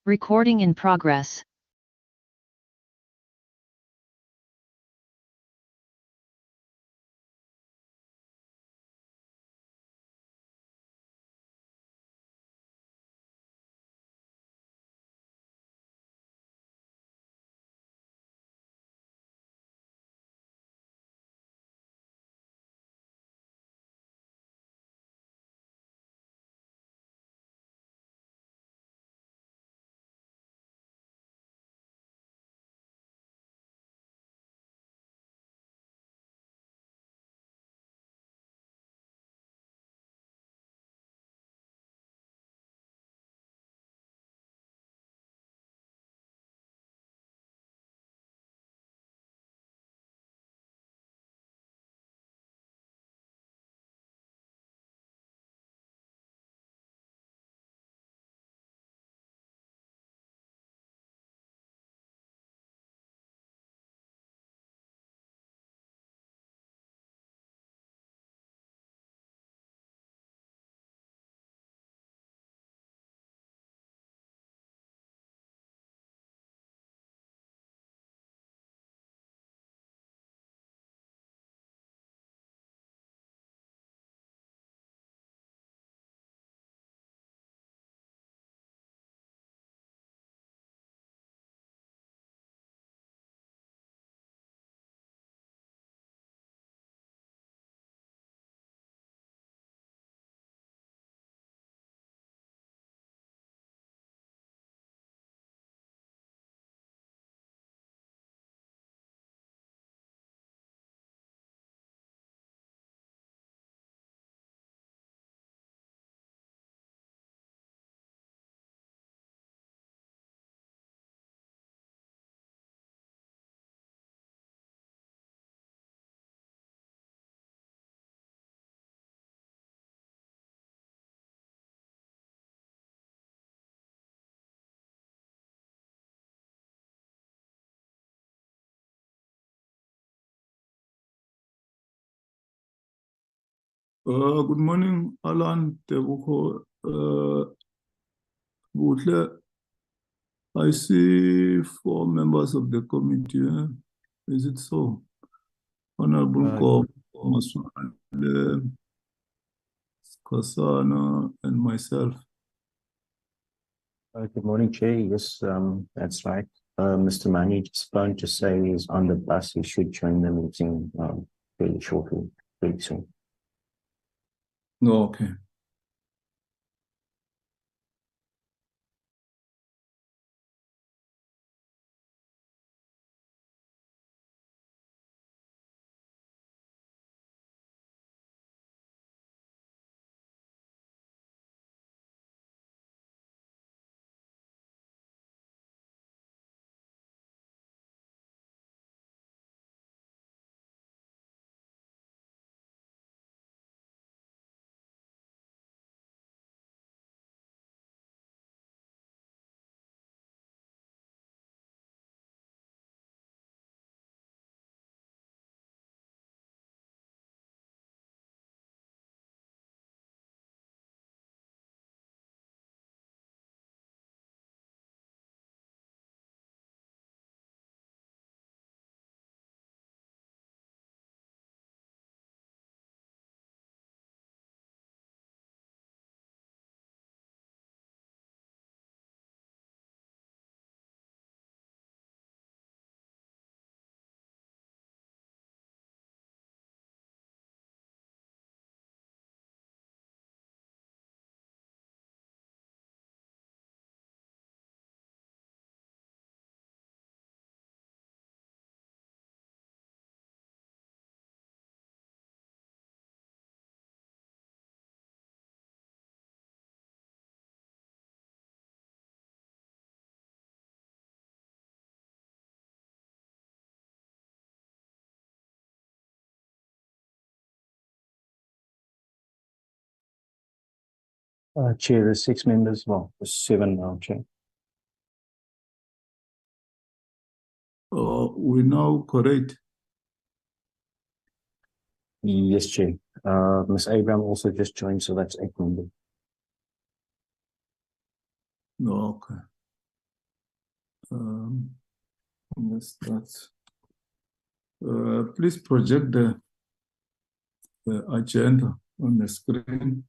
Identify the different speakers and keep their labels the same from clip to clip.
Speaker 1: Recording in progress.
Speaker 2: Good morning, Alan, Tebuko, Butle. I see 4 members of the committee. Is it so? Honorable Kob, Kasana, and myself.
Speaker 3: Good morning, Chair. Yes, that's right. Mr. Mani just phoned to say he's on the bus. He should join the meeting fairly shortly, pretty soon.
Speaker 2: No, okay.
Speaker 3: Chair, there's 6 members. Well, there's 7 now, Chair.
Speaker 2: We now correct.
Speaker 3: Yes, Chair. Ms. Abraham also just joined, so that's 8 members.
Speaker 2: No, okay. Yes, that's. Please project the agenda on the screen.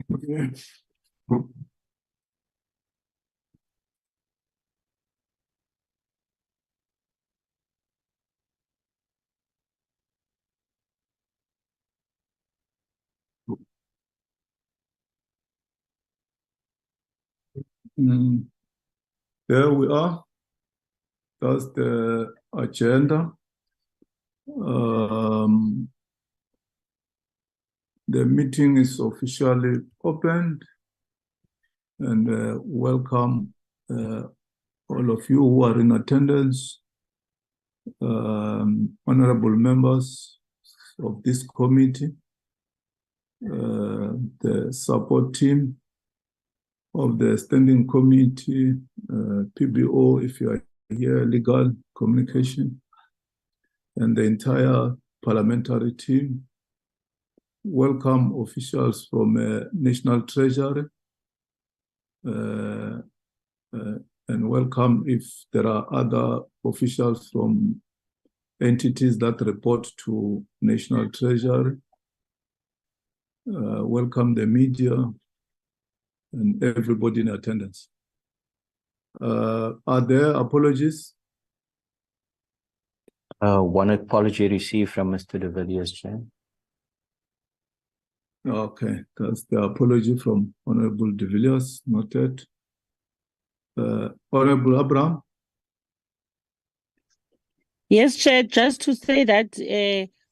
Speaker 2: Okay. There we are. That's the agenda. The meeting is officially opened, and welcome all of you who are in attendance, honorable members of this committee, the support team of the standing committee, PBO, if you are here, legal communication, and the entire parliamentary team. Welcome officials from National Treasury, and welcome if there are other officials from entities that report to National Treasury. Welcome the media and everybody in attendance. Are there apologies?
Speaker 3: One apology received from Mr. De Villiers, Chair.
Speaker 2: Okay, that's the apology from Honorable De Villiers, noted. Honorable Abraham?
Speaker 1: Yes, Chair, just to say that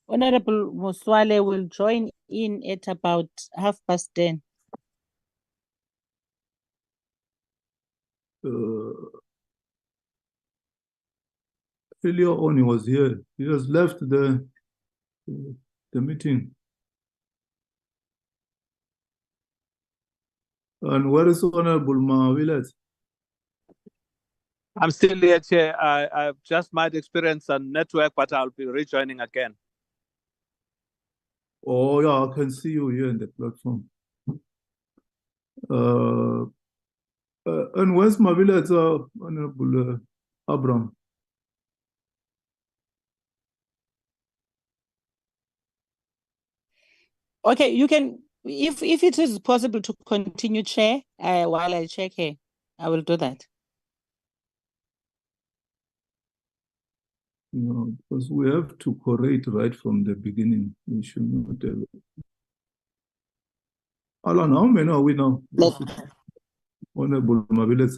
Speaker 1: Honorable Muswale will join in at about 10:30.
Speaker 2: Earlier on, he was here. He has left the meeting. And where is Honorable Mawilet?
Speaker 4: I'm still here, Chair. I just might experience a network, but I'll be rejoining again.
Speaker 2: Oh, yeah, I can see you here in the platform. And where's Mawilet, Honorable Abraham?
Speaker 1: Okay, you can, if it is possible to continue, Chair, while I check here, I will do that.
Speaker 2: No, because we have to correct right from the beginning. We should not have. Alan, how many are we now? Honorable Mawilet,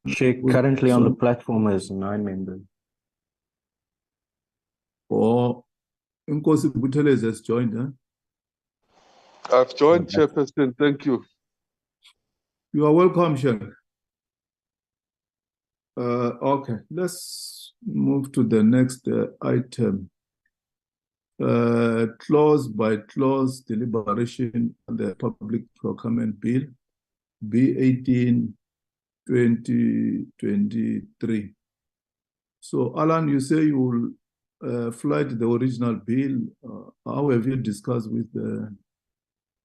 Speaker 3: Chair, currently on the platform is 9 members.
Speaker 2: Oh, Nkosi Buthelezi has joined, huh?
Speaker 5: I've joined, Chairperson. Thank you.
Speaker 2: You are welcome, Sheikh. Okay, let's move to the next item. Clause by clause deliberation on the Public Procurement Bill, B18 2023. So, Alan, you say you will flight the original bill. How have you discussed with the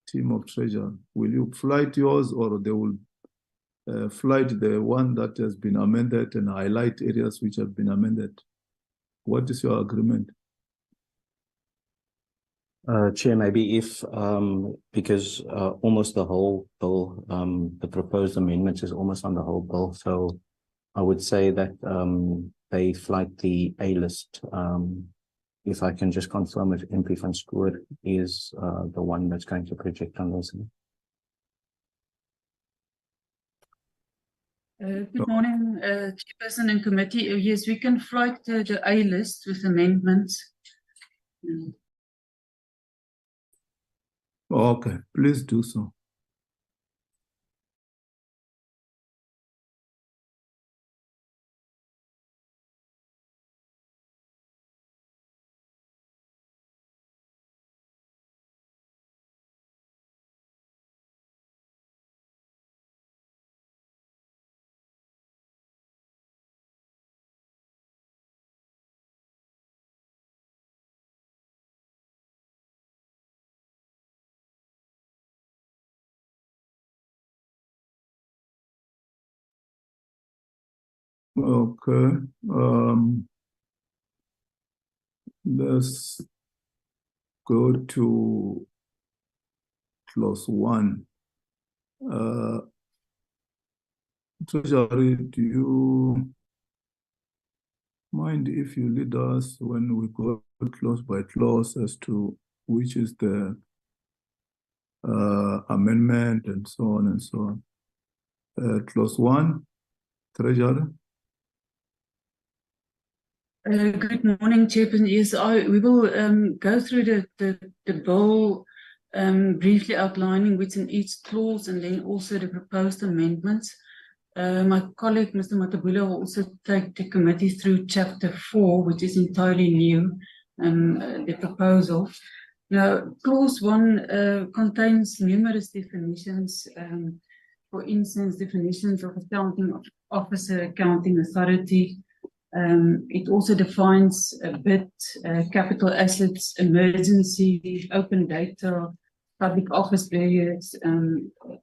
Speaker 2: team of Treasury? Will you flight yours, or they will flight the one that has been amended and highlight areas which have been amended? What is your agreement?
Speaker 3: Chair, maybe if, because almost the whole bill, the proposed amendments is almost on the whole bill. So I would say that they flight the A list. If I can just confirm if MP van Schoor is the one that's going to project on this.
Speaker 6: Good morning, Chairperson and Committee. Yes, we can flight the A list with amendments.
Speaker 2: Okay, please do so. Okay. Let's go to clause 1. Treasury, do you mind if you lead us when we go clause by clause as to which is the amendment and so on and so on? Clause 1, Treasury.
Speaker 6: Good morning, Chairperson. Yes, we will go through the bill briefly outlining what's in each clause and then also the proposed amendments. My colleague, Mr. Matabula, will also take the committee through chapter 4, which is entirely new, the proposal. Now, clause 1 contains numerous definitions. For instance, definitions of accounting officer, accounting authority. It also defines a bit capital assets, emergency, open data, public office periods,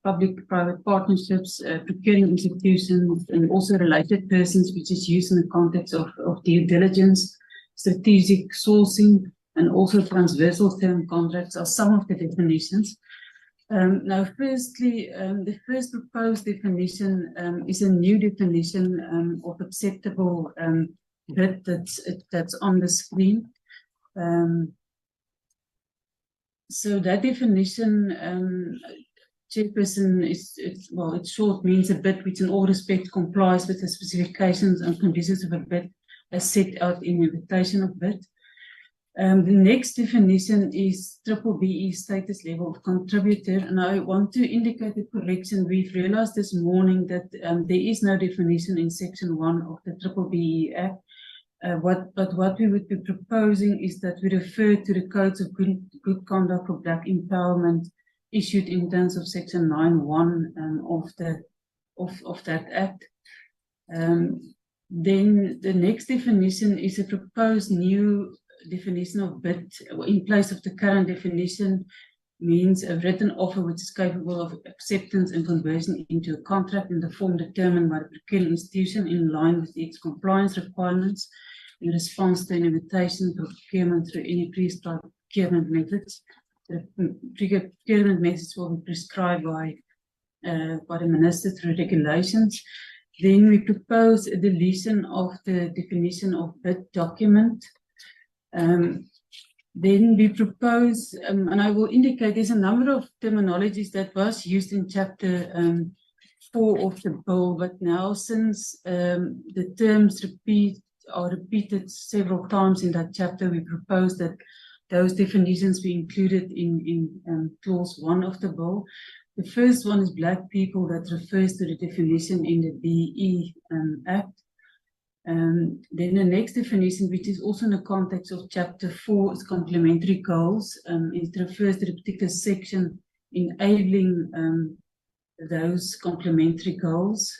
Speaker 6: public-private partnerships, procuring institutions, and also related persons, which is used in the context of due diligence, strategic sourcing, and also transversal term contracts are some of the definitions. Now, firstly, the first proposed definition is a new definition of acceptable bid that's on the screen. So that definition, Chairperson, it's short, means a bid which in all respects complies with the specifications and conditions of a bid as set out in the invitation of bid. The next definition is BBBE status level of contributor, and I want to indicate a correction. We've realized this morning that there is no definition in section 1 of the BBBE Act. But what we would be proposing is that we refer to the codes of good conduct for black empowerment issued in terms of section 9(1) of that act. Then the next definition is a proposed new definition of bid in place of the current definition, means a written offer which is capable of acceptance and conversion into a contract in the form determined by the procuring institution in line with its compliance requirements in response to an invitation for procurement through any prescribed procurement methods. The procurement methods will be prescribed by the Minister through regulations. Then we propose a deletion of the definition of bid document. Then we propose, and I will indicate there's a number of terminologies that was used in chapter 4 of the bill, but now since the terms are repeated several times in that chapter, we propose that those definitions be included in clause 1 of the bill. The first one is black people, that refers to the definition in the BE Act. Then the next definition, which is also in the context of chapter 4, is complementary goals. It refers to the particular section enabling those complementary goals.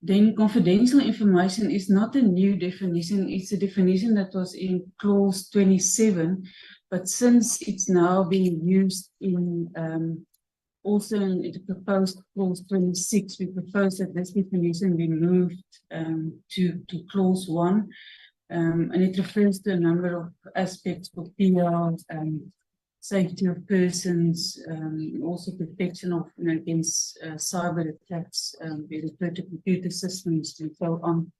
Speaker 6: Then confidential information is not a new definition, it's a definition that was in clause 27, but since it's now being used in also in the proposed clause 26, we propose that this definition be moved to clause 1, and it refers to a number of aspects for PR, safety of persons, also protection of against cyber attacks, we refer to computer systems and so on.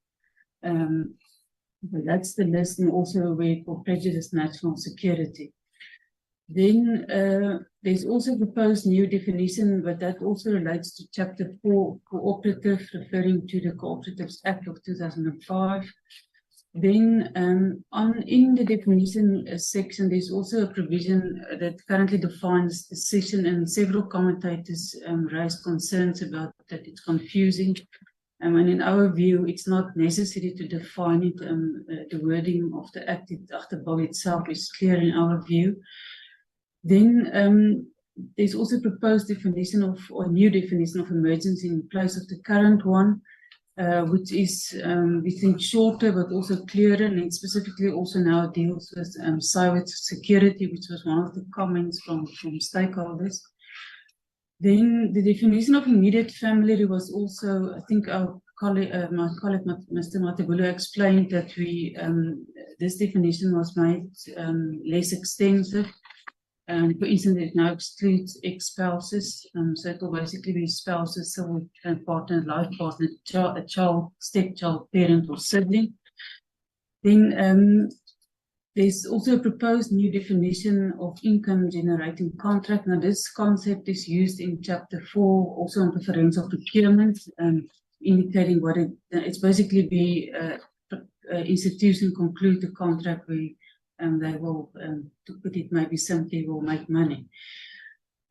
Speaker 6: But that's the list, and also where for prejudice national security. Then there's also proposed new definition, but that also relates to chapter 4, cooperative, referring to the Cooperatives Act of 2005. Then in the definition section, there's also a provision that currently defines decision, and several commentators raise concerns about that it's confusing. And in our view, it's not necessary to define it. The wording of the act, the bill itself is clear in our view. Then there's also proposed definition of, or new definition of emergency in place of the current one, which is, we think, shorter but also clearer, and it specifically also now deals with cyber security, which was one of the comments from stakeholders. Then the definition of immediate family was also, I think our my colleague, Mr. Matabulu, explained that this definition was made less extensive. For instance, it now excludes ex-spouses, so it will basically be spouses, civil partner, life partner, a child, stepchild, parent, or sibling. Then there's also a proposed new definition of income generating contract. Now, this concept is used in Chapter 4, also on preferential procurement, indicating what it's basically be institution conclude the contract where they will, to put it maybe simply, will make money.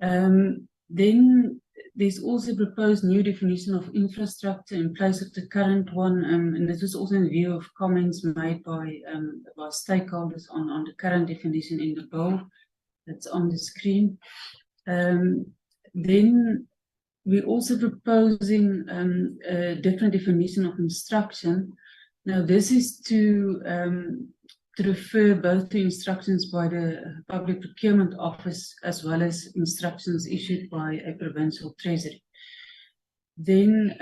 Speaker 6: Then there's also proposed new definition of infrastructure in place of the current one, and this was also in view of comments made by stakeholders on the current definition in the bill that's on the screen. Then we're also proposing a different definition of instruction. Now, this is to refer both to instructions by the Public Procurement Office as well as instructions issued by a provincial treasury. Then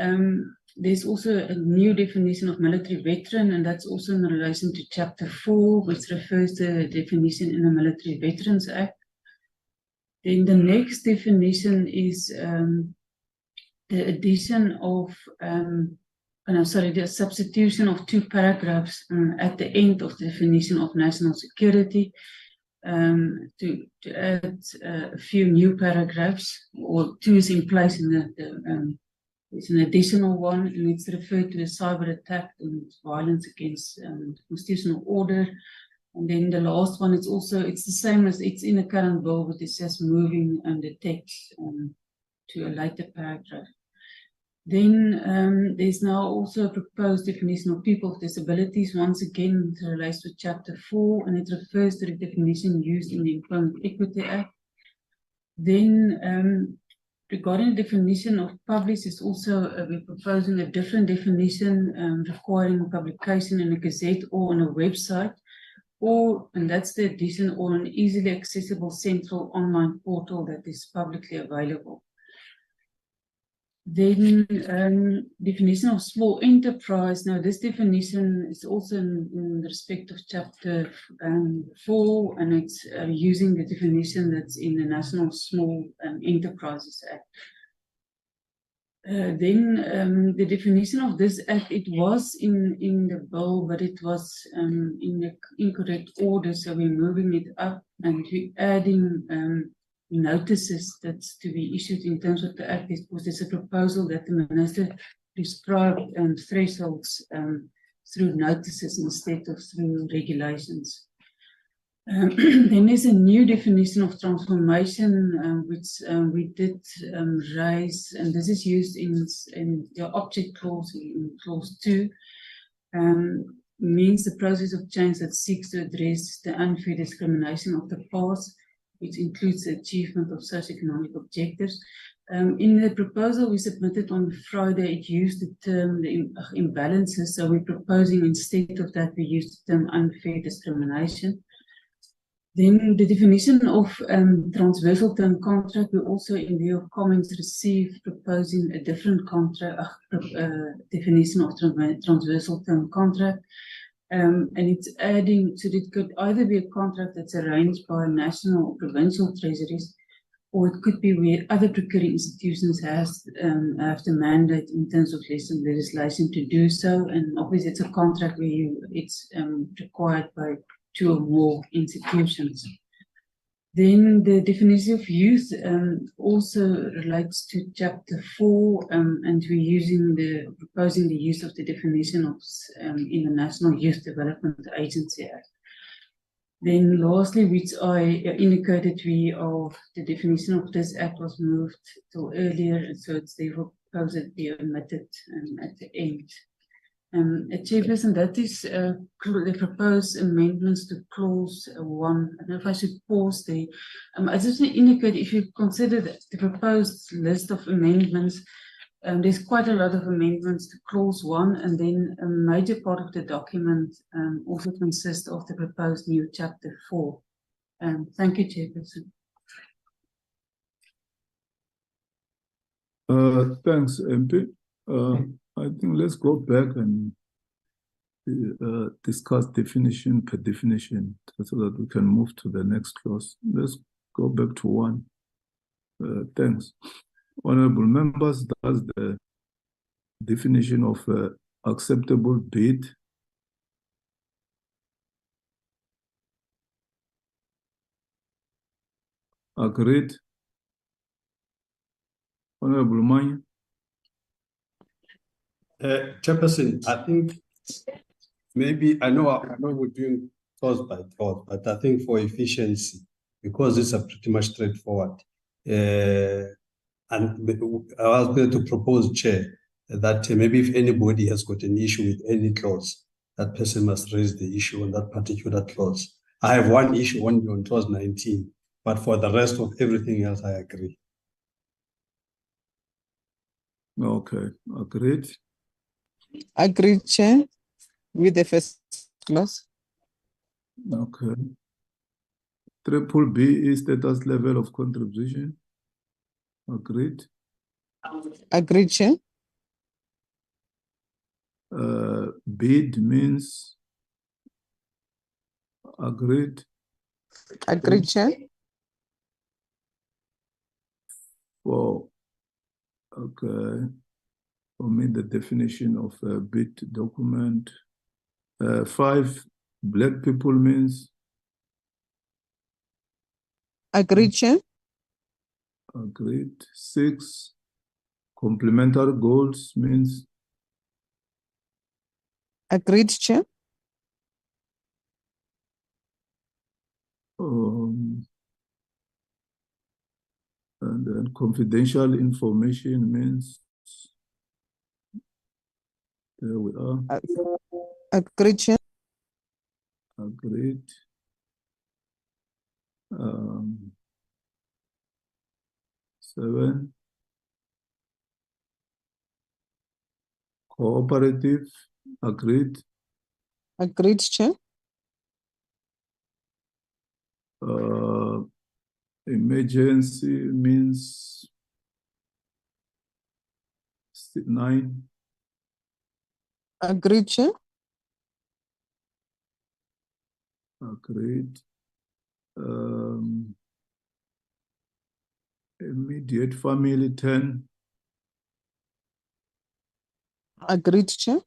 Speaker 6: there's also a new definition of military veteran, and that's also in relation to Chapter 4, which refers to the definition in the Military Veterans Act. Then the next definition is the addition of the substitution of 2 paragraphs at the end of the definition of national security to add a few new paragraphs, or 2 is in place in it's an additional one, and it's referred to a cyber attack and violence against constitutional order. And then the last one, it's the same as it's in the current bill, but it's just moving the text to a later paragraph. Then there's now also a proposed definition of people with disabilities. Once again, it relates to Chapter 4, and it refers to the definition used in the Employment Equity Act. Then regarding the definition of publish, is also we're proposing a different definition requiring publication in a gazette or on a website, and that's the addition, or an easily accessible central online portal that is publicly available. Then definition of small enterprise. Now, this definition is also in respect of Chapter 4, and it's using the definition that's in the National Small Enterprises Act. Then the definition of this act, it was in the bill, but it was in the incorrect order, so we're moving it up, and we're adding notices that's to be issued in terms of the act, because there's a proposal that the minister prescribe thresholds through notices instead of through regulations. Then there's a new definition of transformation, which we did raise, and this is used in the object clause, in clause 2, means the process of change that seeks to address the unfair discrimination of the past, which includes the achievement of socioeconomic objectives. In the proposal we submitted on Friday, it used the term the imbalances, so we're proposing instead of that we use the term unfair discrimination. Then the definition of transversal term contract, we also, in view of comments received, proposing a different definition of transversal term contract. And it's adding, so it could either be a contract that's arranged by national or provincial treasuries, or it could be where other procuring institutions have the mandate in terms of legislation to do so. And obviously, it's a contract where it's required by 2 or more institutions. Then the definition of youth also relates to Chapter 4, and we're proposing the use of the definition of in the National Youth Development Agency Act. Then lastly, which I indicated, the definition of this act was moved till earlier, and so it's therefore proposed to be omitted at the end. Chairperson, that is the proposed amendments to clause 1. I don't know if I should pause there. I just want to indicate, if you consider the proposed list of amendments, there's quite a lot of amendments to clause 1, and then a major part of the document also consists of the proposed new Chapter 4. Thank you, Chairperson.
Speaker 2: Thanks, MP. I think let's go back and discuss definition per definition so that we can move to the next clause. Let's go back to 1. Thanks. Honorable members, that's the definition of acceptable bid. Agreed. Honorable Manya.
Speaker 7: Chairperson, I think maybe I know we're doing clause by clause, but I think for efficiency, because these are pretty much straightforward, and I was going to propose, Chair, that maybe if anybody has got an issue with any clause, that person must raise the issue on that particular clause. I have one issue only on clause 19, but for the rest of everything else, I agree.
Speaker 2: Okay, agreed.
Speaker 8: Agreed, Chair, with the first clause.
Speaker 2: Okay. Triple B is status level of contribution. Agreed.
Speaker 8: Agreed, Chair.
Speaker 2: Bid means agreed.
Speaker 8: Agreed, Chair.
Speaker 2: For okay, for me the definition of a bid document. 5, black people means
Speaker 8: Agreed, Chair.
Speaker 2: agreed. 6, complementary goals means
Speaker 8: Agreed, Chair.
Speaker 2: and then confidential information means there we are.
Speaker 8: Agreed, Chair.
Speaker 2: Agreed. 7, cooperative. Agreed.
Speaker 8: Agreed, Chair.
Speaker 2: Emergency means 9.
Speaker 8: Agreed, Chair.
Speaker 2: Agreed. Immediate family 10.
Speaker 8: Agreed, Chair.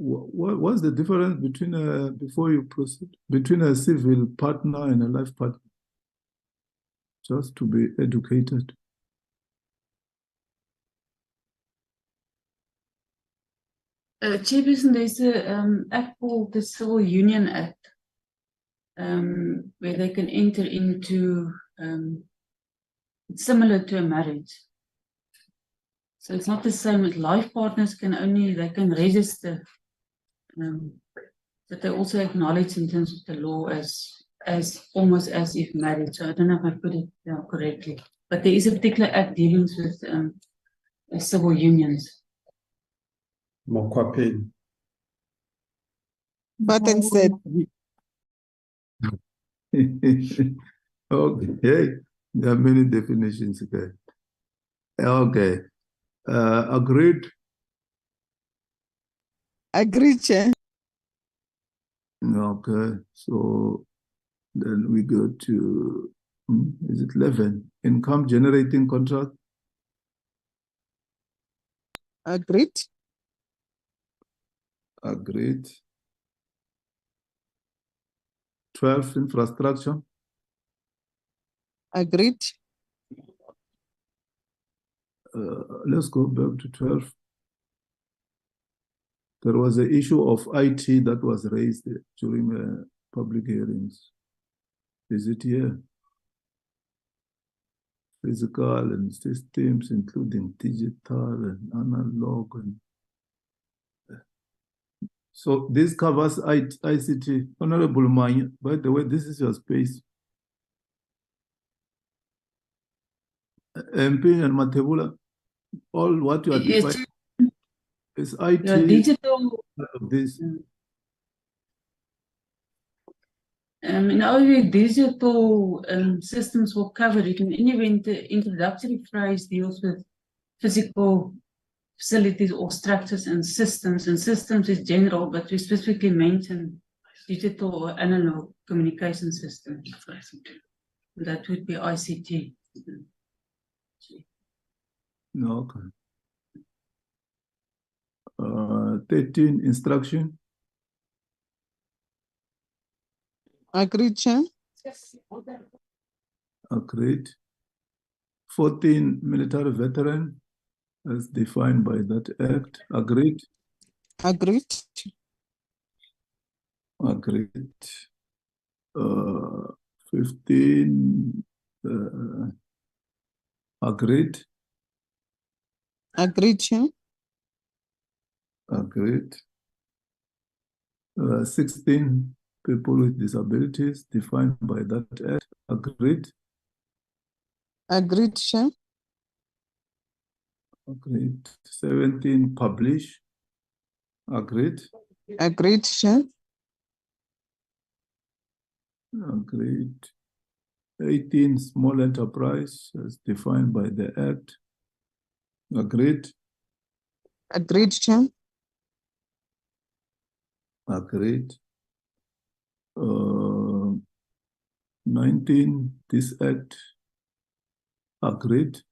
Speaker 2: What's the difference between before you proceed between a civil partner and a life partner? Just to be educated.
Speaker 6: Chairperson, there's a act called the Civil Union Act, where they can enter into it's similar to a marriage. So it's not the same as life partners they can register, but they also acknowledge in terms of the law as almost as if married. So I don't know if I put it down correctly, but there is a particular act dealing with civil unions.
Speaker 7: Mokwapeni.
Speaker 8: But instead,
Speaker 2: Okay, there are many definitions. Okay, agreed.
Speaker 8: agreed, Chair.
Speaker 2: Okay, so then we go to is it 11? Income generating contract.
Speaker 8: Agreed.
Speaker 2: Agreed. 12, infrastructure.
Speaker 8: Agreed.
Speaker 2: Let's go back to 12. There was an issue of IT that was raised during public hearings. Is it here? Physical and systems, including digital and analog. So this covers ICT. Honorable Manya, by the way, this is your space. MP and Matebula, all what you are defining is IT.
Speaker 6: Digital.
Speaker 2: Of this.
Speaker 6: In our view, digital systems will cover it. In any event, the introductory phrase deals with physical facilities or structures and systems is general, but we specifically mention digital or analog communication systems. That would be ICT.
Speaker 2: Okay. 13, instruction.
Speaker 8: Agreed, Chair.
Speaker 2: Agreed. 14, military veteran, as defined by that act. Agreed.
Speaker 8: Agreed.
Speaker 2: Agreed. 15, agreed.
Speaker 8: Agreed, Chair.
Speaker 2: Agreed. 16, people with disabilities defined by that act. Agreed.
Speaker 8: Agreed, Chair.
Speaker 2: Agreed. 17, publish. Agreed.
Speaker 8: Agreed, Chair.
Speaker 2: Agreed. 18, small enterprise as defined by the act. Agreed.
Speaker 8: Agreed, Chair.
Speaker 2: Agreed. 19, this act. Agreed.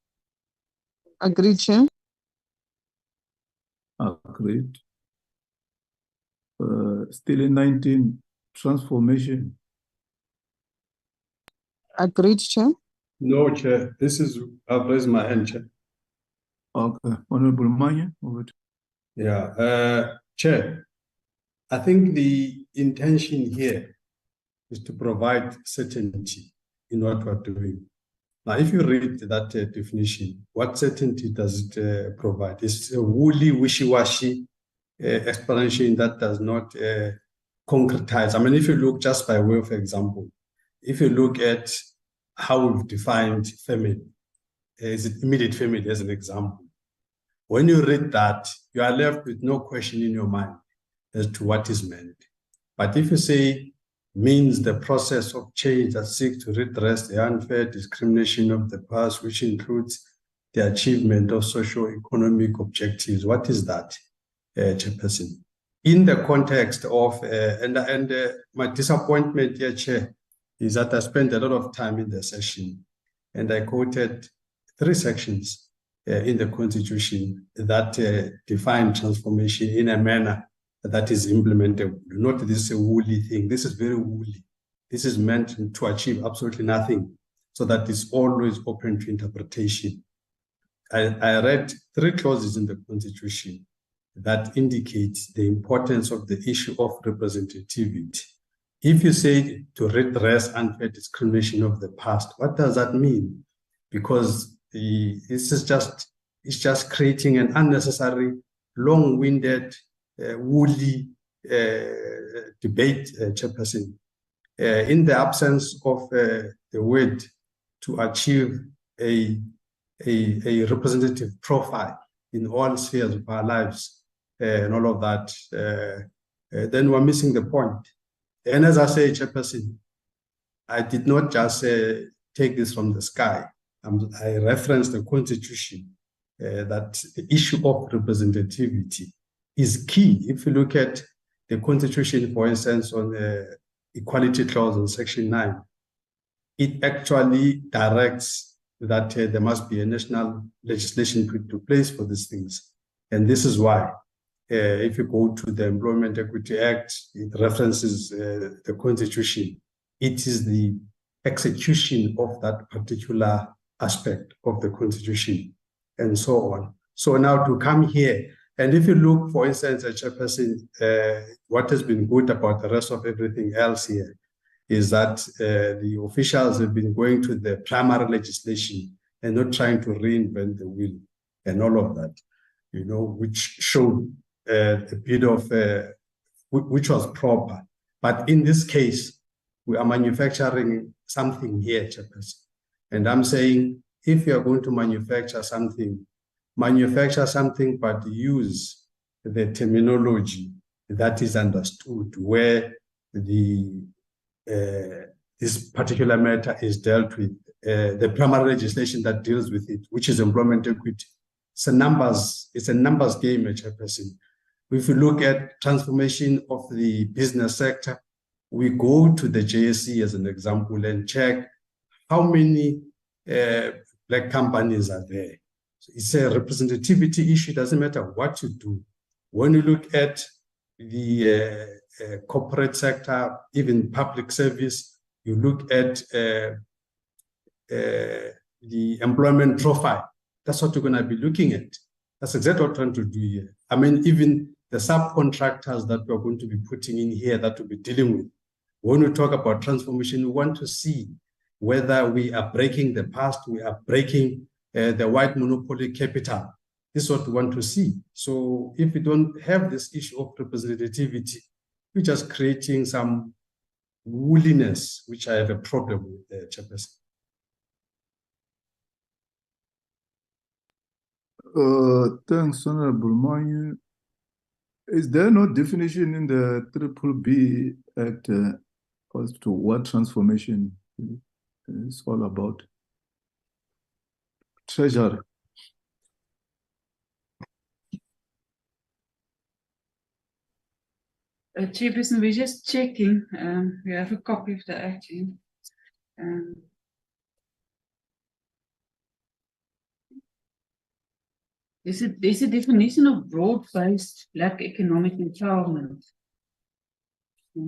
Speaker 8: Agreed, Chair.
Speaker 2: Agreed. Still in 19, transformation.
Speaker 8: Agreed, Chair.
Speaker 7: No, Chair. I've raised my hand, Chair.
Speaker 2: Okay, Honorable Manya, over to
Speaker 7: Yeah, Chair, I think the intention here is to provide certainty in what we're doing. Now, if you read that definition, what certainty does it provide? It's a woolly, wishy-washy explanation that does not concretize. I mean, if you look just by way of example, if you look at how we've defined family, is it immediate family as an example? When you read that, you are left with no question in your mind as to what is meant. But if you say means the process of change that seeks to redress the unfair discrimination of the past, which includes the achievement of socio-economic objectives, what is that, Chairperson? In the context of, my disappointment here, Chair, is that I spent a lot of time in the session and I quoted 3 sections in the Constitution that define transformation in a manner that is implementable. Not this is a woolly thing. This is very woolly. This is meant to achieve absolutely nothing, so that it's always open to interpretation. I read 3 clauses in the Constitution that indicate the importance of the issue of representativity. If you say to redress unfair discrimination of the past, what does that mean? Because it's just creating an unnecessary, long-winded, woolly debate, Chairperson. In the absence of the word to achieve a representative profile in all spheres of our lives and all of that, then we're missing the point. And as I say, Chairperson, I did not just take this from the sky. I referenced the Constitution, that the issue of representativity is key. If you look at the Constitution, for instance, on the Equality Clause in Section 9, it actually directs that there must be a national legislation put into place for these things. And this is why, if you go to the Employment Equity Act, it references the Constitution. It is the execution of that particular aspect of the Constitution, and so on. So now to come here, and if you look, for instance, at Chairperson, what has been good about the rest of everything else here is that the officials have been going to the primary legislation and not trying to reinvent the wheel and all of that, you know, which showed a bit of, which was proper. But in this case, we are manufacturing something here, Chairperson. And I'm saying, if you are going to manufacture something, but use the terminology that is understood, where this particular matter is dealt with, the primary legislation that deals with it, which is Employment Equity it's a numbers game, Chairperson. If you look at transformation of the business sector, we go to the JSE as an example and check how many black companies are there. So it's a representativity issue. It doesn't matter what you do. When you look at the corporate sector, even public service, you look at the employment profile. That's what you're going to be looking at. That's exactly what we're trying to do here. I mean, even the subcontractors that we're going to be putting in here that we'll be dealing with. When we talk about transformation, we want to see whether we are breaking the past, we are breaking the white monopoly capital. This is what we want to see. So if we don't have this issue of representativity, we're just creating some wooliness, which I have a problem with, Chairperson.
Speaker 2: Thanks, Honorable Manye. Is there no definition in the BBB Act as to what transformation is all about? Treasurer.
Speaker 6: Chairperson, we're just checking. We have a copy of the act here. There's a definition of broad-based black economic empowerment. I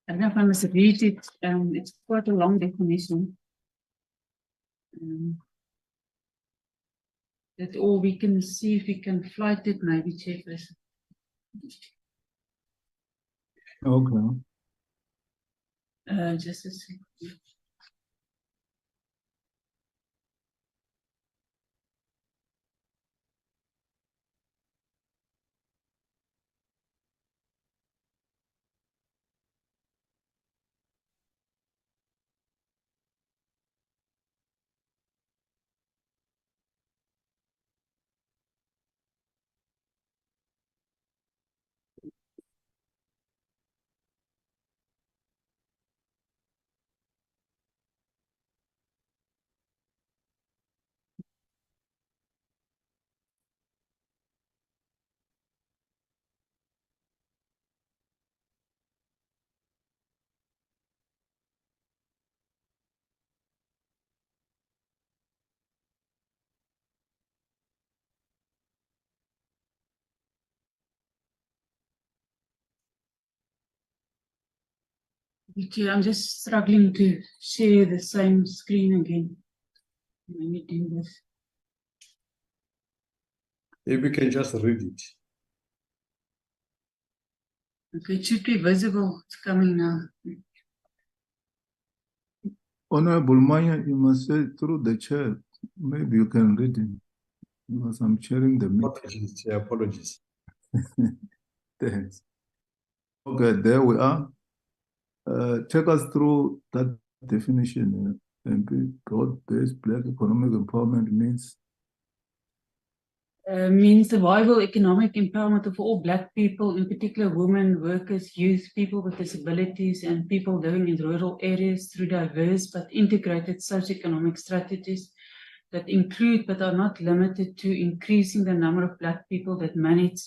Speaker 6: don't know if I must read it. It's quite a long definition. That all we can see if we can flight it, maybe, Chairperson.
Speaker 2: Okay.
Speaker 6: Just a second. I'm just struggling to share the same screen again. Let me do this.
Speaker 7: Maybe we can just read it.
Speaker 6: Okay, it should be visible. It's coming now.
Speaker 2: Honorable Manye, you must say through the chair. Maybe you can read it. Because I'm chairing the meeting.
Speaker 7: Apologies.
Speaker 2: Thanks. Okay, there we are. Take us through that definition. Broad-based black economic empowerment means
Speaker 6: the viable economic empowerment of all black people, in particular women, workers, youth, people with disabilities, and people living in rural areas through diverse but integrated socioeconomic strategies that include but are not limited to increasing the number of black people that manage,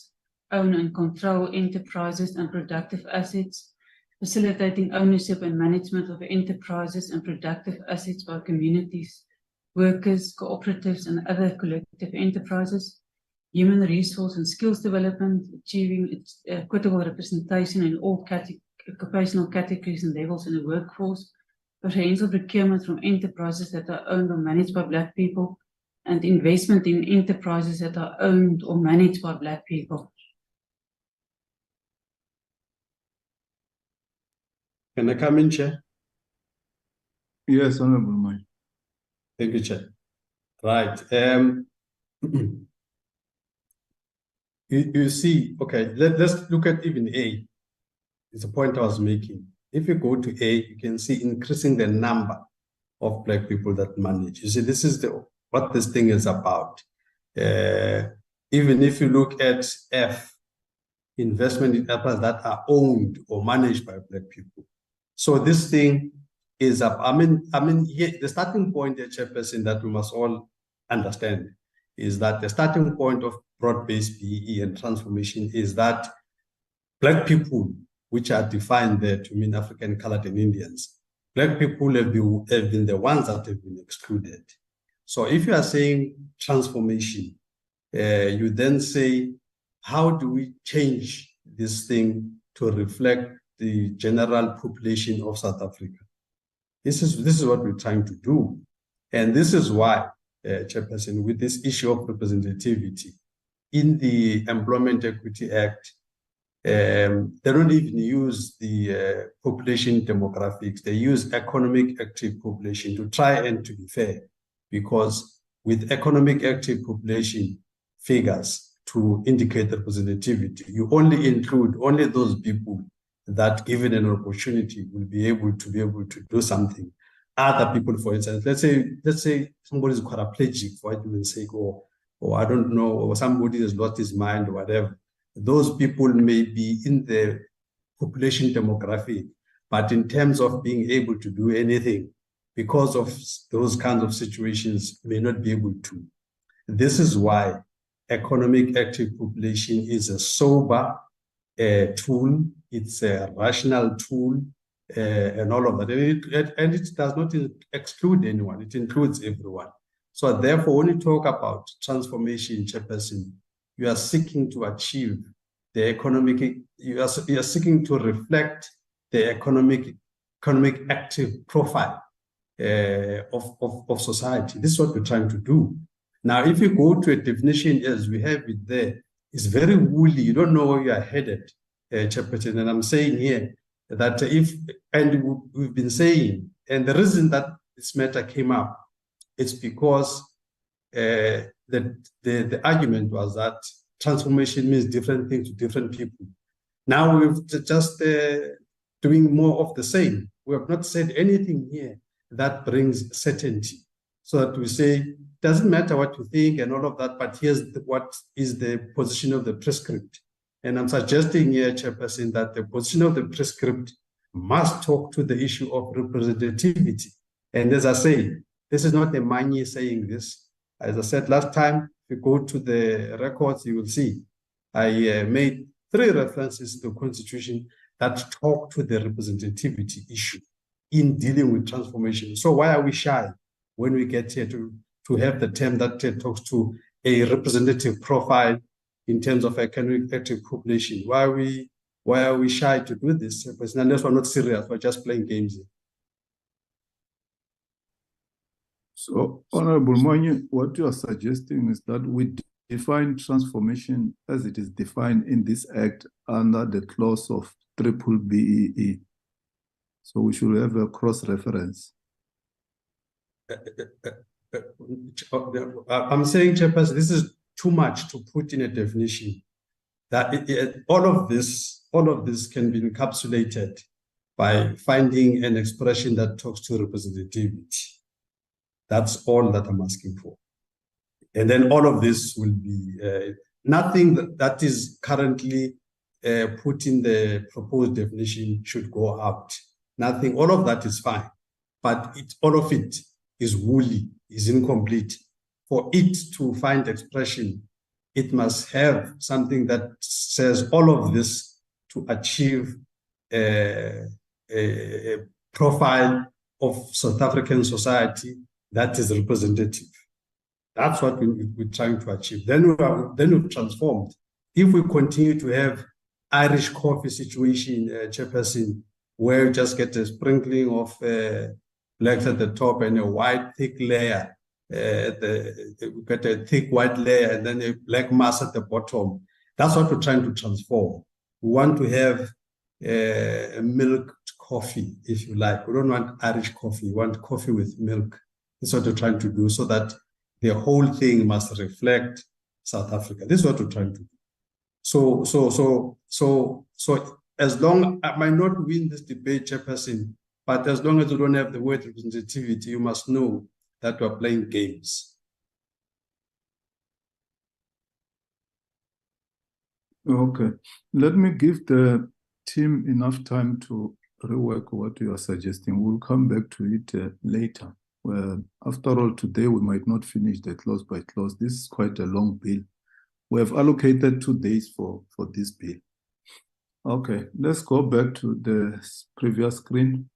Speaker 6: own, and control enterprises and productive assets, facilitating ownership and management of enterprises and productive assets by communities, workers, cooperatives, and other collective enterprises, human resource and skills development, achieving equitable representation in all occupational categories and levels in the workforce, preferential procurement from enterprises that are owned or managed by black people, and investment in enterprises that are owned or managed by black people.
Speaker 7: Can I come in, Chair?
Speaker 2: yes, Honorable Manye.
Speaker 7: Thank you, Chair. Right. You see, okay, let's look at even A. It's a point I was making. If you go to A, you can see increasing the number of black people that manage. You see, this is what this thing is about. Even if you look at F, investment in enterprises that are owned or managed by black people. So this thing is up. I mean, the starting point, Chairperson, that we must all understand is that the starting point of broad-based BEE and transformation is that Black people, which are defined there to mean African, colored, and Indians, Black people have been the ones that have been excluded. So if you are saying transformation, you then say, how do we change this thing to reflect the general population of South Africa? This is what we're trying to do. And this is why, Chairperson, with this issue of representativity, in the Employment Equity Act, they don't even use the population demographics. They use economic active population to try and to be fair, because with economic active population figures to indicate representativity, you only include only those people that, given an opportunity, will be able to do something. Other people, for instance, let's say somebody is paraplegic, for argument's sake, or I don't know, or somebody has lost his mind or whatever. Those people may be in the population demographic, but in terms of being able to do anything, because of those kinds of situations, may not be able to. This is why economic active population is a sober tool, it's a rational tool, and all of that. And it does not exclude anyone, it includes everyone. So therefore, when you talk about transformation, Chairperson, you are seeking to achieve the economic, you are seeking to reflect the economic active profile of society. This is what we're trying to do. Now, if you go to a definition as we have it there, it's very woolly. You don't know where you are headed, Chairperson. And I'm saying here that we've been saying, and the reason that this matter came up, it's because the argument was that transformation means different things to different people. Now we've just doing more of the same. We have not said anything here that brings certainty. So that we say, doesn't matter what you think and all of that, but here's what is the position of the prescript. And I'm suggesting here, Chairperson, that the position of the prescript must talk to the issue of representativity. And as I say, this is not a Manye saying this. As I said last time, if you go to the records, you will see I made 3 references to the Constitution that talk to the representativity issue in dealing with transformation. So why are we shy when we get here to have the term that talks to a representative profile in terms of economic active population? Why are we shy to do this? Unless we're not serious, we're just playing games here.
Speaker 2: So, Honorable Manye, what you are suggesting is that we define transformation as it is defined in this Act under the clause of triple BEE. So we should have a cross-reference.
Speaker 7: I'm saying, Chairperson, this is too much to put in a definition. That all of this can be encapsulated by finding an expression that talks to representativity. That's all that I'm asking for. And then all of this will be nothing that is currently put in the proposed definition should go out. Nothing, all of that is fine. But all of it is woolly, is incomplete. For it to find expression, it must have something that says all of this to achieve a profile of South African society that is representative. That's what we're trying to achieve. Then we've transformed. If we continue to have Irish coffee situation, Chairperson, where you just get a sprinkling of blacks at the top and a white thick layer, we get a thick white layer and then a black mass at the bottom. That's what we're trying to transform. We want to have a milk coffee, if you like. We don't want Irish coffee. We want coffee with milk. That's what we're trying to do, so that the whole thing must reflect South Africa. This is what we're trying to do. So as long, I might not win this debate, Chairperson, but as long as you don't have the word representativity, you must know that we're playing games.
Speaker 2: Okay, let me give the team enough time to rework what you are suggesting. We'll come back to it later. After all, today we might not finish the clause by clause. This is quite a long bill. We have allocated 2 days for this bill. Okay, let's go back to the previous screen.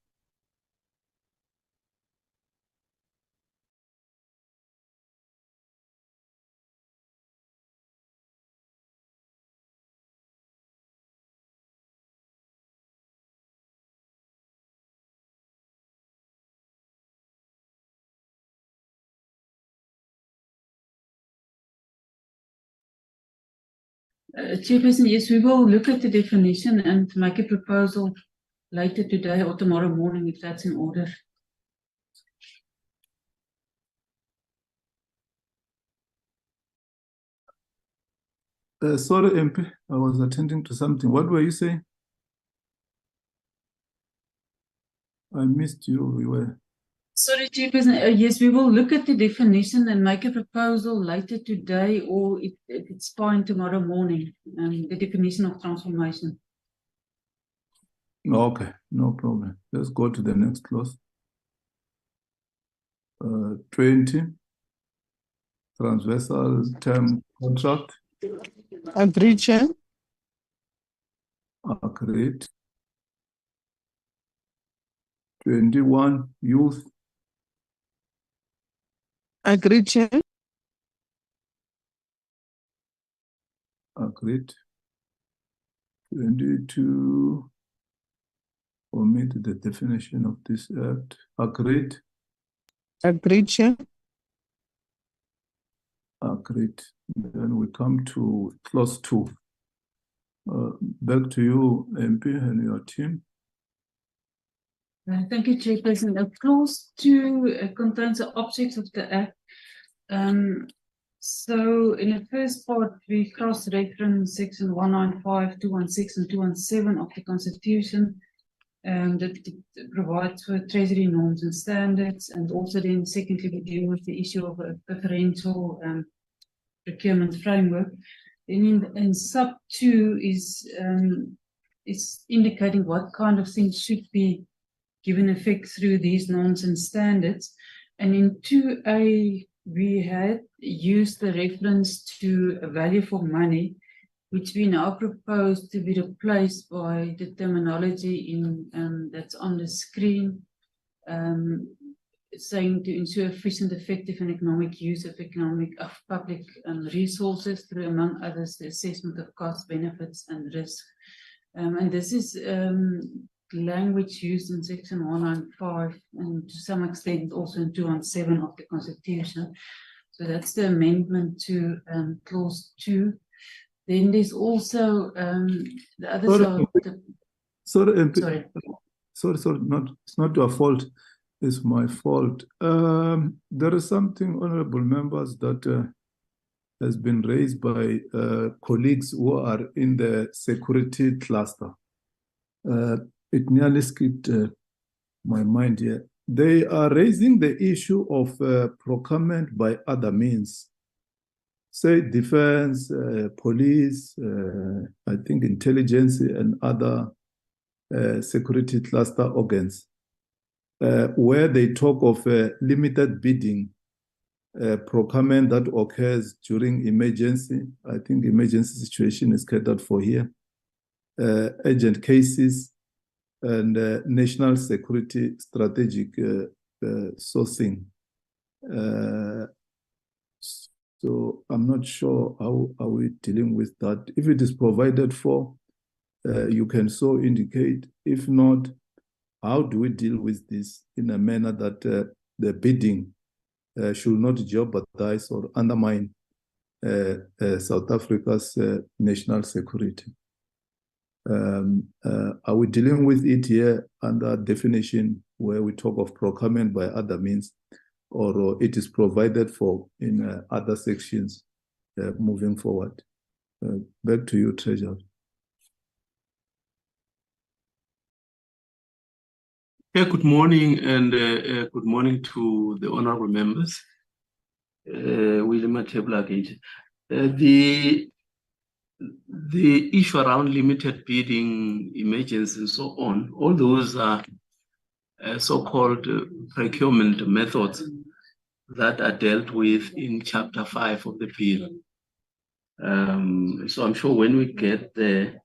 Speaker 6: Chairperson, yes, we will look at the definition and make a proposal later today or tomorrow morning, if that's in order.
Speaker 2: Sorry, MP, I was attending to something. What were you saying? I missed you. We were.
Speaker 6: Sorry, Chairperson, yes, we will look at the definition and make a proposal later today, or if it's fine tomorrow morning, the definition of transformation.
Speaker 2: Okay, no problem. Let's go to the next clause. 20, transversal term contract.
Speaker 8: Agreed, Chair.
Speaker 2: Agreed. 21, youth.
Speaker 8: Agreed, Chair.
Speaker 2: Agreed. 22, omit the definition of this act. Agreed.
Speaker 8: Agreed, Chair.
Speaker 2: Agreed. Then we come to clause 2. Back to you, MP, and your team.
Speaker 6: Thank you, Chairperson. Clause 2 contains the objects of the Act. So in the first part, we cross-reference section 195, 216, and 217 of the Constitution that it provides for treasury norms and standards. And also then secondly, we deal with the issue of a preferential procurement framework. Then in sub 2 is indicating what kind of things should be given effect through these norms and standards. And in 2A, we had used the reference to a value for money, which we now propose to be replaced by the terminology in that's on the screen, saying to ensure efficient, effective, and economic use of public resources through, among others, the assessment of costs, benefits, and risk. And this is language used in section 195 and to some extent also in 217 of the Constitution. So that's the amendment to clause 2. Then there's also the other side.
Speaker 2: Sorry, it's not your fault. It's my fault. There is something, honorable members, that has been raised by colleagues who are in the security cluster. It nearly skipped my mind here. They are raising the issue of procurement by other means, say defense, police, I think intelligence and other security cluster organs, where they talk of limited bidding procurement that occurs during emergency. I think emergency situation is catered for here. Urgent cases, and national security strategic sourcing. So I'm not sure how are we dealing with that. If it is provided for, you can so indicate. If not, how do we deal with this in a manner that the bidding should not jeopardize or undermine South Africa's national security? Are we dealing with it here under definition where we talk of procurement by other means, or it is provided for in other sections moving forward? Back to you, Treasurer.
Speaker 9: Yeah, good morning, and good morning to the honorable members. William Atebla. The issue around limited bidding, emergency, and so on, all those are so-called procurement methods that are dealt with in Chapter 5 of the bill. So I'm sure when we get there,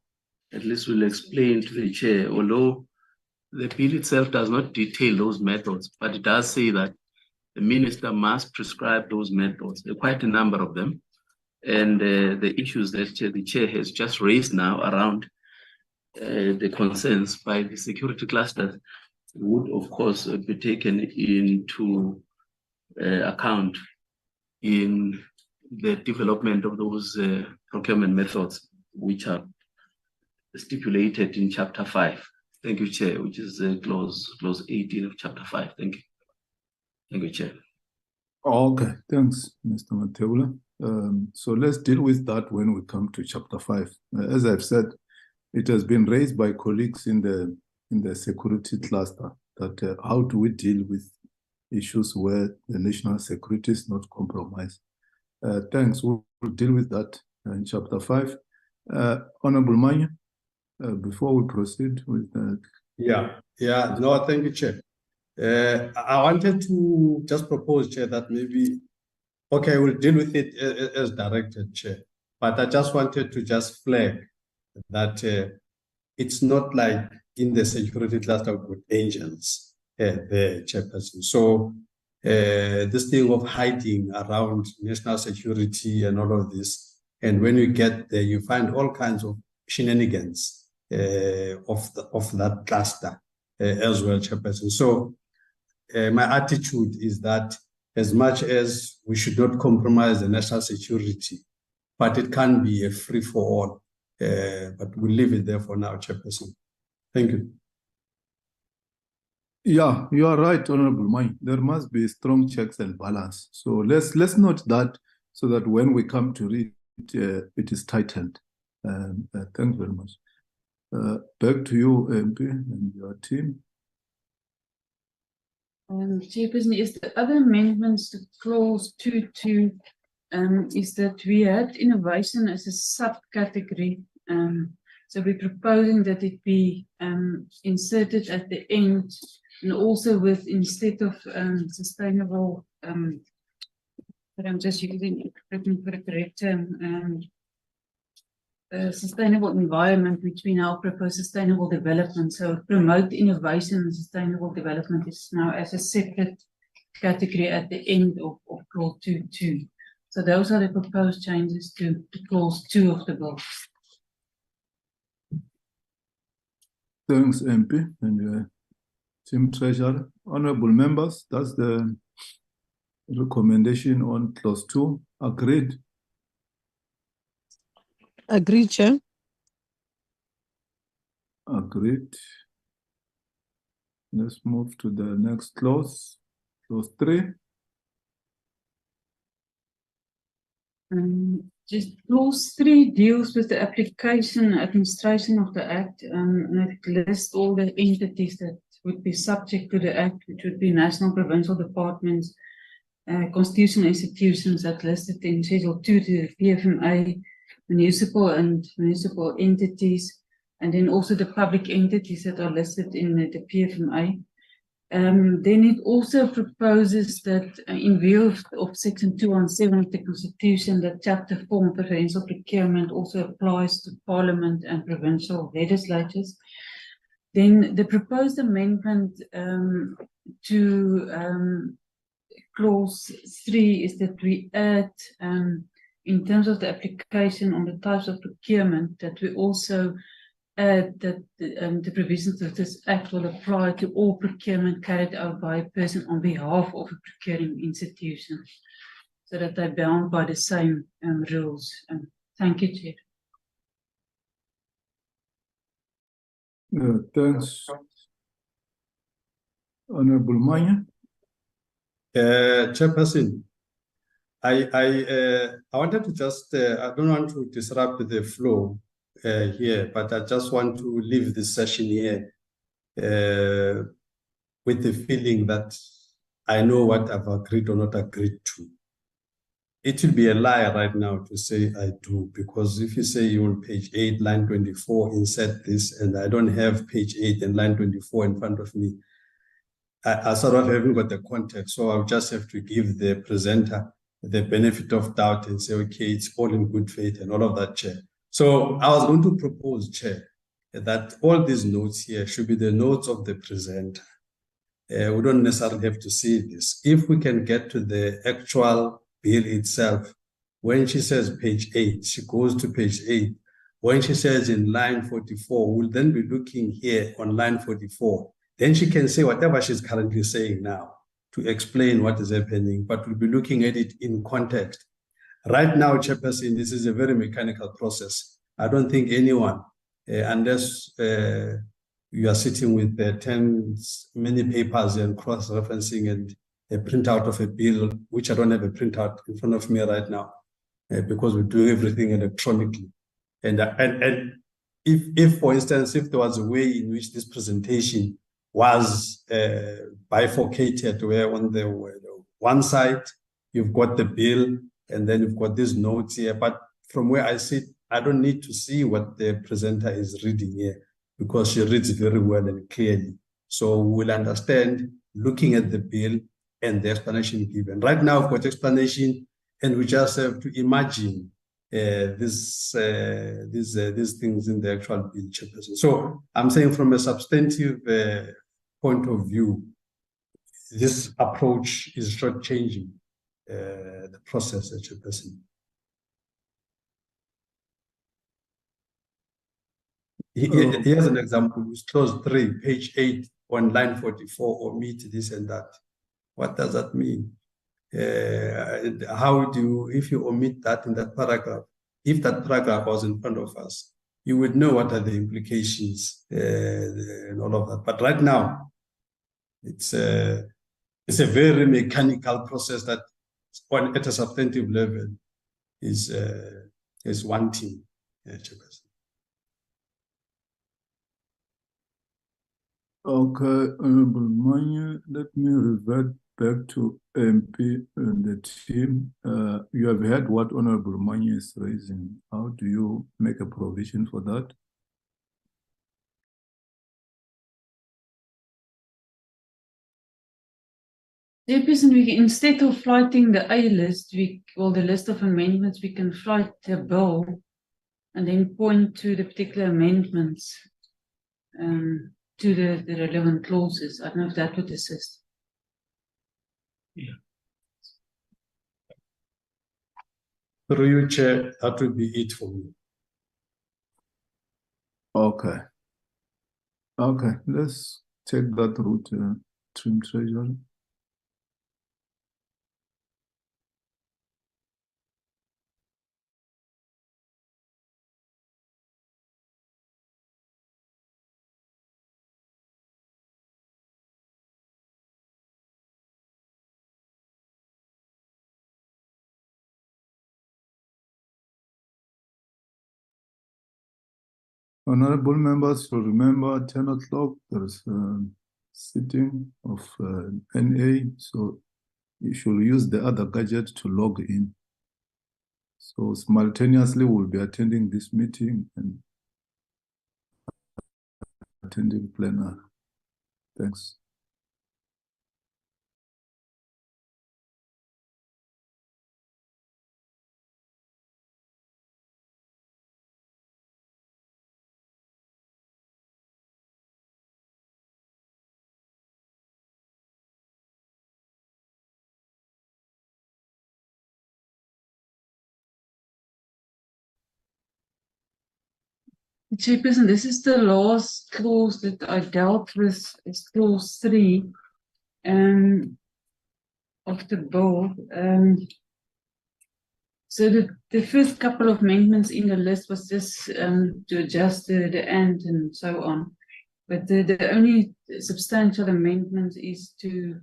Speaker 9: at least we'll explain to the chair, although the bill itself does not detail those methods, but it does say that the minister must prescribe those methods. There are quite a number of them. And the issues that the chair has just raised now around the concerns by the security clusters would, of course, be taken into account in the development of those procurement methods, which are stipulated in Chapter 5. Thank you, Chair, which is clause 18 of Chapter 5. Thank you. Thank you, Chair.
Speaker 2: Okay, thanks, Mr. Matebula. So let's deal with that when we come to Chapter 5. As I've said, it has been raised by colleagues in the security cluster that how do we deal with issues where the national security is not compromised. Thanks, we'll deal with that in Chapter 5. Honorable Manya, before we proceed with that.
Speaker 7: No, thank you, Chair. I wanted to just propose, Chair, that maybe, okay, we'll deal with it as directed, Chair, but I just wanted to just flag that it's not like in the security cluster with angels, the Chairperson. So this thing of hiding around national security and all of this, and when you get there, you find all kinds of shenanigans of that cluster as well, Chairperson. So my attitude is that as much as we should not compromise the national security, but it can be a free-for-all. But we'll leave it there for now, Chairperson. Thank you.
Speaker 2: Yeah, you are right, Honorable Mine. There must be strong checks and balance. So let's note that so that when we come to read it is tightened. Thanks very much. Back to you, MP, and your team.
Speaker 6: Chairperson, is the other amendments to clause 2.2 is that we had innovation as a subcategory. So we're proposing that it be inserted at the end, and also with, instead of sustainable, but I'm just looking for the correct term, sustainable environment, which we now propose sustainable development. So promote innovation and sustainable development is now as a separate category at the end of clause 2.2. So those are the proposed changes to clause 2 of the bill.
Speaker 2: Thanks, MP, and Team Treasurer. Honorable members, that's the recommendation on clause 2. Agreed?
Speaker 8: Agreed, Chair.
Speaker 2: Agreed. Let's move to the next clause, clause 3.
Speaker 6: Just clause 3 deals with the application and administration of the Act, and it lists all the entities that would be subject to the Act, which would be national, provincial departments, constitutional institutions that listed in Schedule 2 to the PFMA, municipal and municipal entities, and then also the public entities that are listed in the PFMA. Then it also proposes that in view of Section 217 of the Constitution, that Chapter 4 on preferential procurement also applies to Parliament and provincial legislatures. Then the proposed amendment to clause 3 is that we add, in terms of the application on the types of procurement, that we also add that the provisions of this Act will apply to all procurement carried out by a person on behalf of a procuring institution, so that they're bound by the same rules. Thank you, Chair.
Speaker 2: Thanks. Honorable Manya.
Speaker 7: Chairperson, I wanted to just, I don't want to disrupt the flow here, but I just want to leave this session here with the feeling that I know what I've agreed or not agreed to. It will be a lie right now to say I do, because if you say you on page 8, line 24, insert this, and I don't have page 8 and line 24 in front of me, I sort of haven't got the context, so I'll just have to give the presenter the benefit of doubt and say, okay, it's all in good faith and all of that, Chair. So I was going to propose, Chair, that all these notes here should be the notes of the presenter. We don't necessarily have to see this. If we can get to the actual bill itself, when she says page 8, she goes to page 8. When she says in line 44, we'll then be looking here on line 44. Then she can say whatever she's currently saying now to explain what is happening, but we'll be looking at it in context. Right now, Chairperson, this is a very mechanical process. I don't think anyone, unless you are sitting with many papers and cross-referencing and a printout of a bill, which I don't have a printout in front of me right now, because we do everything electronically. And if, for instance, if there was a way in which this presentation was bifurcated, where on the one side you've got the bill and then you've got these notes here, but from where I sit, I don't need to see what the presenter is reading here, because she reads very well and clearly. So we'll understand looking at the bill and the explanation given. Right now, I've got explanation, and we just have to imagine these things in the actual bill, Chairperson. So I'm saying from a substantive point of view, this approach is short-changing the process, Chairperson. Here's an example. It's clause 3, page 8, on line 44, omit this and that. What does that mean? How do you, if you omit that in that paragraph, if that paragraph was in front of us, you would know what are the implications and all of that. But right now, it's a very mechanical process that at a substantive level is wanting.
Speaker 2: Okay, Honorable Manya, let me revert back to MP and the team. You have heard what Honorable Manya is raising. How do you make a provision for that?
Speaker 6: Chairperson, instead of writing the A list, the list of amendments, we can write the bill and then point to the particular amendments to the relevant clauses. I don't know if that would assist.
Speaker 7: Yeah. Through you, Chair, that would be it for me.
Speaker 2: Okay. Okay, let's take that route, Trim Treasurer. Honorable members will remember 10 o'clock, there's a sitting of NA, so you should use the other gadget to log in. So simultaneously we'll be attending this meeting and attending plenary. Thanks.
Speaker 6: Chairperson, this is the last clause that I dealt with. It's clause 3 of the bill. So the first couple of amendments in the list was just to adjust the and so on. But the only substantial amendment is to,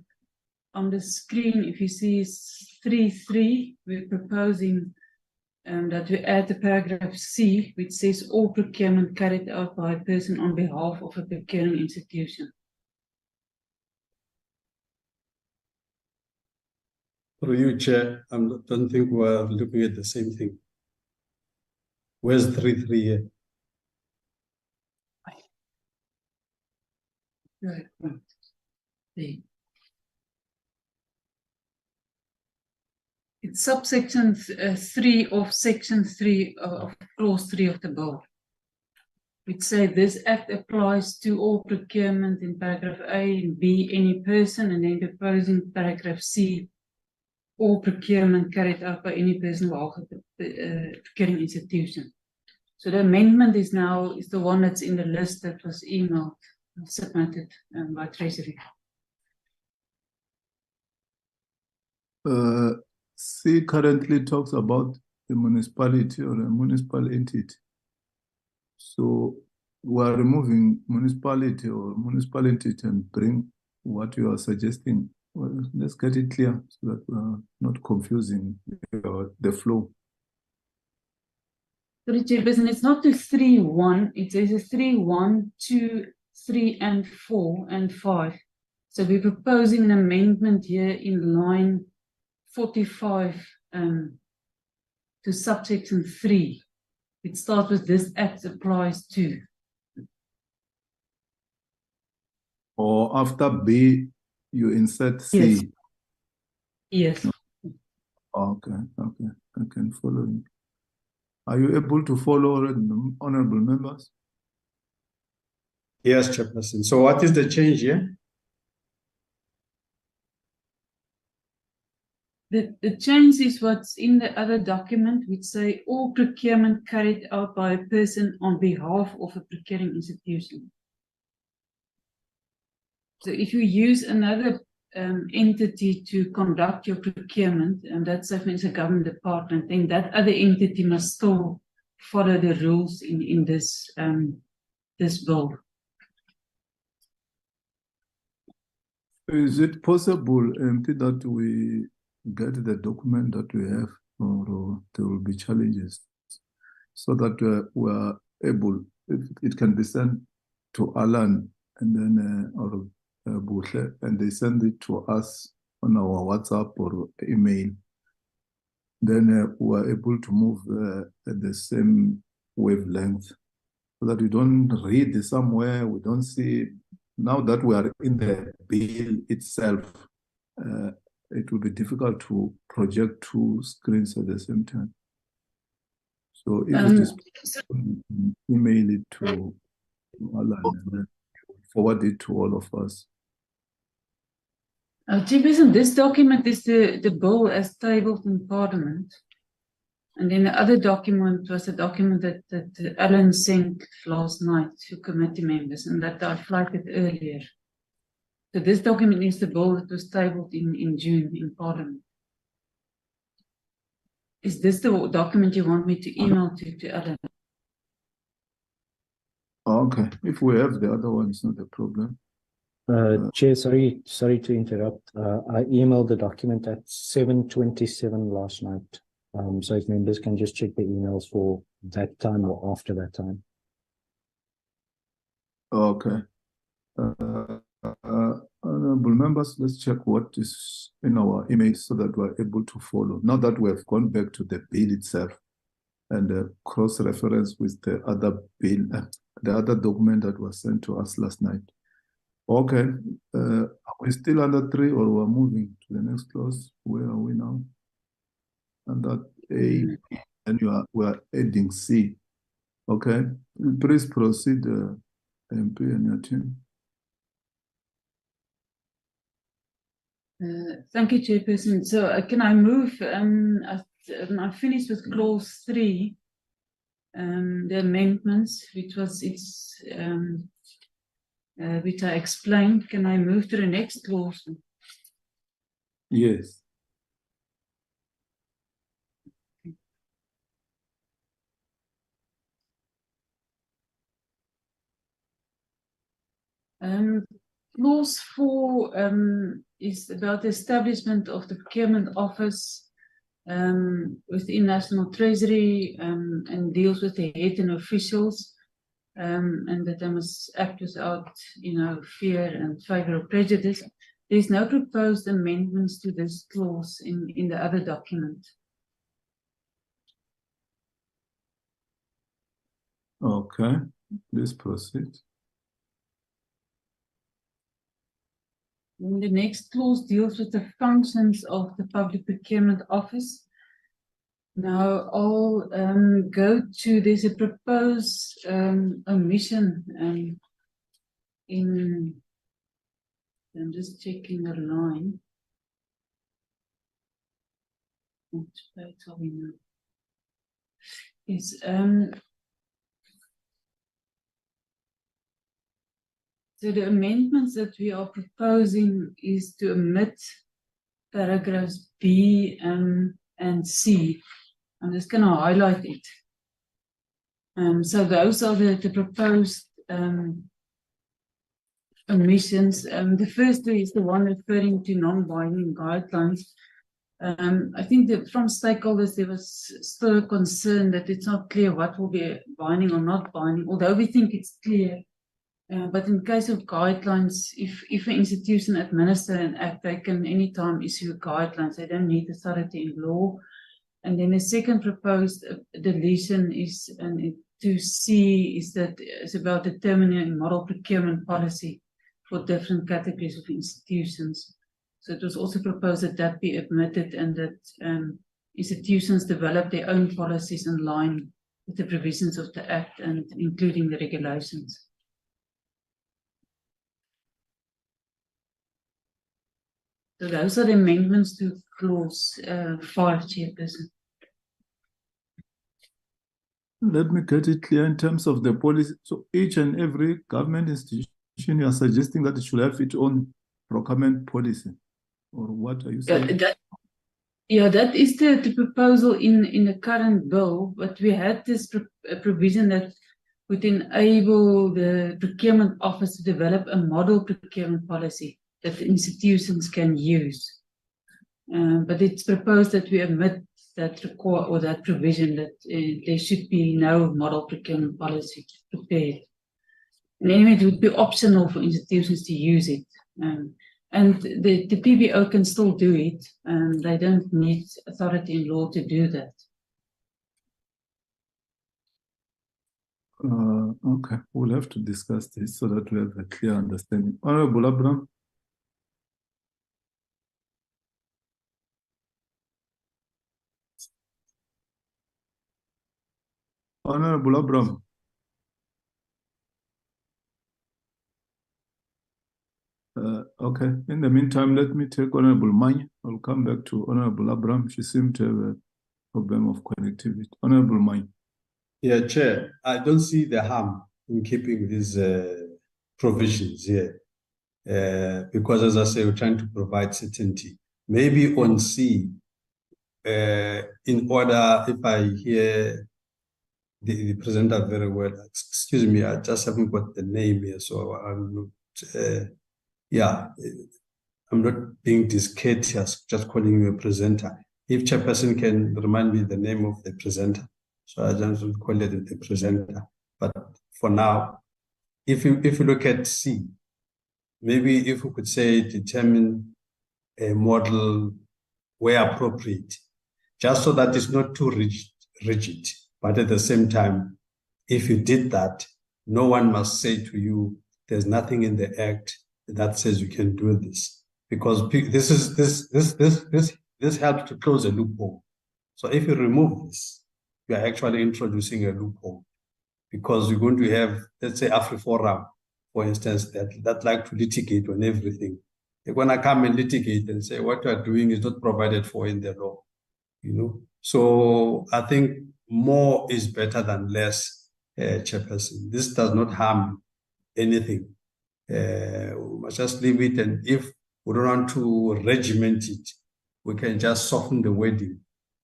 Speaker 6: on the screen, if you see 3.3, we're proposing that we add the paragraph C, which says all procurement carried out by a person on behalf of a procuring institution.
Speaker 7: For you, Chair, I don't think we're looking at the same thing. Where's 3.3 here?
Speaker 6: Right. It's subsection 3 of section 3 of clause 3 of the bill. Which say this act applies to all procurement in paragraph A and B, any person, and then proposing paragraph C, all procurement carried out by any person or procuring institution. So the amendment is the one that's in the list that was emailed and submitted by Treasury.
Speaker 2: C currently talks about the municipality or a municipal entity. So we are removing municipality or municipal entity and bring what you are suggesting. Well, let's get it clear so that we are not confusing the flow.
Speaker 6: Sorry, Chairperson, it's not to 3.1, it says 3.1, 2, 3, and 4, and 5. So we're proposing an amendment here in line 45 to subsection 3. It starts with this act applies to.
Speaker 2: Or after B, you insert C.
Speaker 6: Yes. Yes.
Speaker 2: Okay, okay, I can follow you. Are you able to follow, honorable members?
Speaker 7: Yes, Chairperson. So what is the change here?
Speaker 6: The change is what's in the other document, which say all procurement carried out by a person on behalf of a procuring institution. So if you use another entity to conduct your procurement, and that's if it's a government department, then that other entity must still follow the rules in this this bill.
Speaker 2: Is it possible, MP, that we get the document that we have, or there will be challenges, so that we are able, if it can be sent to Alan and then or Bushle, and they send it to us on our WhatsApp or email, then we are able to move at the same wavelength, so that we don't read somewhere, we don't see. Now that we are in the bill itself, it will be difficult to project two screens at the same time. So if it is email it to Alan and then forward it to all of us.
Speaker 6: Chairperson, this document is the bill as tabled in Parliament. And then the other document was a document that Alan sent last night to committee members, and that I flagged earlier. So this document is the bill that was tabled in June in Parliament. Is this the document you want me to email to Alan?
Speaker 2: Okay, if we have the other one, it's not a problem.
Speaker 3: Chair, sorry to interrupt. I emailed the document at 7:27 last night. So if members can just check the emails for that time or after that time.
Speaker 2: Okay. Honorable members, let's check what is in our emails so that we're able to follow. Now that we have gone back to the bill itself and cross-reference with the other bill, the other document that was sent to us last night. Okay, are we still under 3 or we're moving to the next clause? Where are we now? Under A, and we are adding C. Okay, please proceed, MP and your team.
Speaker 6: Thank you, Chairperson. So can I move? I finished with clause 3, the amendments, which I explained. Can I move to the next clause?
Speaker 2: Yes.
Speaker 6: Clause 4 is about the establishment of the procurement office within National Treasury and deals with the head and officials, and that they must act without, fear and favor or prejudice. There's no proposed amendments to this clause in the other document.
Speaker 2: Okay, please proceed.
Speaker 6: And the next clause deals with the functions of the Public Procurement Office. Now I'll go to, there's a proposed omission in, I'm just checking the line. Which page are we now? Yes, so the amendments that we are proposing is to omit paragraphs B and C. I'm just going to highlight it. So those are the proposed omissions. The first is the one referring to non-binding guidelines. I think that from stakeholders there was still a concern that it's not clear what will be binding or not binding, although we think it's clear. But in case of guidelines, if an institution administer an act, they can anytime issue guidelines. They don't need authority in law. And then the second proposed deletion is, and 2C is that it's about determining a model procurement policy for different categories of institutions. So it was also proposed that that be omitted and that institutions develop their own policies in line with the provisions of the Act and including the regulations. So those are the amendments to clause 5, Chairperson.
Speaker 2: Let me get it clear in terms of the policy. So each and every government institution, you are suggesting that it should have its own procurement policy, or what are you saying?
Speaker 6: That is the proposal in the current bill, but we had this provision that would enable the procurement office to develop a model procurement policy that the institutions can use. But it's proposed that we omit that or that provision that there should be no model procurement policy prepared. And anyway, it would be optional for institutions to use it. And the PBO can still do it. They don't need authority in law to do that.
Speaker 2: Okay, we'll have to discuss this so that we have a clear understanding. Honorable Abraham. Honorable Abraham. Okay, in the meantime, let me take Honorable Manya. I'll come back to Honorable Abraham. She seemed to have a problem of connectivity. Honorable Manya.
Speaker 7: Yeah, Chair, I don't see the harm in keeping these provisions here. Because as I say, we're trying to provide certainty. Maybe on C, in order, if I hear the presenter very well, excuse me, I just haven't got the name here, so I'm not, I'm not being discourteous, just calling you a presenter. If Chairperson can remind me the name of the presenter, so I just will call it the presenter. But for now, if you look at C, maybe if we could say determine a model where appropriate, just so that it's not too rigid. But at the same time, if you did that, no one must say to you, there's nothing in the Act that says you can do this, because this helps to close a loophole. So if you remove this, you are actually introducing a loophole, because you're going to have, let's say, AfriForum, for instance, that like to litigate on everything. They're going to come and litigate and say what you are doing is not provided for in the law, you know. So I think more is better than less, Chairperson. This does not harm anything. We must just leave it, and if we don't want to regiment it, we can just soften the wording,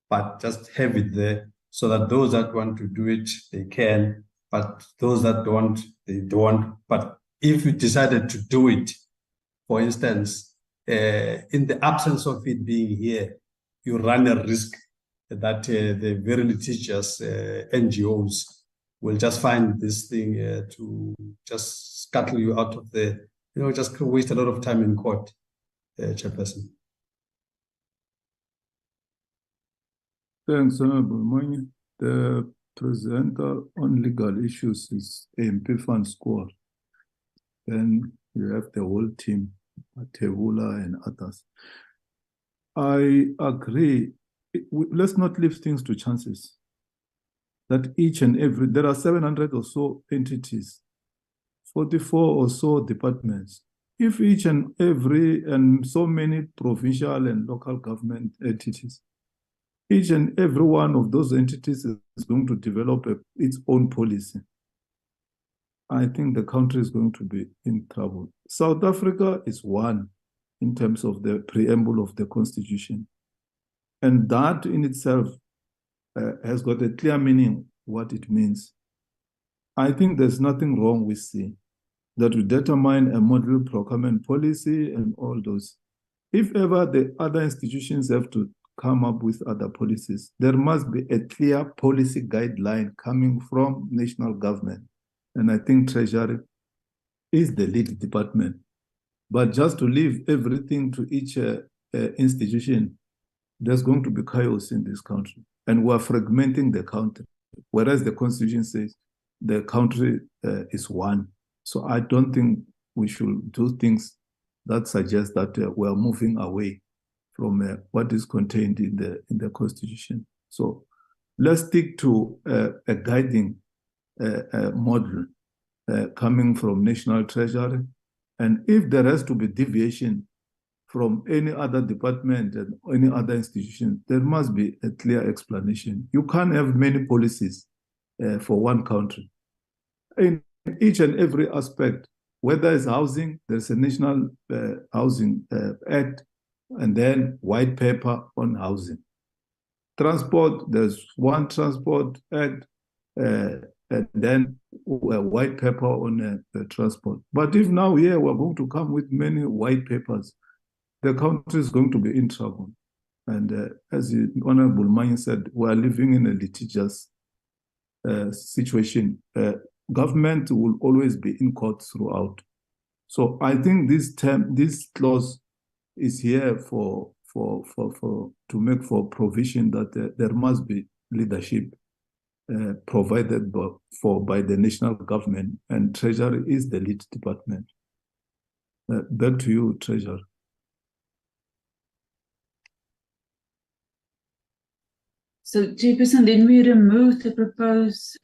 Speaker 7: but just have it there so that those that want to do it, they can, but those that don't, they don't. But if you decided to do it, for instance, in the absence of it being here, you run a risk that the very litigious NGOs will just find this thing to just scuttle you out of the, just waste a lot of time in court, Chairperson.
Speaker 2: Thanks, Honorable Manya. The presenter on legal issues is AMP Fan Squad. Then you have the whole team. Tebula and others. I agree. Let's not leave things to chances. That each and every, there are 700 or so entities, 44 or so departments. If each and every, and so many provincial and local government entities, each and every one of those entities is going to develop its own policy, I think the country is going to be in trouble. South Africa is one in terms of the preamble of the Constitution. And that in itself has got a clear meaning what it means. I think there's nothing wrong with C, that we determine a model procurement policy and all those. If ever the other institutions have to come up with other policies, there must be a clear policy guideline coming from national government. And I think Treasury is the lead department. But just to leave everything to each institution, there's going to be chaos in this country. And we're fragmenting the country, whereas the Constitution says the country is one. So I don't think we should do things that suggest that we're moving away from what is contained in the Constitution. So let's stick to a guiding model coming from National Treasury. And if there has to be deviation from any other department and any other institution, there must be a clear explanation. You can't have many policies for one country. In each and every aspect, whether it's housing, there's a National Housing Act, and then white paper on housing. Transport, there's one Transport Act, and then a white paper on transport. But if now here we're going to come with many white papers, the country is going to be in trouble. And as the Honorable Manyi said, we are living in a litigious situation. Government will always be in court throughout. So I think this clause is here to make for provision that there must be leadership provided by the national government, and Treasury is the lead department. Back to you, Treasurer.
Speaker 6: So, Chairperson, then we remove the proposed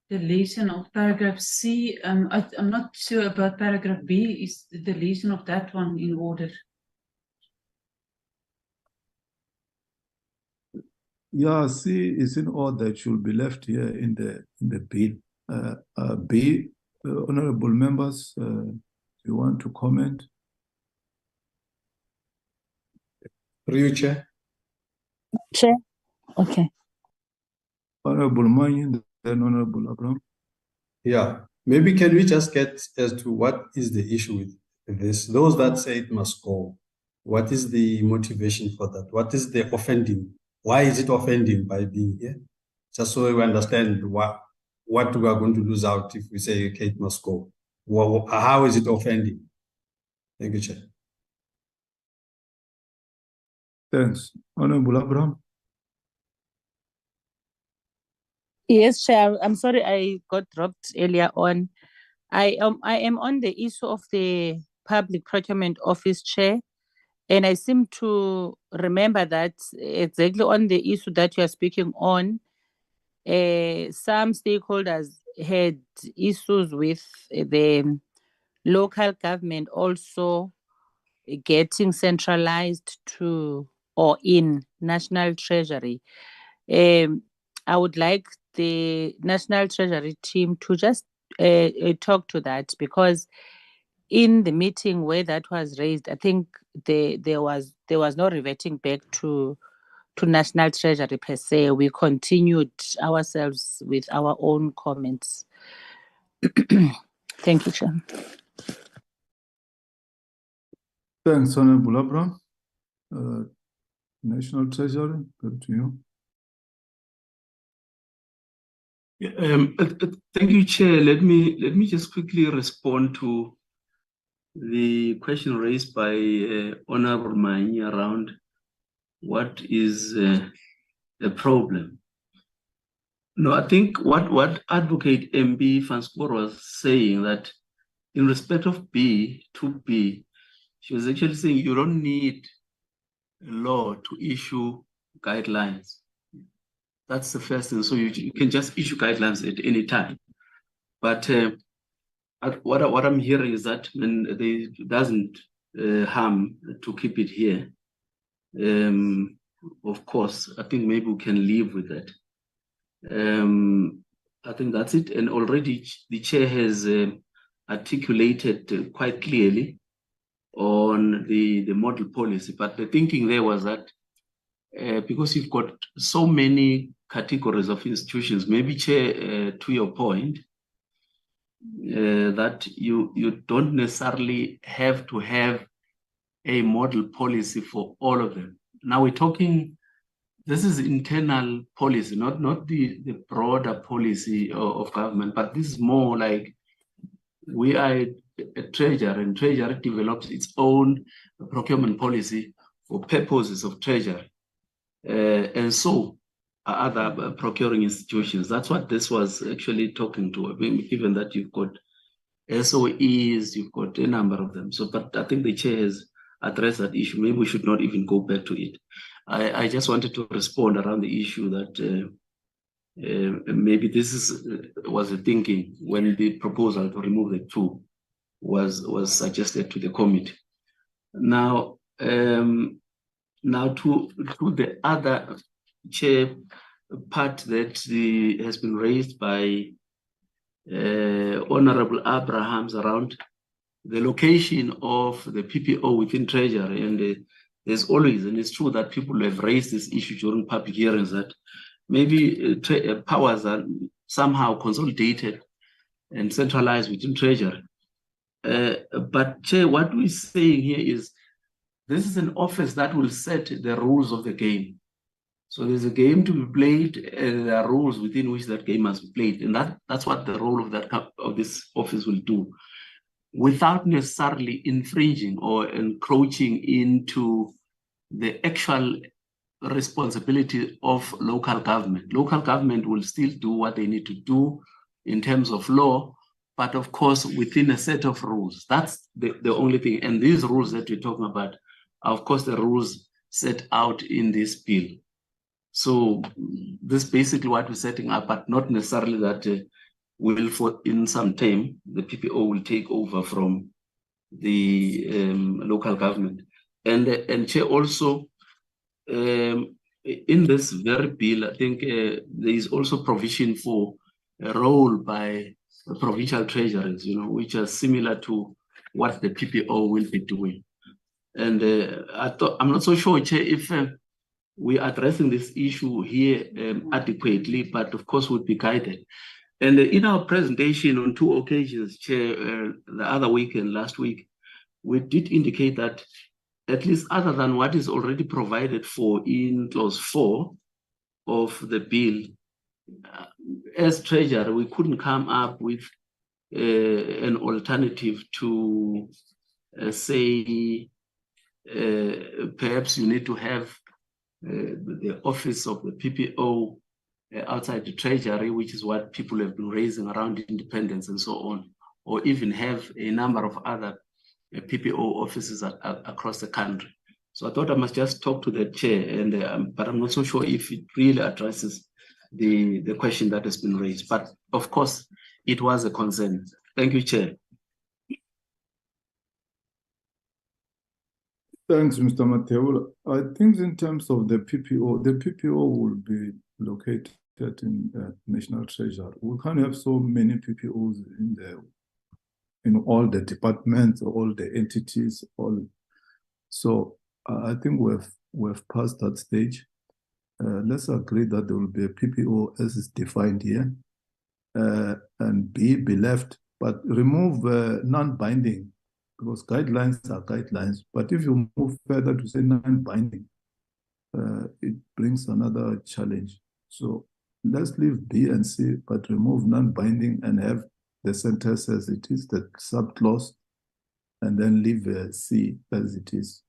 Speaker 6: deletion of paragraph C. I'm not sure about paragraph B. Is the deletion of that one in order?
Speaker 2: Yeah, C is in order. It should be left here in the bill. B, honorable members, do you want to comment?
Speaker 7: Through you, Chair.
Speaker 1: Chair. Okay.
Speaker 2: Honorable Manyi, then Honorable Abraham.
Speaker 7: Yeah, maybe can we just get as to what is the issue with this? Those that say it must go, what is the motivation for that? What is the offending? Why is it offending by being here? Just so we understand what we are going to lose out if we say, okay, it must go. How is it offending? Thank you, Chair.
Speaker 2: Thanks. Honorable Abraham.
Speaker 1: Yes, Chair. I'm sorry I got dropped earlier on. I am on the issue of the Public Procurement Office, Chair, and I seem to remember that exactly on the issue that you are speaking on, some stakeholders had issues with the local government also getting centralized to or in National Treasury. I would like the National Treasury team to just talk to that, because in the meeting where that was raised, I think there was no reverting back to National Treasury per se. We continued ourselves with our own comments. Thank you, Chair.
Speaker 2: Thanks, Honorable Abraham. National Treasury, back to you.
Speaker 9: Thank you, Chair. Let me just quickly respond to the question raised by Honorable Manyi around what is the problem. No, I think what Advocate MB Van Spoor was saying, that in respect of B, 2B, She was actually saying you don't need a law to issue guidelines. That's the first thing. So you can just issue guidelines at any time. But what I'm hearing is that it doesn't harm to keep it here. Of course, I think maybe we can live with that. I think that's it. And already the chair has articulated quite clearly on the model policy. But the thinking there was that because you've got so many categories of institutions, maybe, Chair, to your point, that you don't necessarily have to have a model policy for all of them. Now we're talking, this is internal policy, not the broader policy of government, but this is more like we are a treasury, and treasury develops its own procurement policy for purposes of treasury. And so are other procuring institutions. That's what this was actually talking to. I mean, given that you've got SOEs, you've got a number of them. So, but I think the chair has addressed that issue. Maybe we should not even go back to it. I just wanted to respond around the issue that maybe this was a thinking when the proposal to remove the two was suggested to the committee. Now, now to the other, Chair, part that has been raised by Honorable Abrahams around the location of the PPO within Treasury. And there's always, and it's true that people have raised this issue during public hearings, that maybe powers are somehow consolidated and centralized within Treasury. But Chair, what we're saying here is this is an office that will set the rules of the game. So there's a game to be played, and there are rules within which that game must be played, and that's what the role of this office will do, without necessarily infringing or encroaching into the actual responsibility of local government. Local government will still do what they need to do in terms of law, but of course within a set of rules. That's the only thing. And these rules that we're talking about are, of course, the rules set out in this bill. So this is basically what we're setting up, but not necessarily that will, for in some time, the PPO will take over from the local government. And Chair, also in this very bill, I think there is also provision for a role by the provincial treasuries, which are similar to what the PPO will be doing. And I'm not so sure, Chair, if we're addressing this issue here adequately, but of course would be guided. And in our presentation on 2 occasions, Chair, the other week and last week, we did indicate that at least other than what is already provided for in clause 4 of the bill, as Treasurer, we couldn't come up with an alternative to say perhaps you need to have the office of the PPO outside the Treasury, which is what people have been raising around independence and so on, or even have a number of other PPO offices across the country. So I thought I must just talk to the chair, and but I'm not so sure if it really addresses the question that has been raised. But of course, it was a concern. Thank you, Chair.
Speaker 2: Thanks, Mr. Mateula. I think in terms of the PPO will be located in National Treasury. We can't have so many PPOs in all the departments, all the entities, So I think we've passed that stage. Let's agree that there will be a PPO as is defined here, and be left, but remove non-binding, because guidelines are guidelines. But if you move further to say non-binding, it brings another challenge. So let's leave B and C, but remove non-binding and have the sentence as it is, the sub-clause, and then leave C as it is.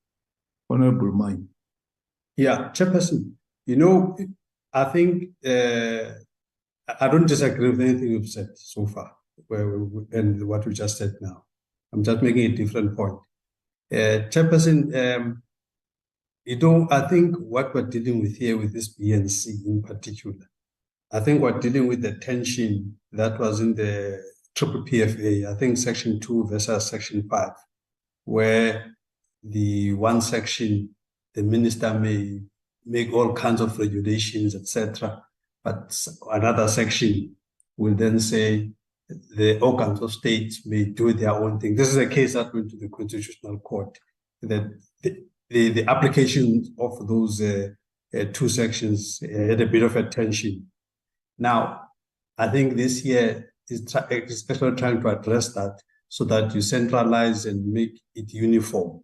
Speaker 2: Honorable Mine.
Speaker 7: Yeah, Chairperson, I think I don't disagree with anything you've said so far and what you just said now. I'm just making a different point. Chairperson, you know, I think what we're dealing with here with this BNC in particular, I think we're dealing with the tension that was in the PPPFA, I think section 2 versus section 5, where the one section, the minister may make all kinds of regulations, etc. But another section will then say the organs of state may do their own thing. This is a case that went to the Constitutional Court, that the application of those two sections had a bit of a tension. Now, I think this year is especially trying to address that so that you centralize and make it uniform.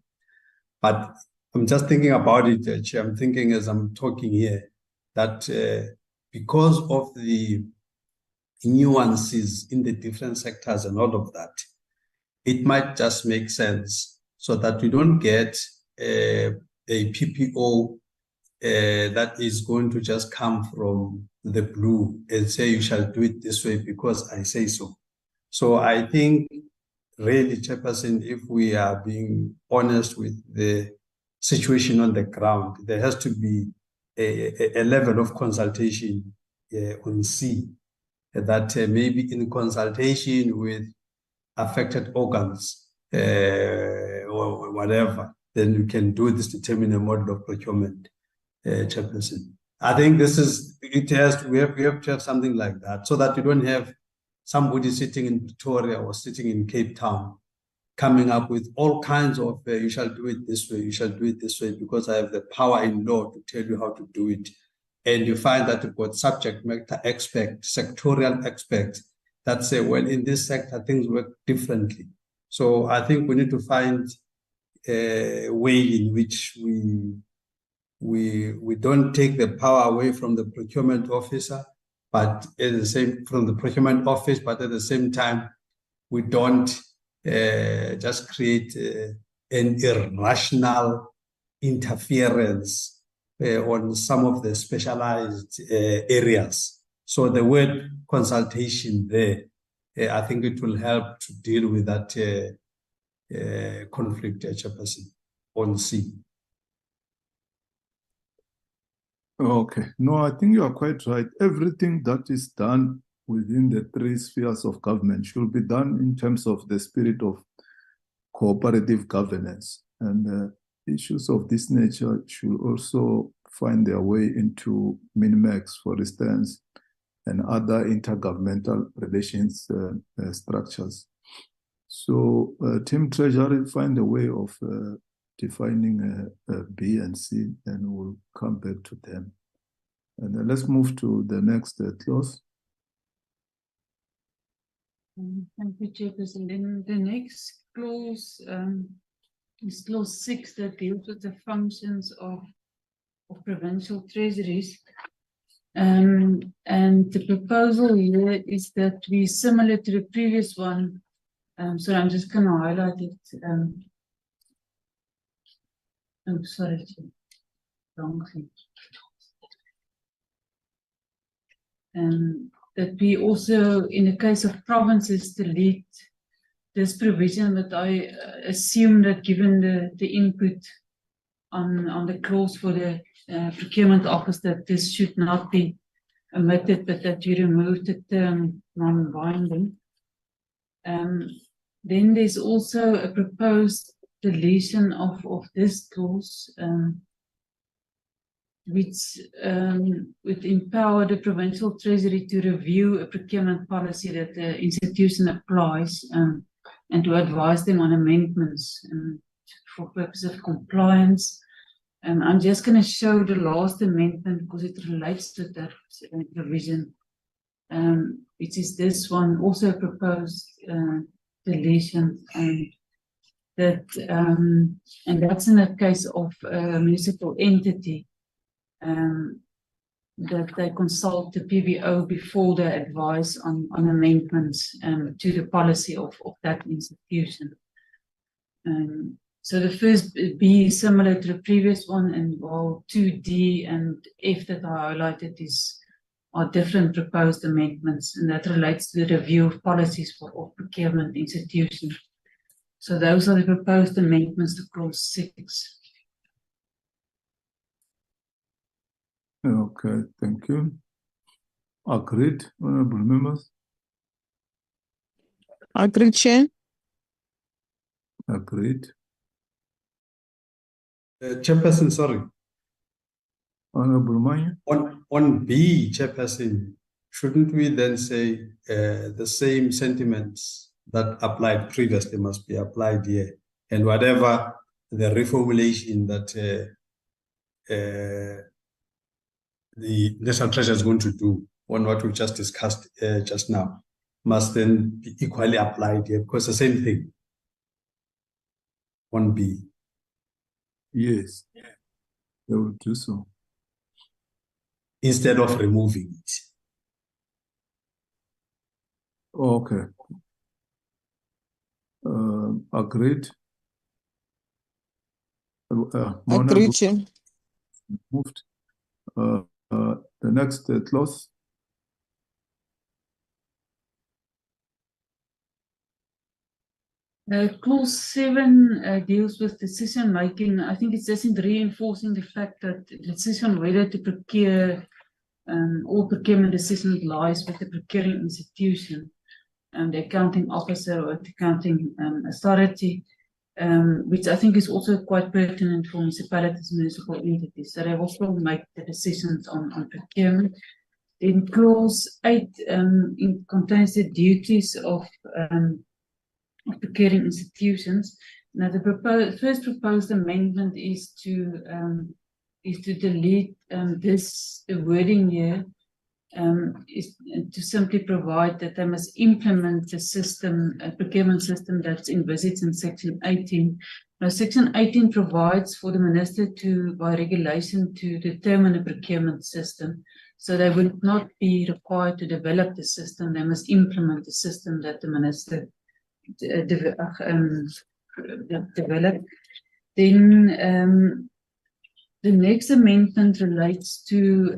Speaker 7: But I'm just thinking about it, Chair. I'm thinking as I'm talking here that because of the nuances in the different sectors and all of that, it might just make sense so that we don't get a PPO that is going to just come from the blue and say you shall do it this way because I say so. So I think really, Chairperson, if we are being honest with the situation on the ground, there has to be a level of consultation on C, that maybe in consultation with affected organs or whatever, then you can do this, determine a model of procurement, Chairperson. I think this is, we have to have something like that so that you don't have somebody sitting in Pretoria or sitting in Cape Town coming up with all kinds of, you shall do it this way, you shall do it this way, because I have the power in law to tell you how to do it. And you find that you've got subject matter experts, sectorial experts that say, well, in this sector, things work differently. So I think we need to find a way in which we don't take the power away from the procurement officer, but at the same from the procurement office, but at the same time, we don't just create an irrational interference on some of the specialized areas. So the word consultation there, I think it will help to deal with that conflict, Chairperson, on C.
Speaker 2: Okay, no, I think you are quite right. Everything that is done within the three spheres of government should be done in terms of the spirit of cooperative governance. And issues of this nature should also find their way into Minimax, for instance, and other intergovernmental relations structures. So Team Treasury find a way of defining B and C, and we'll come back to them. And let's move to the next clause.
Speaker 6: Thank you, Chairperson. Then the next clause is clause 6 that deals with the functions of provincial treasuries. And the proposal here is that we, similar to the previous one, so I'm just going to highlight it. I'm sorry, wrong thing. That we also, in the case of provinces, delete this provision, that I assume that given the input on the clause for the procurement office, that this should not be omitted, but that you remove the term non-binding. Then there's also a proposed deletion of this clause, which would empower the provincial treasury to review a procurement policy that the institution applies, and to advise them on amendments for purpose of compliance. I'm just going to show the last amendment because it relates to that provision, which is this one, also proposed deletion, and that's in the case of a municipal entity, that they consult the PBO before they advise on amendments to the policy of that institution. So the first B is similar to the previous one, and while 2D and F that I highlighted are different proposed amendments, and that relates to the review of policies for procurement institutions. So those are the proposed amendments to clause 6.
Speaker 2: Okay, thank you. Agreed, honorable members.
Speaker 8: Agreed, Chair.
Speaker 2: Agreed.
Speaker 7: Chairperson, sorry.
Speaker 2: Honorable Manya.
Speaker 7: On B, Chairperson, shouldn't we then say the same sentiments that applied previously must be applied here, and whatever the reformulation that the National Treasury is going to do on what we just discussed just now must then be equally applied here, because the same thing on B.
Speaker 2: Yes, they will do so.
Speaker 7: Instead of removing it.
Speaker 2: Okay. Agreed.
Speaker 8: Agreed, Chair.
Speaker 2: Moved. The next clause.
Speaker 6: Clause 7 deals with decision making. I think it's just in reinforcing the fact that the decision whether to procure all procurement decisions lies with the procuring institution and the accounting officer or the accounting authority, which I think is also quite pertinent for municipalities and municipal entities. So they also make the decisions on procurement. In clause 8 contains the duties of procuring institutions. Now, the first proposed amendment is to delete the wording here, is to simply provide that they must implement the system, a procurement system that's envisaged in Section 18. Now, Section 18 provides for the minister to, by regulation, to determine a procurement system. So they would not be required to develop the system. They must implement the system that the minister develop. Then the next amendment relates to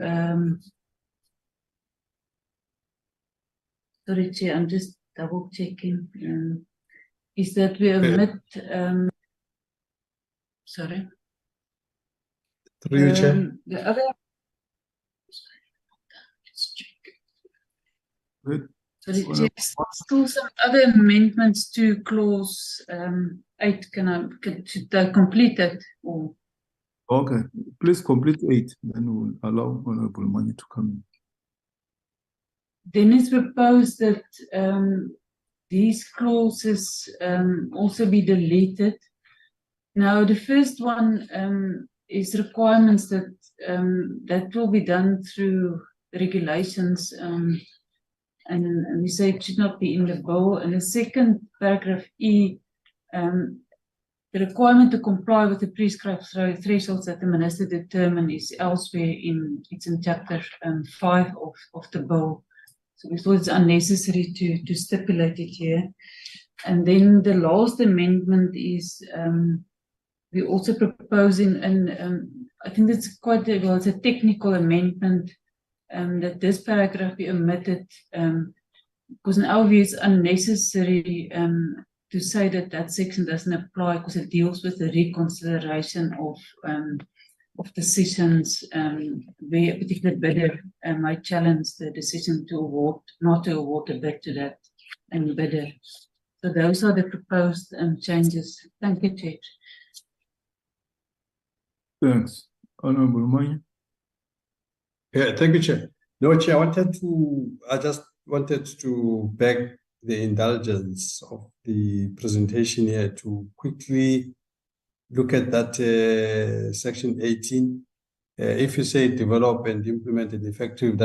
Speaker 6: sorry, Chair, I'm just double checking. Is that we omit sorry.
Speaker 7: Through you, Chair.
Speaker 6: The other
Speaker 2: Good.
Speaker 6: sorry, Chair, still some other amendments to clause 8. Should I complete that? Or?
Speaker 2: Okay, please complete 8, then we'll allow Honorable Manya to come in.
Speaker 6: Then it's proposed that these clauses also be deleted. Now, the first one is requirements that that will be done through regulations, and we say it should not be in the bill. And the second paragraph E, the requirement to comply with the prescribed thresholds that the minister determined is elsewhere it's in chapter 5 of the bill. So we thought it's unnecessary to stipulate it here. And then the last amendment is we're also proposing, and I think it's quite it's a technical amendment, that this paragraph be omitted, because in our view it's unnecessary to say that section doesn't apply, because it deals with the reconsideration of decisions where a particular bidder might challenge the decision to award, not to award a bid to that bidder. So those are the proposed changes. Thank you, Chair.
Speaker 2: Thanks. Honorable Manya.
Speaker 7: Yeah, thank you, Chair. No, Chair, I just wanted to beg the indulgence of the presentation here to quickly look at that section 18. If you say develop and implement an effective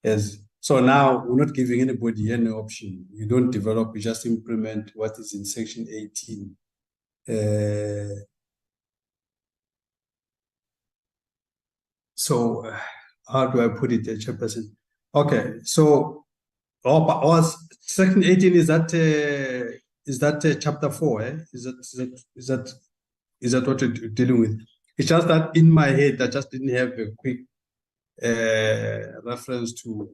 Speaker 7: as so now we're not giving anybody any option. You don't develop, you just implement what is in section 18. So how do I put it, Chairperson? Okay, so section 18 is that chapter 4? Is that what you're dealing with? It's just that in my head I just didn't have a quick reference to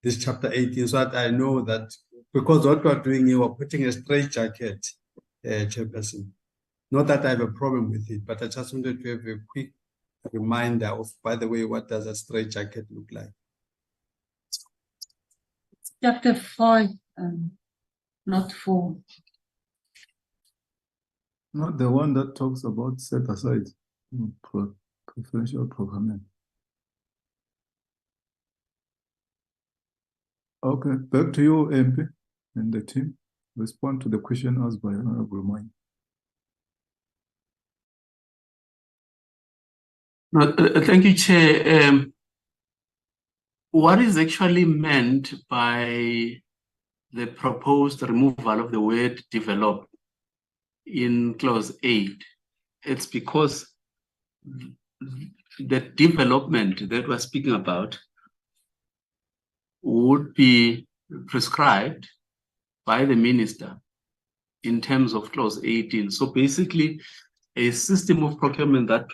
Speaker 7: this chapter 18, so that I know that, because what we're doing here, we're putting a straitjacket Chairperson. Not that I have a problem with it, but I just wanted to have a quick reminder of, by the way, what does a straight jacket look like?
Speaker 6: Chapter 5, not 4.
Speaker 2: Not the one that talks about set aside preferential procurement. Okay, back to you, MP, and the team. Respond to the question asked by Honorable Moine.
Speaker 9: Thank you, Chair. What is actually meant by the proposed removal of the word develop in clause 8? It's because the development that we're speaking about would be prescribed by the minister in terms of clause 18. So basically, a system of procurement that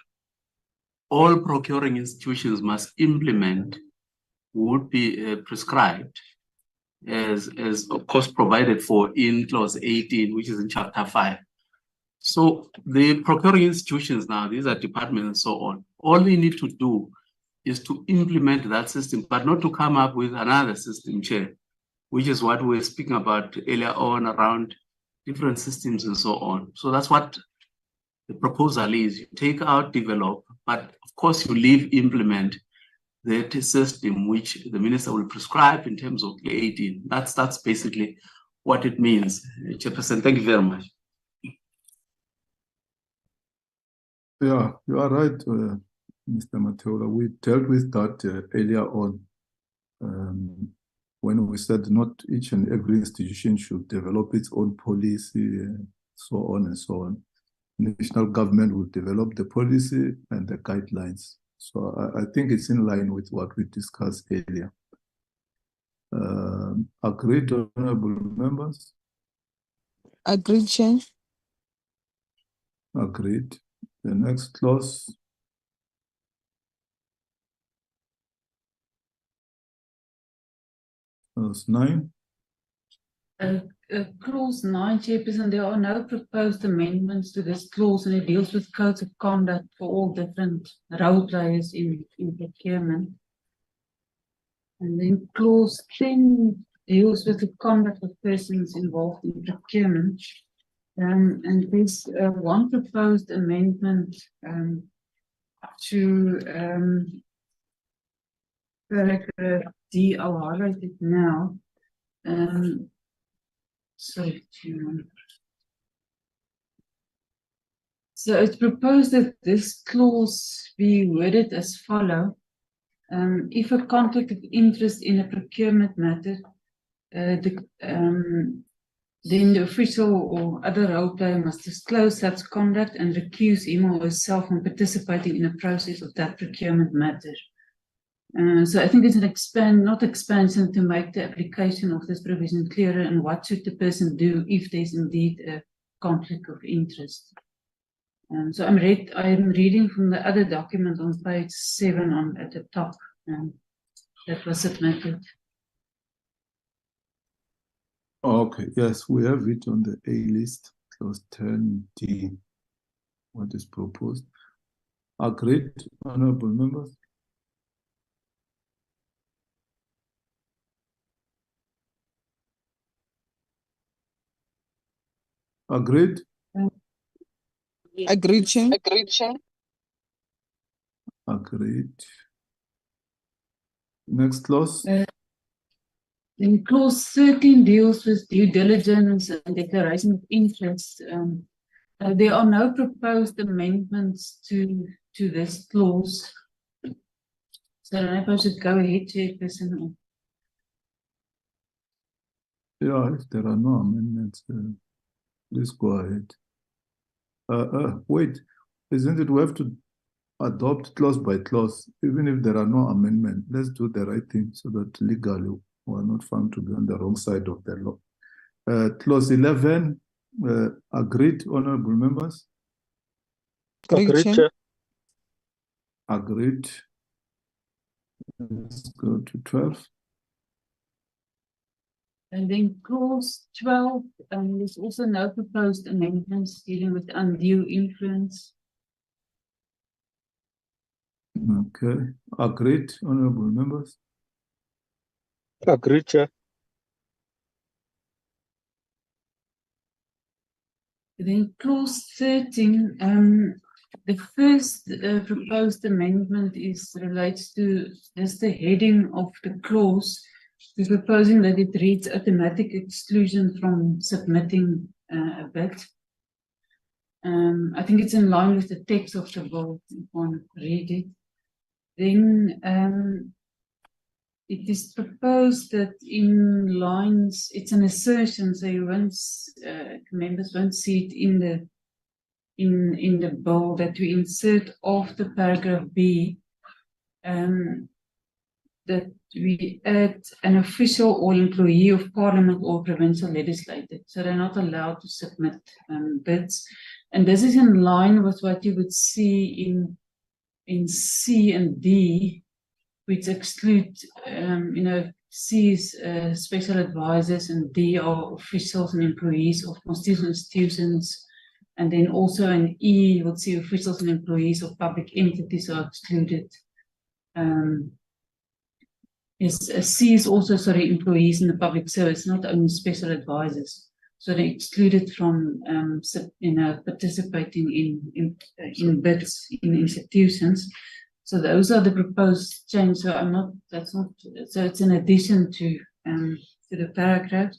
Speaker 9: all procuring institutions must implement would be prescribed as of course provided for in clause 18, which is in chapter 5. So the procuring institutions now, these are departments and so on, all they need to do is to implement that system, but not to come up with another system, Chair, which is what we were speaking about earlier on around different systems and so on. So that's what the proposal is. You take out develop, but of course you leave implement that system which the minister will prescribe in terms of the 18. That's basically what it means. Chairperson, thank you very much.
Speaker 2: Yeah, you are right, Mr. Mateola. We dealt with that earlier on when we said not each and every institution should develop its own policy, so on and so on. National government will develop the policy and the guidelines. So I think it's in line with what we discussed earlier. Agreed, honorable members?
Speaker 8: Agreed, Chair.
Speaker 2: Agreed. The next clause. Clause 9.
Speaker 6: Clause 9, Chairperson, there are no proposed amendments to this clause, and it deals with codes of conduct for all different role players in procurement. And then clause 10 deals with the conduct of persons involved in procurement. And there's one proposed amendment to paragraph D. I'll highlight it now. So it's proposed that this clause be worded as follows. If a conflict of interest in a procurement matter, then the official or other role player must disclose such conduct and recuse him or herself from participating in a process of that procurement matter. So I think it's an not expansion to make the application of this provision clearer, and what should the person do if there's indeed a conflict of interest. So I'm reading from the other document on page 7 at the top that was submitted.
Speaker 2: Okay, yes, we have it on the A list, clause 10D, what is proposed. Agreed, honorable members? Agreed?
Speaker 8: Agreed, Chair.
Speaker 10: Agreed, Chair.
Speaker 2: Agreed. Next clause.
Speaker 6: Then clause 13 deals with due diligence and declaration of interest. There are no proposed amendments to this clause. So I don't know if I should go ahead, Chairperson.
Speaker 2: Yeah, if there are no amendments, please go ahead. Wait, isn't it we have to adopt clause by clause, even if there are no amendments? Let's do the right thing so that legally we are not found to be on the wrong side of the law. Clause 11, agreed, honorable members?
Speaker 8: Agreed, Chair.
Speaker 2: Agreed. Let's go to 12.
Speaker 6: And then clause 12, there's also no proposed amendments dealing with undue influence.
Speaker 2: Okay, agreed, honorable members.
Speaker 5: Agreed, Chair.
Speaker 6: Then clause 13, the first proposed amendment relates to just the heading of the clause. We're proposing that it reads automatic exclusion from submitting a bid. I think it's in line with the text of the bill, if one read it. Then it is proposed that in lines, it's an assertion, so you won't, members won't see it in the bill, that we insert after paragraph B, that we add an official or employee of parliament or provincial legislature. So they're not allowed to submit bids. And this is in line with what you would see in C and D, which exclude, C is special advisors and D are officials and employees of constitutional institutions. And then also in E, you would see officials and employees of public entities are excluded. C is also, employees in the public service, not only special advisors. So they're excluded from, participating in bids in institutions. So those are the proposed changes. So so it's in addition to the paragraph.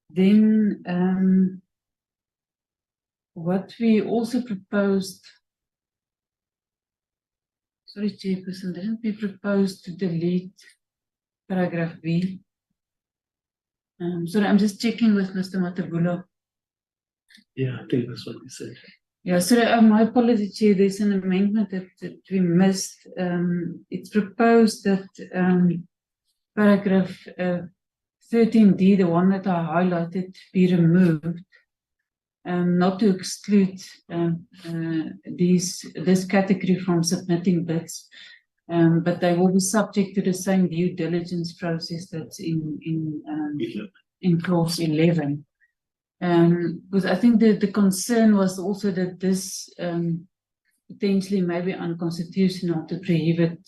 Speaker 6: Then what we also proposed, Chairperson, didn't we propose to delete paragraph B? I'm just checking with Mr. Matabula.
Speaker 9: Yeah, I think that's what we said.
Speaker 6: Yeah, my apologies, Chair, there's an amendment that we missed. It's proposed that paragraph 13D, the one that I highlighted, be removed, not to exclude this category from submitting bids, but they will be subject to the same due diligence process that's in clause 11. Because I think the concern was also that this potentially may be unconstitutional to prohibit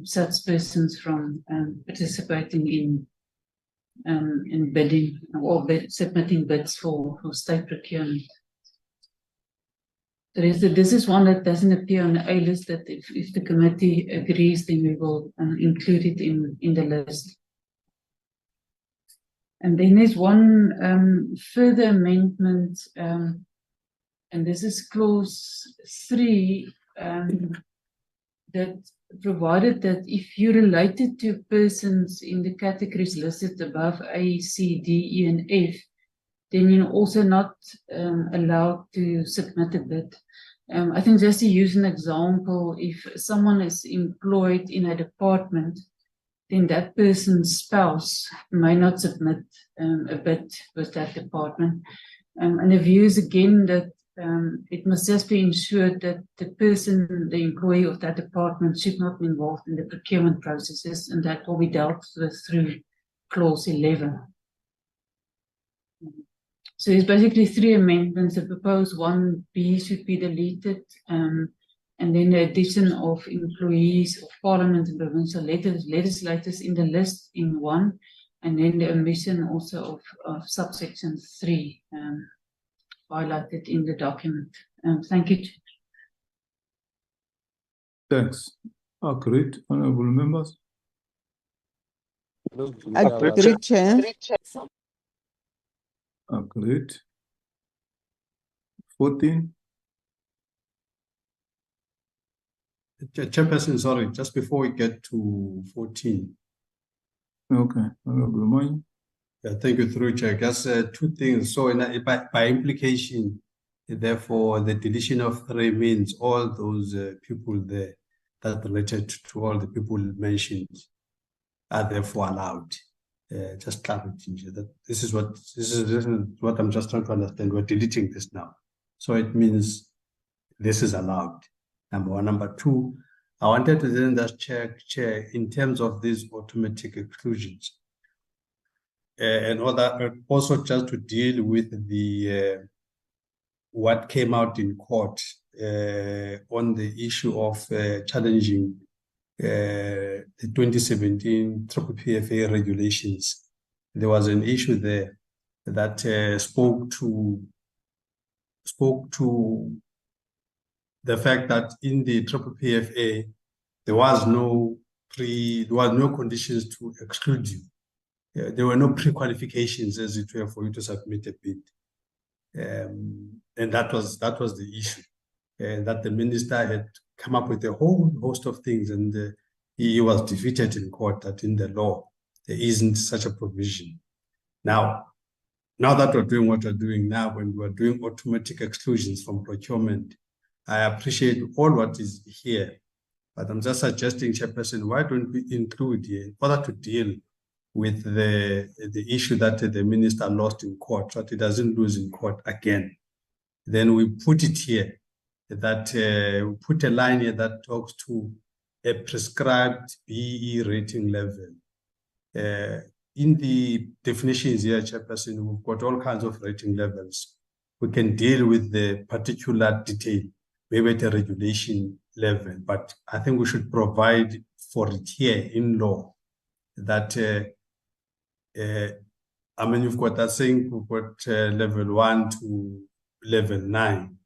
Speaker 6: such persons from participating in bidding or submitting bids for state procurement. This is one that doesn't appear on the A list, that if the committee agrees, then we will include it in the list. And then there's one further amendment, and this is clause 3, that provided that if you're related to persons in the categories listed above A, C, D, E, and F, then you're also not allowed to submit a bid. I think just to use an example, if someone is employed in a department, then that person's spouse may not submit a bid with that department. And the view is again that it must just be ensured that the person, the employee of that department, should not be involved in the procurement processes, and that will be dealt with through clause 11. So there's basically 3 amendments. The proposed 1B should be deleted, and then the addition of employees of parliament and provincial legislators in the list in 1, and then the omission also of subsection 3 highlighted in the document. Thank you.
Speaker 2: Thanks. Agreed, honorable members.
Speaker 8: Agreed, Chair.
Speaker 2: Agreed. 14.
Speaker 7: Chairperson, sorry, just before we get to 14.
Speaker 2: Okay, honorable Moyo.
Speaker 7: Yeah, thank you, through Chair. Just 2 things. So by implication, therefore, the deletion of 3 means all those people there that related to all the people mentioned are therefore allowed. Just clarity that this is what I'm just trying to understand. We're deleting this now, so it means this is allowed. Number 1. Number 2, I wanted to then just check, Chair, in terms of these automatic exclusions. and also just to deal with the what came out in court on the issue of challenging the 2017 PPFA regulations. There was an issue there that spoke to the fact that in the PPFA there was no conditions to exclude you. There were no pre-qualifications, as it were, for you to submit a bid, and that was the issue, that the minister had come up with a whole host of things, and he was defeated in court that in the law there isn't such a provision. Now that we're doing what we're doing now, when we're doing automatic exclusions from procurement, I appreciate all what is here, but I'm just suggesting, Chairperson, why don't we include here, in order to deal with the issue that the minister lost in court, so that he doesn't lose in court again. Then we put it here, that we put a line here that talks to a prescribed BE rating level. In the definitions here, Chairperson, we've got all kinds of rating levels. We can deal with the particular detail, maybe at a regulation level, but I think we should provide for it here in law that, I mean, you've got that saying, we've got level 1 to level 9.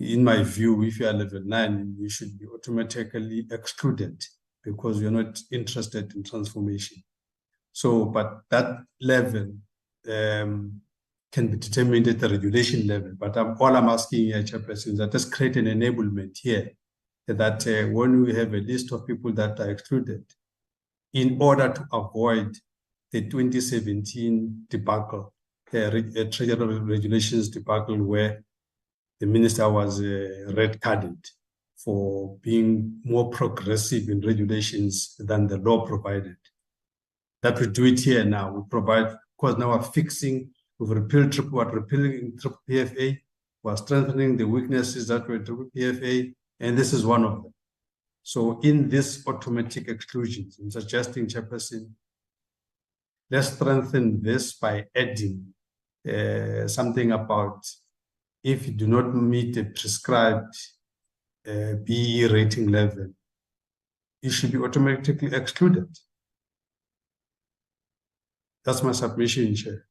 Speaker 7: In my view, if you are level 9, you should be automatically excluded because you're not interested in transformation. So, but that level can be determined at the regulation level. But all I'm asking here, Chairperson, is that let's create an enablement here that when we have a list of people that are excluded, in order to avoid the 2017 debacle, Treasury regulations debacle, where the minister was red carded for being more progressive in regulations than the law provided. That we do it here now. We provide, because now we're fixing, we've repealed repealing PPFA, we're strengthening the weaknesses that were in PPFA, and this is one of them. So in this automatic exclusions, I'm suggesting, Chairperson, let's strengthen this by adding something about if you do not meet the prescribed BE rating level, you should be automatically excluded. That's my submission, Chair.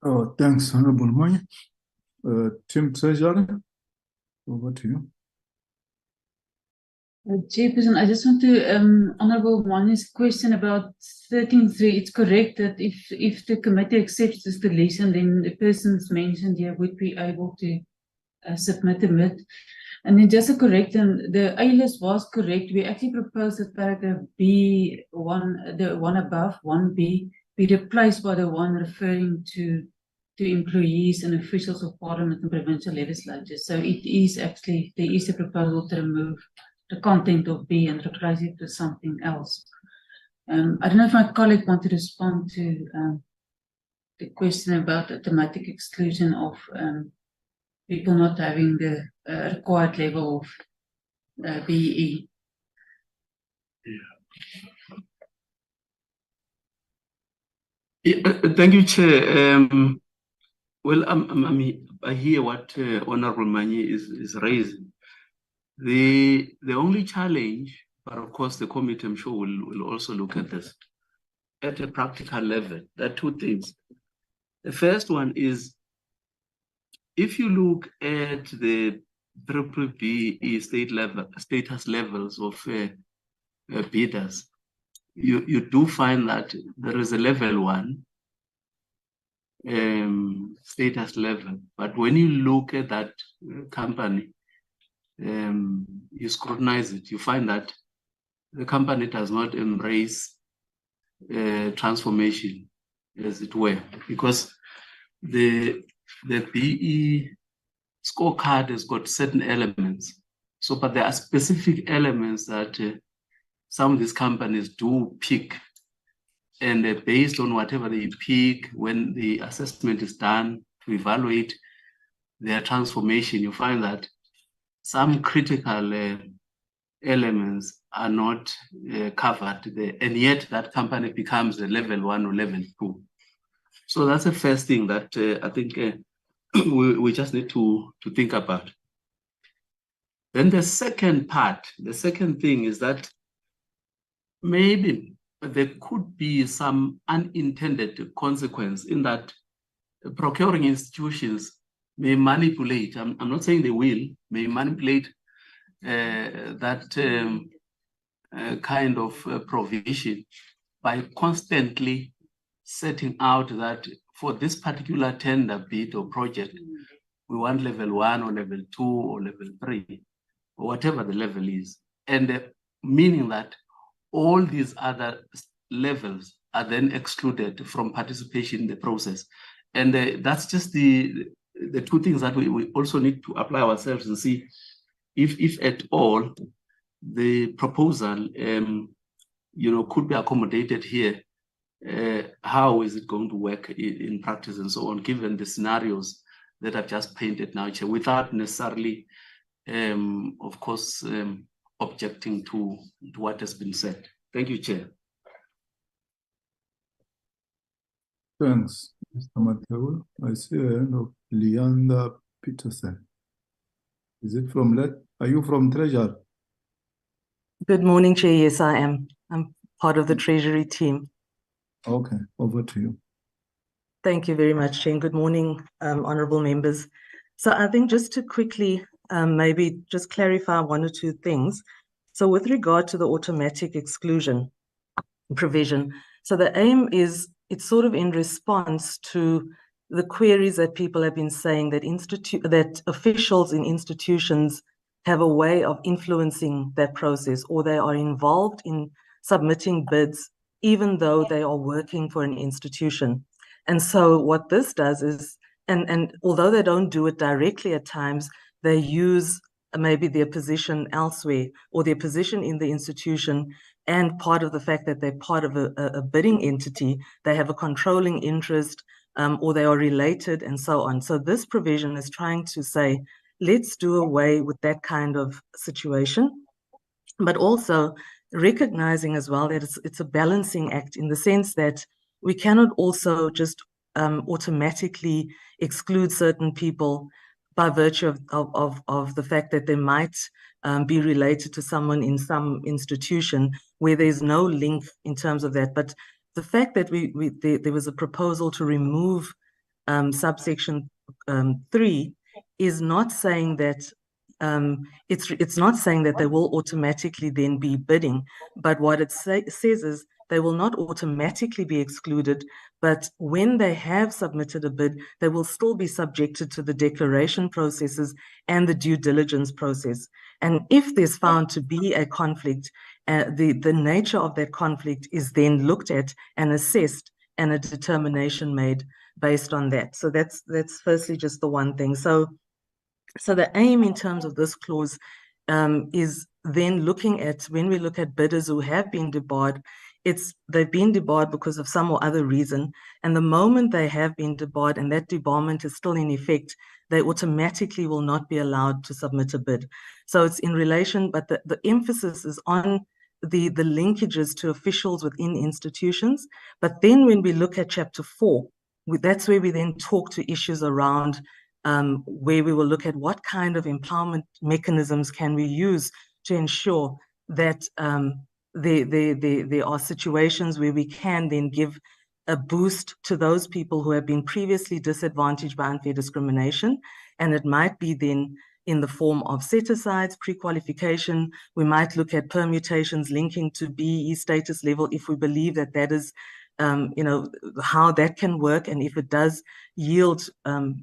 Speaker 2: Oh, thanks, Honorable Moy. Team Treasurer, over to you.
Speaker 6: Chairperson, I just want to, Honorable Moy's question about 13.3, it's correct that if the committee accepts this deletion, then the persons mentioned here would be able to submit a bid. And then just a correction, the A list was correct. We actually proposed that paragraph B1, the one above, 1B, be replaced by the one referring to employees and officials of Parliament and provincial legislatures. So it is actually, there is a proposal to remove the content of B and replace it with something else. I don't know if my colleague want to respond to the question about automatic exclusion of people not having the required level of BE.
Speaker 9: Thank you, Chair. Well, I hear what Honorable Mani is raising. The only challenge, but of course the committee, I'm sure, will also look at this at a practical level. There are two things. The first one is, if you look at the BE status levels of bidders, you do find that there is a level 1 status level. But when you look at that company, you scrutinize it, you find that the company does not embrace transformation, as it were, because the BE scorecard has got certain elements. So, but there are specific elements that some of these companies do pick, and based on whatever they pick, when the assessment is done to evaluate their transformation, you find that some critical elements are not covered there, and yet that company becomes a level 1 or level 2. So that's the first thing that I think we just need to think about. Then the second part, the second thing is that maybe there could be some unintended consequence in that procuring institutions may manipulate, I'm not saying they will, may manipulate that kind of provision by constantly setting out that for this particular tender bid or project, we want level 1 or level 2 or level 3, or whatever the level is. And meaning that all these other levels are then excluded from participation in the process. And that's just the two things that we also need to apply ourselves and see if at all the proposal could be accommodated here. How is it going to work in practice and so on, given the scenarios that I've just painted now, Chair, without necessarily, of course, objecting to what has been said. Thank you, Chair.
Speaker 2: Thanks, Mr. Mateo. I see a hand of Leander Peterson. Is it from are you from Treasury?
Speaker 10: Good morning, Chair. Yes, I am. I'm part of the Treasury team.
Speaker 2: Okay, over to you.
Speaker 10: Thank you very much, Chair. Good morning, honourable members. So I think just to quickly maybe just clarify one or two things. So with regard to the automatic exclusion provision, so the aim is, it's sort of in response to the queries that people have been saying that officials in institutions have a way of influencing that process, or they are involved in submitting bids even though they are working for an institution. And so what this does is, and although they don't do it directly at times, they use maybe their position elsewhere or their position in the institution, and part of the fact that they're part of a bidding entity, they have a controlling interest, or they are related and so on. So this provision is trying to say, let's do away with that kind of situation, but also recognizing as well that it's a balancing act, in the sense that we cannot also just automatically exclude certain people by virtue of the fact that they might be related to someone in some institution where there's no link in terms of that. But the fact that there was a proposal to remove subsection 3 is not saying that it's not saying that they will automatically then be bidding, but what it says is they will not automatically be excluded, but when they have submitted a bid, they will still be subjected to the declaration processes and the due diligence process. And if there's found to be a conflict, the nature of that conflict is then looked at and assessed, and a determination made based on that. So that's firstly just the one thing. So the aim in terms of this clause is then looking at, when we look at bidders who have been debarred, they've been debarred because of some or other reason, and the moment they have been debarred and that debarment is still in effect, they automatically will not be allowed to submit a bid. So it's in relation, but the emphasis is on the linkages to officials within institutions. But then when we look at Chapter 4, that's where we then talk to issues around where we will look at what kind of empowerment mechanisms can we use to ensure that there are situations where we can then give a boost to those people who have been previously disadvantaged by unfair discrimination. And it might be then in the form of set-asides, pre-qualification. We might look at permutations linking to BEE status level if we believe that that is how that can work, and if it does yield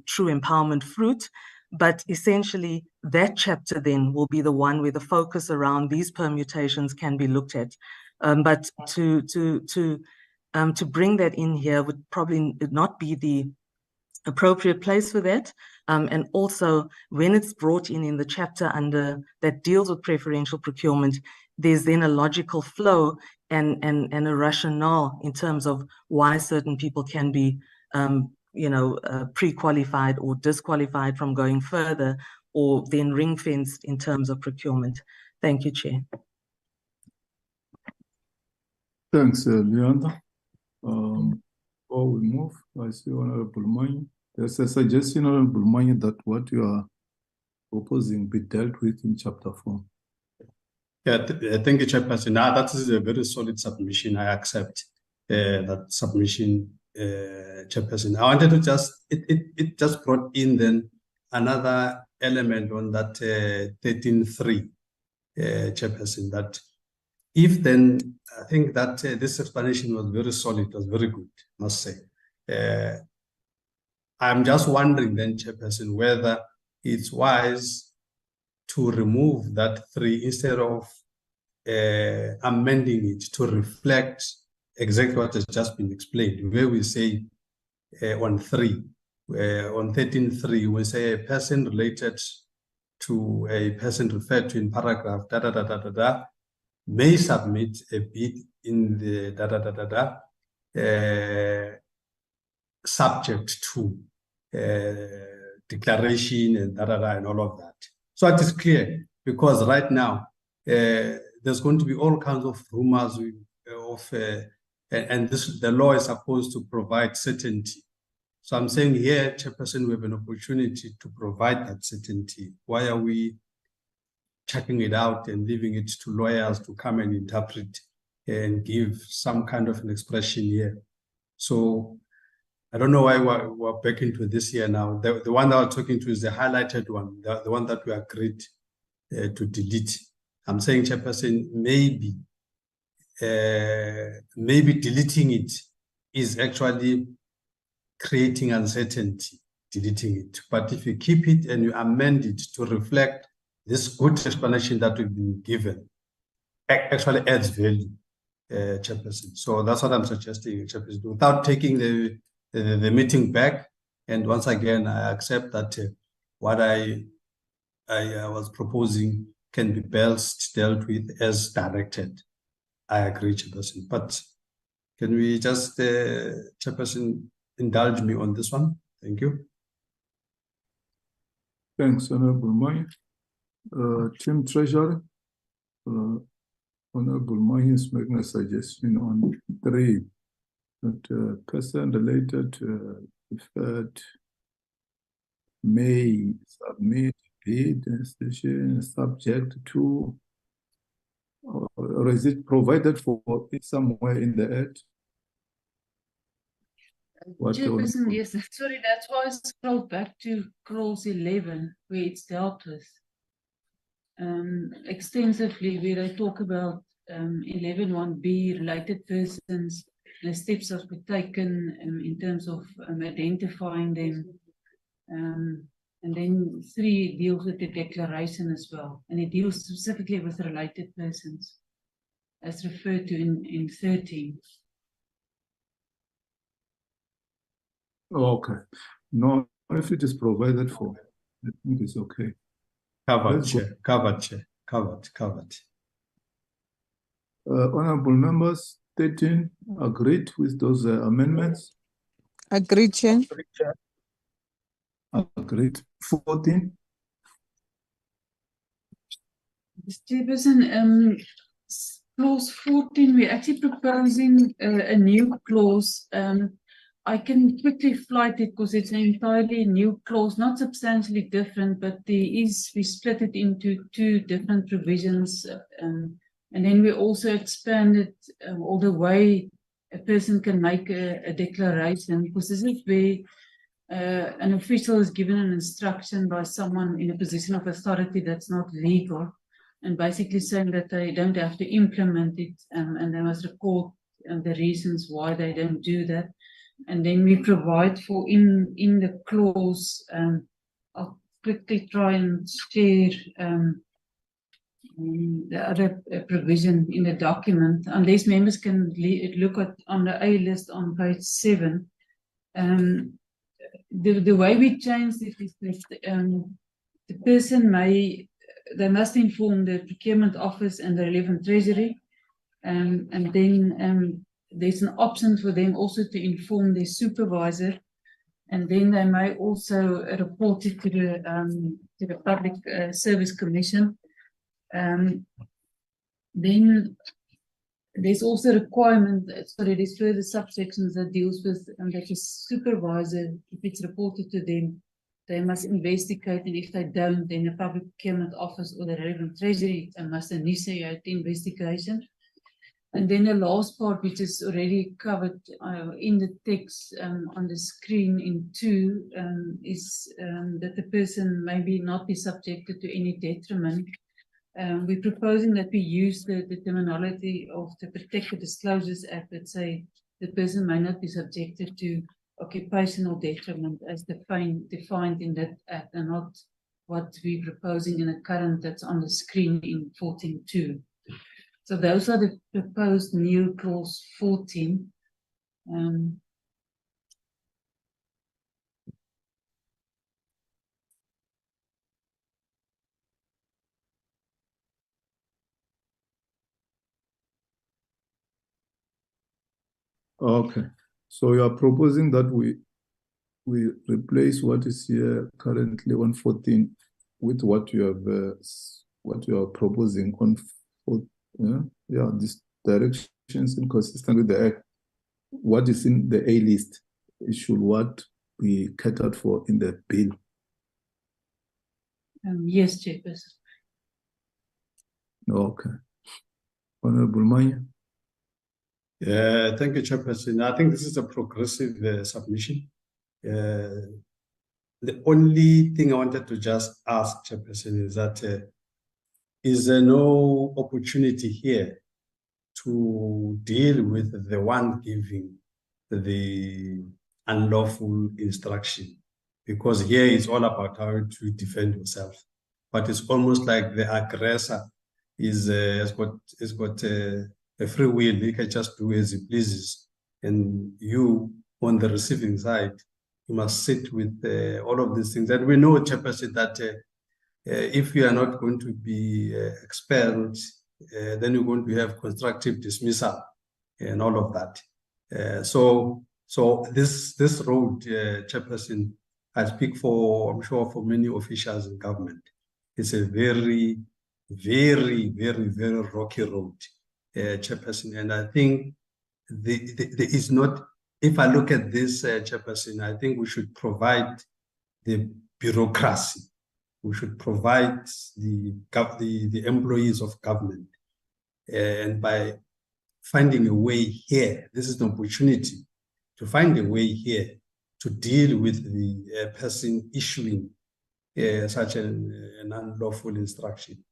Speaker 10: true empowerment fruit. But essentially, that chapter then will be the one where the focus around these permutations can be looked at. But to bring that in here would probably not be the appropriate place for that. And also, when it's brought in the chapter under that deals with preferential procurement, there's then a logical flow and a rationale in terms of why certain people can be pre-qualified or disqualified from going further, or then ring-fenced in terms of procurement. Thank you, Chair.
Speaker 2: Thanks, Leander. Before we move, I see Honorable Manya. There's a suggestion, Honorable Manya, that what you are proposing be dealt with in chapter 4.
Speaker 7: Yeah, thank you, Chairperson. That is a very solid submission. I accept that submission, Chairperson. I wanted to it just brought in then another element on that 13.3, Chairperson, that if then, I think that this explanation was very solid, was very good, must say. I'm just wondering then, Chairperson, whether it's wise to remove that 3 instead of amending it to reflect exactly what has just been explained, where we say on 3, on 13.3, we say a person related to a person referred to in paragraph may submit a bid in the subject to declaration and and all of that. So it is clear, because right now there's going to be all kinds of rumors of and the law is supposed to provide certainty. So I'm saying here, Chairperson, we have an opportunity to provide that certainty. Why are we checking it out and leaving it to lawyers to come and interpret and give some kind of an expression here? So I don't know why we're back into this here now. The one that I'm talking to is the highlighted one, the one that we agreed to delete. I'm saying, Chairperson, maybe deleting it is actually creating uncertainty, deleting it. But if you keep it and you amend it to reflect this good explanation that we've been given, actually adds value, Chairperson. So that's what I'm suggesting, Chairperson, without taking the meeting back. And once again, I accept that what I was proposing can be best dealt with as directed. I agree, Chairperson. But can we just, Chairperson, indulge me on this one? Thank you.
Speaker 2: Thanks, Honorable Maya. Team Treasurer, Honorable Maya is making a suggestion on 3, that person related referred may submit bid station subject to, or is it provided for it somewhere in the Act?
Speaker 6: Chairperson, yes, sorry, that's why I scrolled back to clause 11, where it's dealt with extensively, where they talk about 11.1b, related persons, the steps that were taken in terms of identifying them. And then 3 deals with the declaration as well, and it deals specifically with related persons, as referred to in 13.
Speaker 2: Okay. No, if it is provided for, I think it's okay.
Speaker 7: Covered, Chair. Covered, Chair. Covered.
Speaker 2: Honorable members, 13 agreed with those amendments.
Speaker 8: Agreed, Chair.
Speaker 2: Agreed. 14.
Speaker 6: Chairperson, clause 14, we're actually proposing a new clause. I can quickly flight it because it's an entirely new clause, not substantially different, but we split it into 2 different provisions. And then we also expanded all the way a person can make a declaration, because this is where an official is given an instruction by someone in a position of authority that's not legal, and basically saying that they don't have to implement it, and they must record the reasons why they don't do that. And then we provide for in the clause, I'll quickly try and share the other provision in the document, unless members can look at on the A list on page 7. The way we changed it is that the person they must inform the procurement office and the relevant treasury, and then there's an option for them also to inform their supervisor, and then they may also report it to the Public Service Commission. Then there's also a requirement, sorry, there's further subsections that deals with that the supervisor, if it's reported to them, they must investigate, and if they don't, then the Public Procurement Office or the relevant Treasury must initiate the investigation. And then the last part, which is already covered in the text on the screen in 2, is that the person maybe not be subjected to any detriment. We're proposing that we use the terminology of the Protected Disclosures Act that say the person may not be subjected to occupational detriment as defined in that act, and not what we're proposing in the current that's on the screen in 14.2. So those are the proposed new clause 14.
Speaker 2: Okay, so you are proposing that we replace what is here currently on 14 with what you have what you are proposing on 4. Yeah, this direction is inconsistent with the act. What is in the A list should what be catered for in the bill?
Speaker 6: Yes, Chairperson.
Speaker 2: Okay. Honorable Maya.
Speaker 7: Thank you, Chairperson. I think this is a progressive submission. The only thing I wanted to just ask, Chairperson, is that is there no opportunity here to deal with the one giving the unlawful instruction? Because here it's all about how to defend yourself, but it's almost like the aggressor has got a free will. He can just do as he pleases, and you on the receiving side, you must sit with all of these things. And we know, Chairperson, that if you are not going to be expelled, then you're going to have constructive dismissal and all of that. So this road, Chairperson, I speak for, I'm sure, for many officials in government. It's a very, very, very, very rocky road, Chairperson. And I think there is not, if I look at this, Chairperson, I think we should provide the bureaucracy. We should provide the employees of government. And by finding a way here, this is an opportunity to find a way here to deal with the person issuing such an unlawful instruction,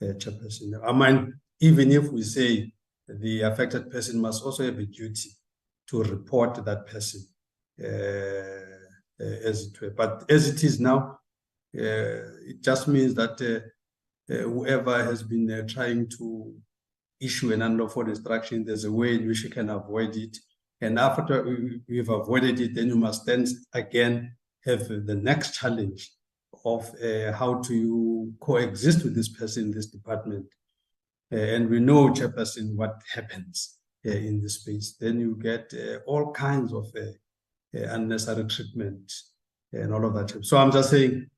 Speaker 7: Chairperson. I mean, even if we say the affected person must also have a duty to report that person, as it were. But as it is now, it just means that whoever has been trying to issue an unlawful instruction, there's a way in which you can avoid it. And after we've avoided it, then you must then again have the next challenge of how to coexist with this person in this department. And we know, Chairperson, what happens in this space. Then you get all kinds of unnecessary treatment and all of that. So I'm just saying,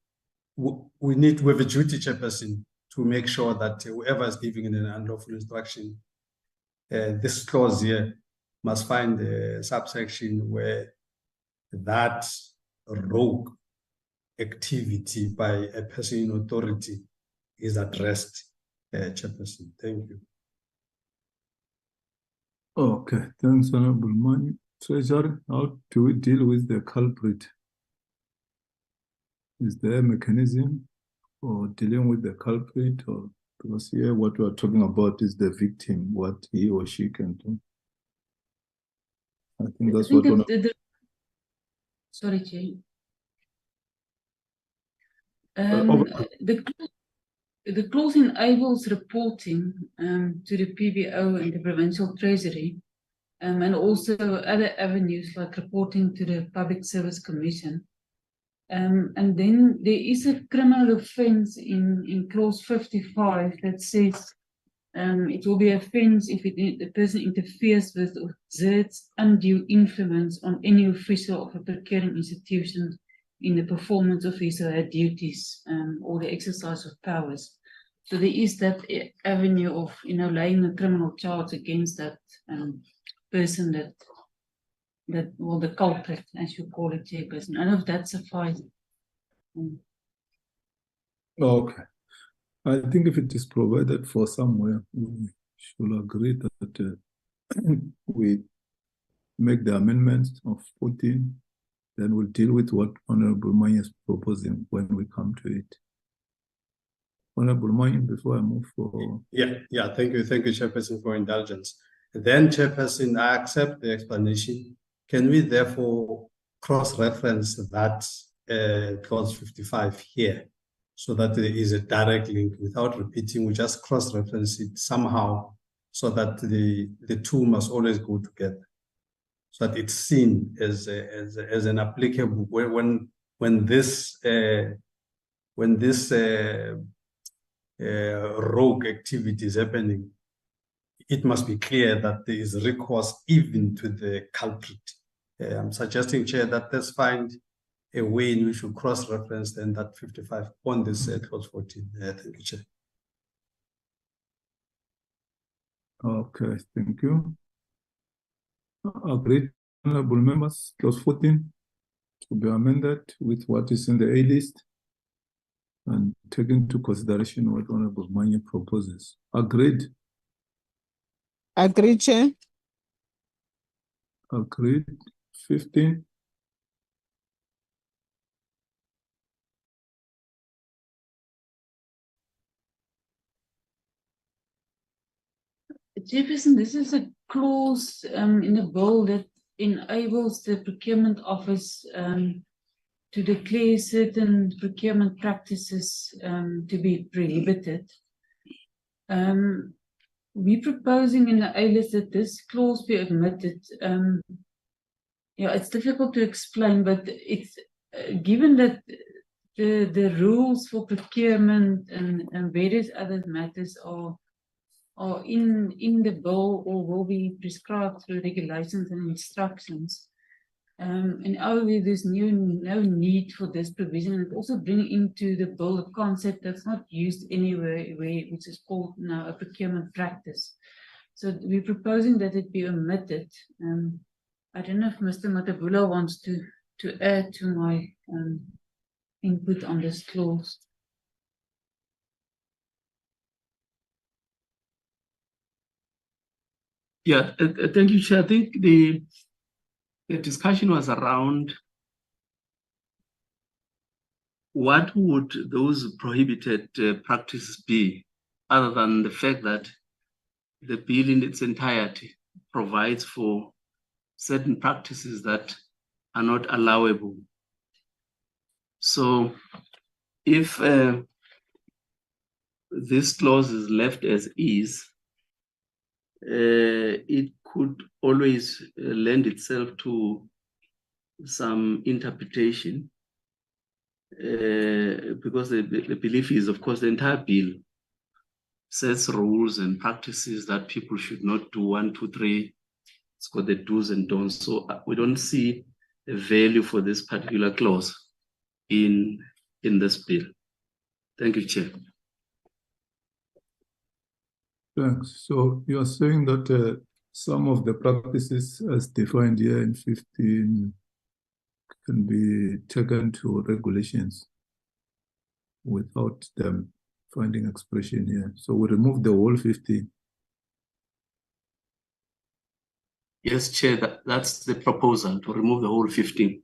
Speaker 7: we have a duty, Chairperson, to make sure that whoever is giving an unlawful instruction, this clause here must find a subsection where that rogue activity by a person in authority is addressed, Chairperson. Thank you.
Speaker 2: Okay, thanks, Honorable Mani. Treasurer, how do we deal with the culprit? Is there a mechanism for dealing with the culprit? Or because here what we are talking about is the victim, what he or she can do. I think that's what.
Speaker 6: Sorry, Chair. The clause enables reporting to the PBO and the Provincial Treasury, and also other avenues like reporting to the Public Service Commission. And then there is a criminal offence in clause 55 that says it will be offence if the person interferes with or exerts undue influence on any official of a procuring institution in the performance of his or her duties or the exercise of powers. So there is that avenue of, laying a criminal charge against that person that well, the culprit, as you call it, chairperson. I don't know if that suffices.
Speaker 2: Okay. I think if it is provided for somewhere, we should agree that we make the amendments of 14, then we'll deal with what Honorable Manya is proposing when we come to it. Honorable Manya, before I move for...
Speaker 7: Yeah, thank you, Chairperson, for indulgence. Then, Chairperson, I accept the explanation. Can we therefore cross-reference that clause 55 here, so that there is a direct link without repeating? We just cross-reference it somehow, so that the two must always go together, so that it's seen as an applicable when this rogue activity is happening. It must be clear that there is recourse even to the culprit. I'm suggesting, Chair, that let's find a way in which we cross-reference then that 55 on this clause 14. Thank you, Chair.
Speaker 2: Okay, thank you. Agreed, honorable members, clause 14 to be amended with what is in the A list and take into consideration what Honorable Manya proposes. Agreed.
Speaker 8: Agreed, Chair.
Speaker 2: Agreed. 15.
Speaker 6: Chairperson, this is a clause in the bill that enables the procurement office to declare certain procurement practices to be prohibited. We're proposing in the A-list that this clause be omitted. It's difficult to explain, but it's given that the rules for procurement and various other matters are in the bill or will be prescribed through regulations and instructions. In our view, there's no need for this provision. It also brings into the bill a concept that's not used anywhere, which is called now a procurement practice. So we're proposing that it be omitted. I don't know if Mr. Matabula wants to add to my input on this clause.
Speaker 9: Yeah, thank you, Chair. I think the discussion was around what would those prohibited practices be, other than the fact that the bill in its entirety provides for certain practices that are not allowable. So if this clause is left as is, it could always lend itself to some interpretation, because the belief is, of course, the entire bill sets rules and practices that people should not do. 1, 2, 3. It's got the do's and don'ts. So we don't see a value for this particular clause in this bill. Thank you, Chair.
Speaker 2: Thanks. So you are saying that some of the practices as defined here in 15 can be taken to regulations without them finding expression here. So we remove the whole 15.
Speaker 9: Yes, Chair, that's the proposal, to remove the whole 15.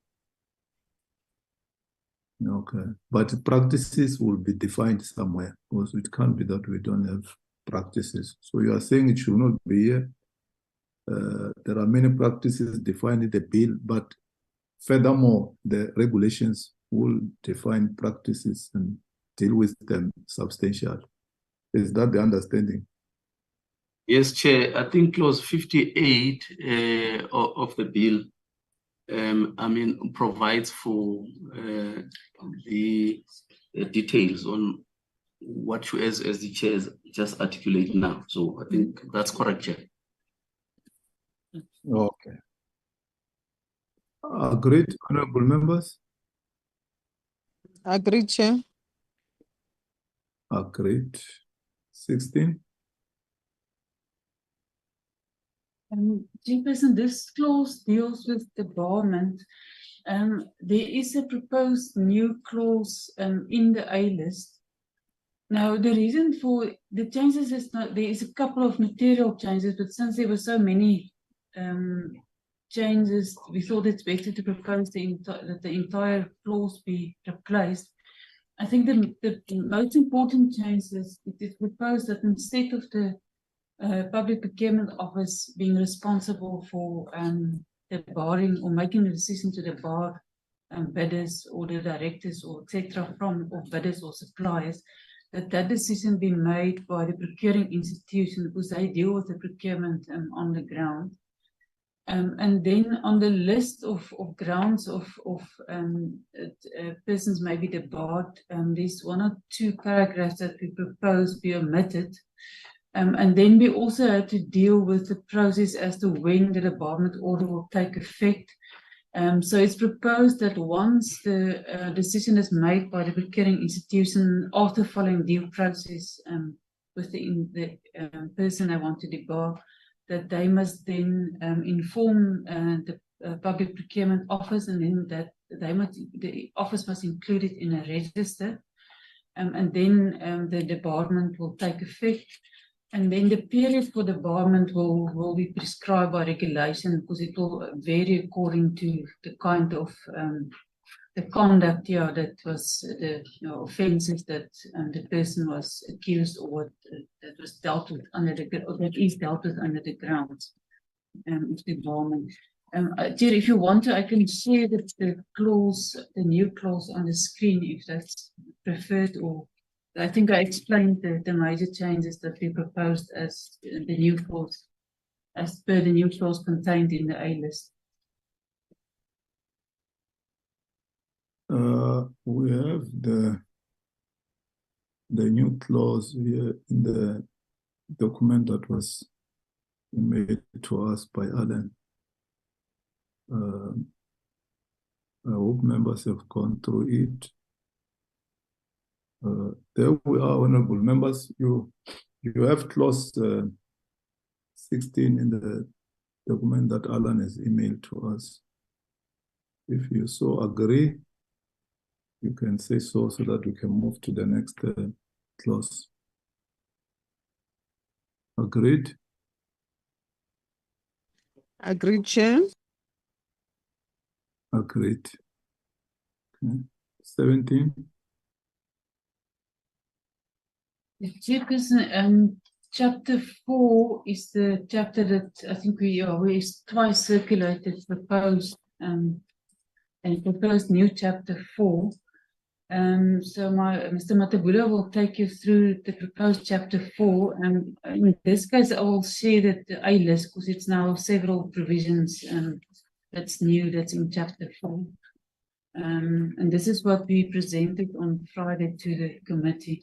Speaker 2: Okay, but practices will be defined somewhere, because it can't be that we don't have practices. So you are saying it should not be here. There are many practices defined in the bill, but furthermore, the regulations will define practices and deal with them substantially. Is that the understanding?
Speaker 9: Yes, Chair. I think clause 58 of the bill, provides for the details on what you, as the Chair is just articulated now. So I think that's correct, Chair.
Speaker 2: Okay. Agreed, honorable members?
Speaker 8: Agreed, Chair.
Speaker 2: Agreed. 16.
Speaker 6: Chairperson, this clause deals with debarment. There is a proposed new clause in the A list. Now, the reason for the changes is not, there is a couple of material changes, but since there were so many changes, we thought it's better to propose that the entire clause be replaced. I think the most important change is it is proposed that instead of the Public Procurement Office being responsible for debarring or making the decision to debar bidders or the directors or etc. from or bidders or suppliers, that decision be made by the procuring institution because they deal with the procurement on the ground. And then on the list of grounds of persons may be debarred, there's 1 or 2 paragraphs that we propose be omitted. And then we also had to deal with the process as to when the debarment order will take effect. So it's proposed that once the decision is made by the procuring institution after following due process with the person they want to debar, that they must then inform the Public Procurement Office, and then that the office must include it in a register, and then the debarment will take effect. And then the period for debarment will be prescribed by regulation because it will vary according to the kind of the conduct that was the offences that the person was accused or that was dealt with under the or that is dealt with under the grounds of debarment. Chair, if you want to, I can share the clause, the new clause on the screen if that's preferred, or I think I explained the major changes that we proposed as the new clause, as per the new clause contained in the A list.
Speaker 2: We have the new clause here in the document that was made to us by Alan. I hope members have gone through it. There we are, honorable members. You have clause 16 in the document that Alan has emailed to us. If you so agree, you can say so that we can move to the next clause. Agreed?
Speaker 8: Agreed, Chair.
Speaker 2: Agreed. Okay. 17.
Speaker 6: Chairperson, chapter 4 is the chapter that I think we twice circulated, proposed new chapter 4. So Mr. Matabula will take you through the proposed chapter 4. In this case, I will share that the A list because it's now several provisions that's new, that's in chapter 4. And this is what we presented on Friday to the committee.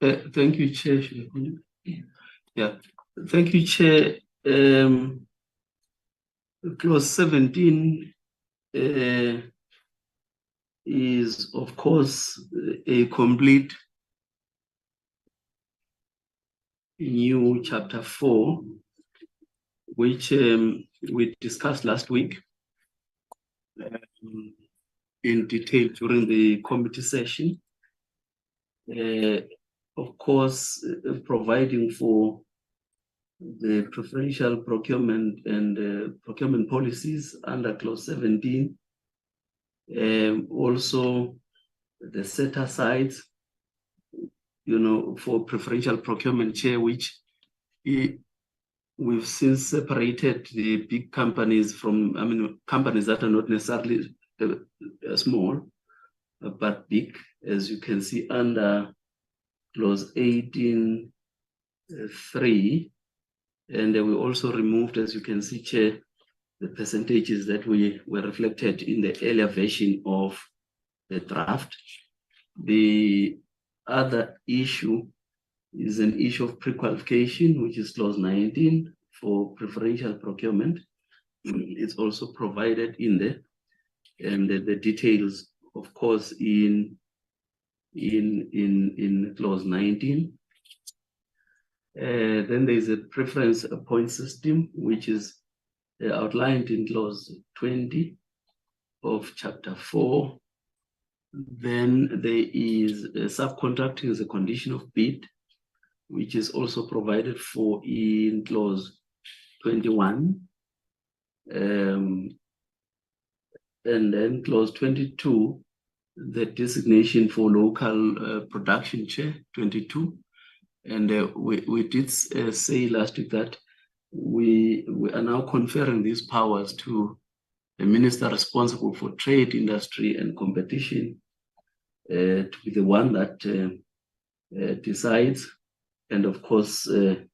Speaker 9: Yeah. Thank you, Chair. Yeah. Thank you, Chair. Clause 17 is, of course, a complete new chapter 4, which we discussed last week in detail during the committee session. Of course, providing for the preferential procurement and procurement policies under clause 17. Also, the set aside, for preferential procurement, Chair, which we've since separated the big companies from, companies that are not necessarily small, but big, as you can see under clause 18.3. And we also removed, as you can see, Chair, the percentages that were reflected in the earlier version of the draft. The other issue is an issue of pre-qualification, which is clause 19 for preferential procurement. It's also provided in there, and the details, of course, in clause 19. Then there is a preference point system, which is outlined in clause 20 of chapter 4. Then there is subcontracting as a condition of bid, which is also provided for in clause 21. And then clause 22, the designation for local production chair, 22. And we did say last week that we are now conferring these powers to the minister responsible for trade, industry, and competition to be the one that decides. And of course, on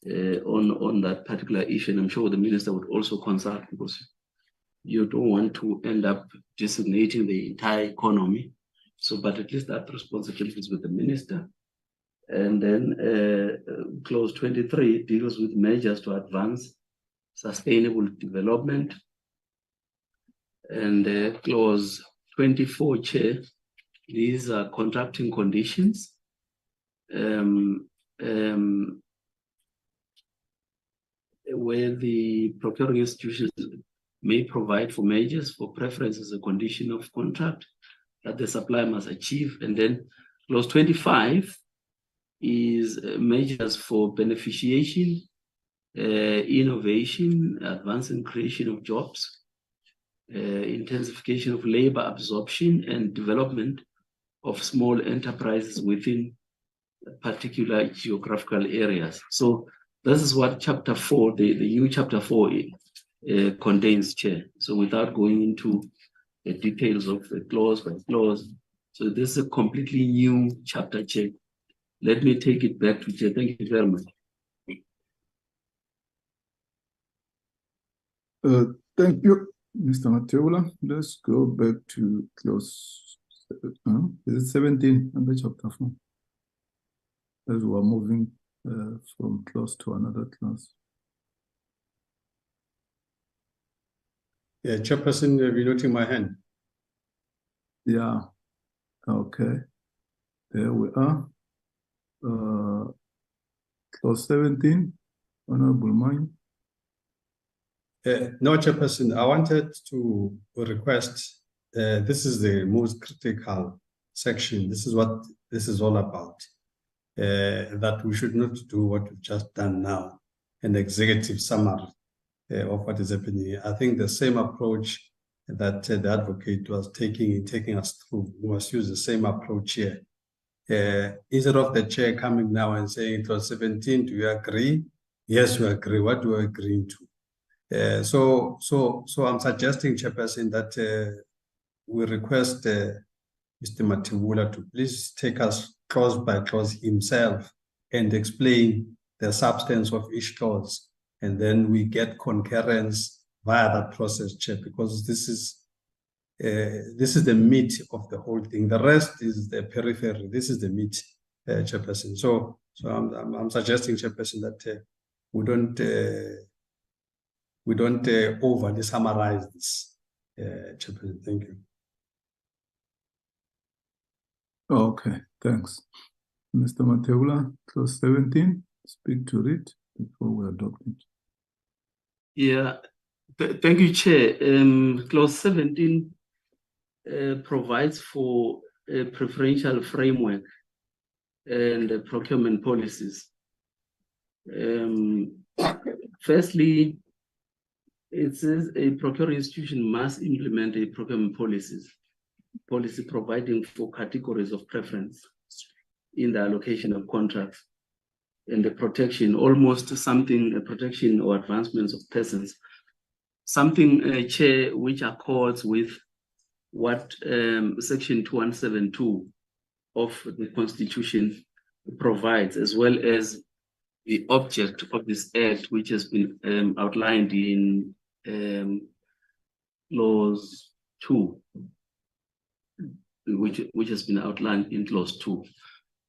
Speaker 9: that particular issue, and I'm sure the minister would also consult, because you don't want to end up designating the entire economy. So, but at least that responsibility is with the minister. And then clause 23 deals with measures to advance sustainable development. And clause 24, Chair, these are contracting conditions. Where the procuring institutions may provide for measures for preference as a condition of contract that the supplier must achieve. And then clause 25 is measures for beneficiation, innovation, advancing creation of jobs, intensification of labor absorption, and development of small enterprises within particular geographical areas. So this is what chapter 4, the new chapter 4 contains, Chair. So without going into the details of the clause by clause, so this is a completely new chapter, Chair. Let me take it back to Chair. Thank you very much.
Speaker 2: Thank you, Mr. Mateula. Let's go back to clause, is it 17 under chapter 4? As we are moving from clause to another clause.
Speaker 7: Yeah, Chairperson, you're noting my hand.
Speaker 2: Yeah, okay. There we are. Clause 17, Honorable Mine.
Speaker 7: No, Chairperson, I wanted to request, this is the most critical section. This is what this is all about. That we should not do what we've just done now, an executive summary of what is happening. I think the same approach that the advocate was taking us through, we must use the same approach here. Instead of the chair coming now and saying it was 17, do you agree? Yes, we agree. What do we agree to? So I'm suggesting, Chairperson, that we request Mr. Mateula to please take us clause by clause himself and explain the substance of each clause, and then we get concurrence via that process, Chair, because this is the meat of the whole thing. The rest is the periphery. This is the meat, Chairperson. So I'm suggesting, Chairperson, that we don't overly summarize this, Chairperson. Thank you.
Speaker 2: Okay, thanks. Mr. Mateula, clause 17, speak to it before we adopt it.
Speaker 9: Yeah, thank you, Chair. Clause 17 provides for a preferential framework and procurement policies. Firstly, it says a procuring institution must implement a procurement policy providing for categories of preference in the allocation of contracts and the protection, a protection or advancements of persons. Something, Chair, which accords with what Section 2172 of the Constitution provides, as well as the object of this act, which has been outlined in clause 2, which has been outlined in clause 2.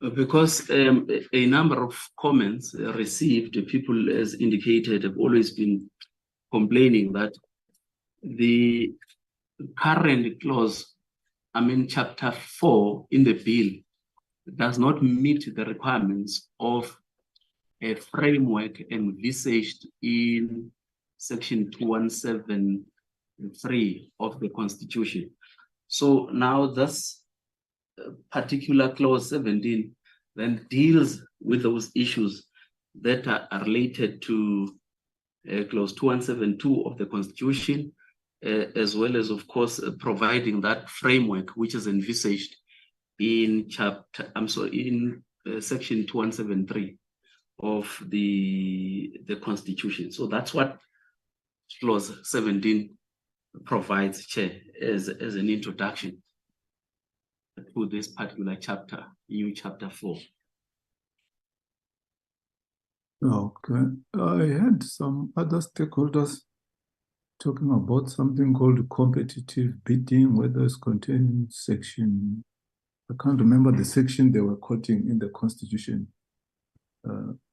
Speaker 9: Because a number of comments received, people, as indicated, have always been complaining that the current clause, chapter 4 in the bill, does not meet the requirements of a framework envisaged in section 2173 of the Constitution. So now this particular clause 17 then deals with those issues that are related to clause 2172 of the Constitution, as well as, of course, providing that framework which is envisaged in section 2173 of the Constitution. So that's what clause 17 provides, Chair, as an introduction to this particular chapter, EU chapter 4.
Speaker 2: Okay, I had some other stakeholders talking about something called competitive bidding, whether it's contained in section, I can't remember the section they were quoting in the Constitution.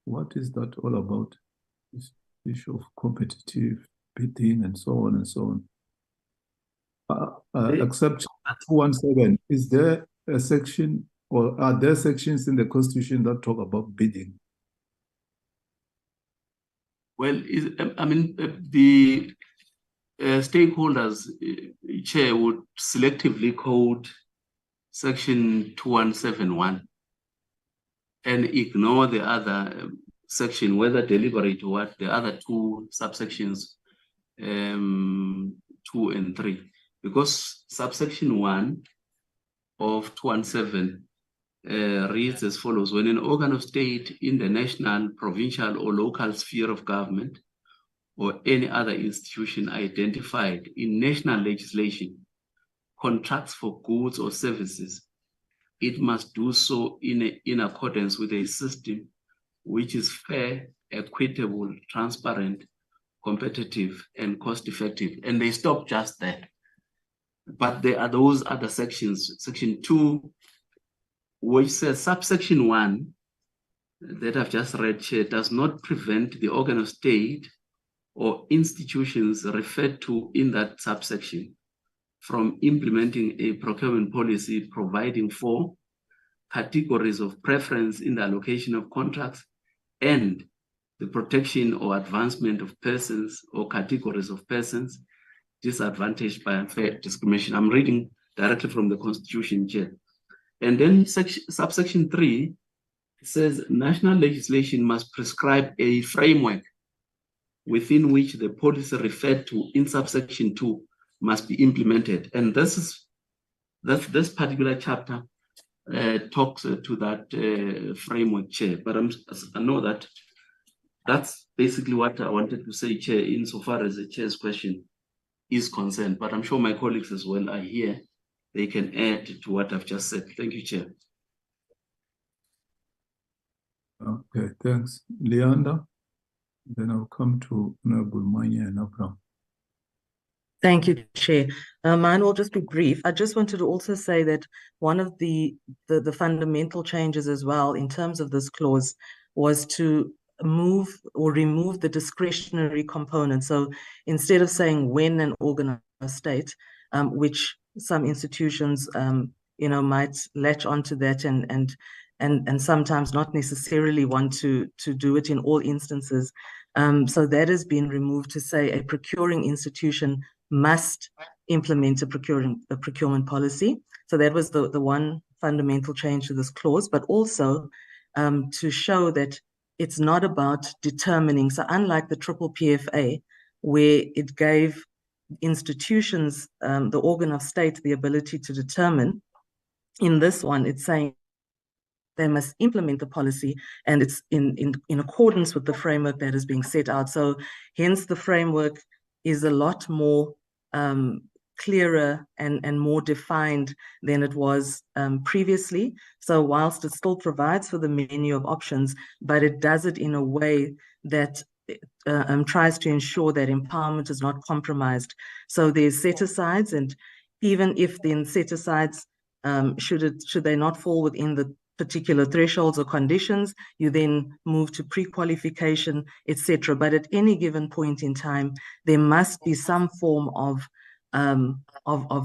Speaker 2: What is that all about? This issue of competitive bidding and so on and so on. Except 217, is there a section or are there sections in the Constitution that talk about bidding?
Speaker 9: Well, the stakeholders, Chair, would selectively code section 2171 and ignore the other section, whether deliberate or what, the other two subsections, 2 and 3. Because subsection 1 of 217 reads as follows: when an organ of state in the national, provincial, or local sphere of government, or any other institution identified in national legislation contracts for goods or services, it must do so in accordance with a system which is fair, equitable, transparent, competitive, and cost-effective. And they stop just there. But there are those other sections, section 2, which says subsection 1 that I've just read, Chair, does not prevent the organ of state or institutions referred to in that subsection from implementing a procurement policy providing for categories of preference in the allocation of contracts and the protection or advancement of persons or categories of persons disadvantaged by unfair discrimination. I'm reading directly from the Constitution, Chair. And then subsection 3 says national legislation must prescribe a framework within which the policy referred to in subsection 2 must be implemented. And this particular chapter talks to that framework, Chair. But I know that that's basically what I wanted to say, Chair, insofar as the Chair's question is concerned. But I'm sure my colleagues as well are here. They can add to what I've just said. Thank you, Chair.
Speaker 2: Okay, thanks. Leander, then I'll come to Honorable Manya and Abraham.
Speaker 10: Thank you, Chair. Mine will just be brief. I just wanted to also say that one of the fundamental changes as well in terms of this clause was to move or remove the discretionary component. So instead of saying when an organ of state, which some institutions, might latch onto that and sometimes not necessarily want to do it in all instances. So that has been removed to say a procuring institution must implement a procurement policy. So that was the one fundamental change to this clause, but also to show that it's not about determining. So unlike the triple PFA, where it gave institutions, the organ of state, the ability to determine, in this one, it's saying they must implement the policy, and it's in accordance with the framework that is being set out. So hence the framework is a lot more clearer and more defined than it was previously. So whilst it still provides for the menu of options, but it does it in a way that tries to ensure that empowerment is not compromised. So there's set-asides, and even if then set-asides, should they not fall within particular thresholds or conditions, you then move to pre-qualification, etc. But at any given point in time, there must be some form of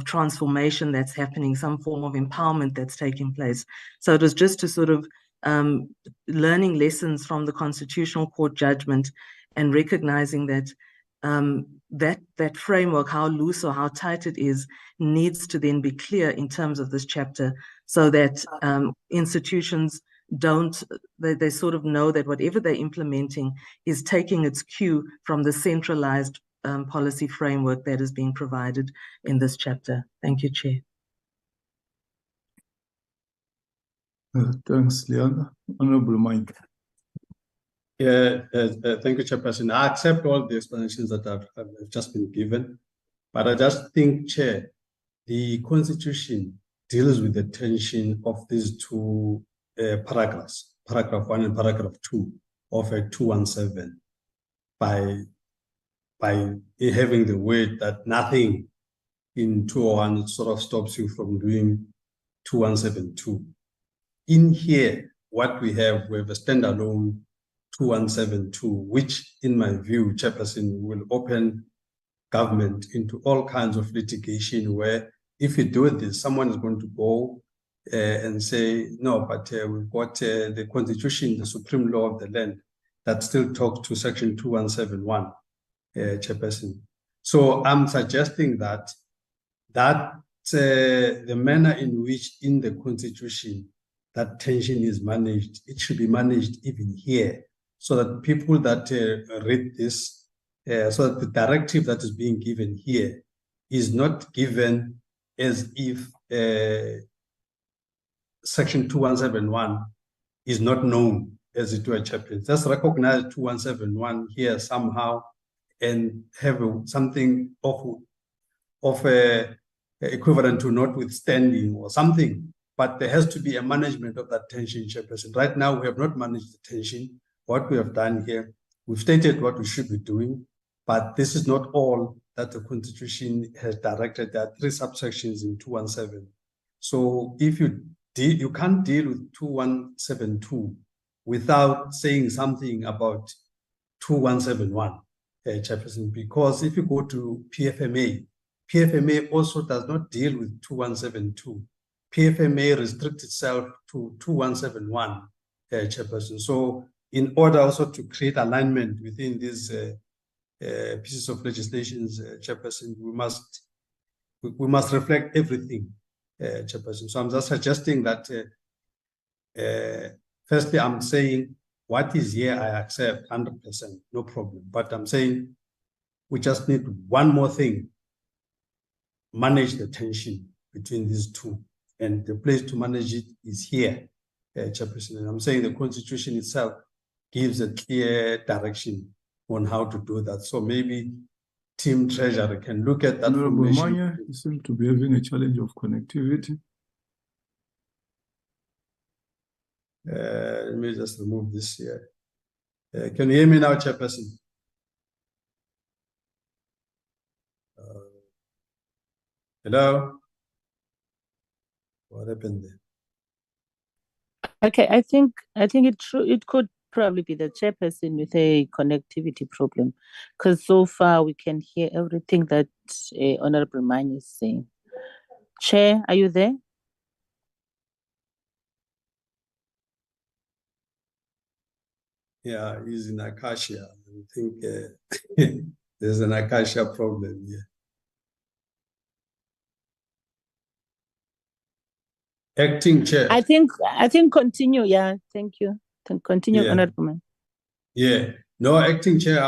Speaker 10: transformation that's happening, some form of empowerment that's taking place. So it was just to sort of learning lessons from the Constitutional Court judgment and recognizing that that framework, how loose or how tight it is, needs to then be clear in terms of this chapter, so that institutions they sort of know that whatever they're implementing is taking its cue from the centralized policy framework that is being provided in this chapter. Thank you, Chair.
Speaker 2: Thanks, Liana. Honorable Mike.
Speaker 7: Yeah, thank you, Chairperson. I accept all the explanations that have just been given, but I just think, Chair, the Constitution deals with the tension of these two paragraphs, paragraph 1 and paragraph 2 of a 217, by having the word that nothing in 201 sort of stops you from doing 2172. In here, what we have a standalone 2172, which in my view, Chairperson, will open government into all kinds of litigation where if you do this, someone is going to go and say, no, but we've got the Constitution, the supreme law of the land, that still talks to section 2171, Chairperson. So I'm suggesting that the manner in which in the Constitution that tension is managed, it should be managed even here, so that people that read this, so that the directive that is being given here is not given as if section 2171 is not known, as it were, Chairperson. Just recognize 2171 here somehow and have something of equivalent to notwithstanding or something. But there has to be a management of that tension, Chairperson. Right now, we have not managed the tension. What we have done here, we've stated what we should be doing, but this is not all that the Constitution has directed. There are 3 subsections in 217. So if you can't deal with 2172 without saying something about 2171, Chairperson, because if you go to PFMA also does not deal with 2172. PFMA restricts itself to 2171, Chairperson. So in order also to create alignment within these pieces of legislation, Chairperson, we must reflect everything, Chairperson. So I'm just suggesting that firstly, I'm saying what is here I accept 100%, no problem. But I'm saying we just need one more thing: manage the tension between these two. And the place to manage it is here, Chairperson. And I'm saying the Constitution itself gives a clear direction on how to do that. So maybe Team Treasurer can look at that.
Speaker 2: Honorable Manya, you seem to be having a challenge of connectivity.
Speaker 7: Let me just remove this here. Can you hear me now, Chairperson? Hello? What happened there?
Speaker 1: Okay, I think it could probably be the chairperson with a connectivity problem, because so far we can hear everything that Honorable Manya is saying. Chair, are you there?
Speaker 7: Yeah, he's in Acacia. I think there's an Acacia problem here. Acting Chair.
Speaker 1: I think continue. Yeah, thank you. Continue,
Speaker 7: Yeah.
Speaker 1: Honorable Manya.
Speaker 7: Yeah. No, Acting Chair.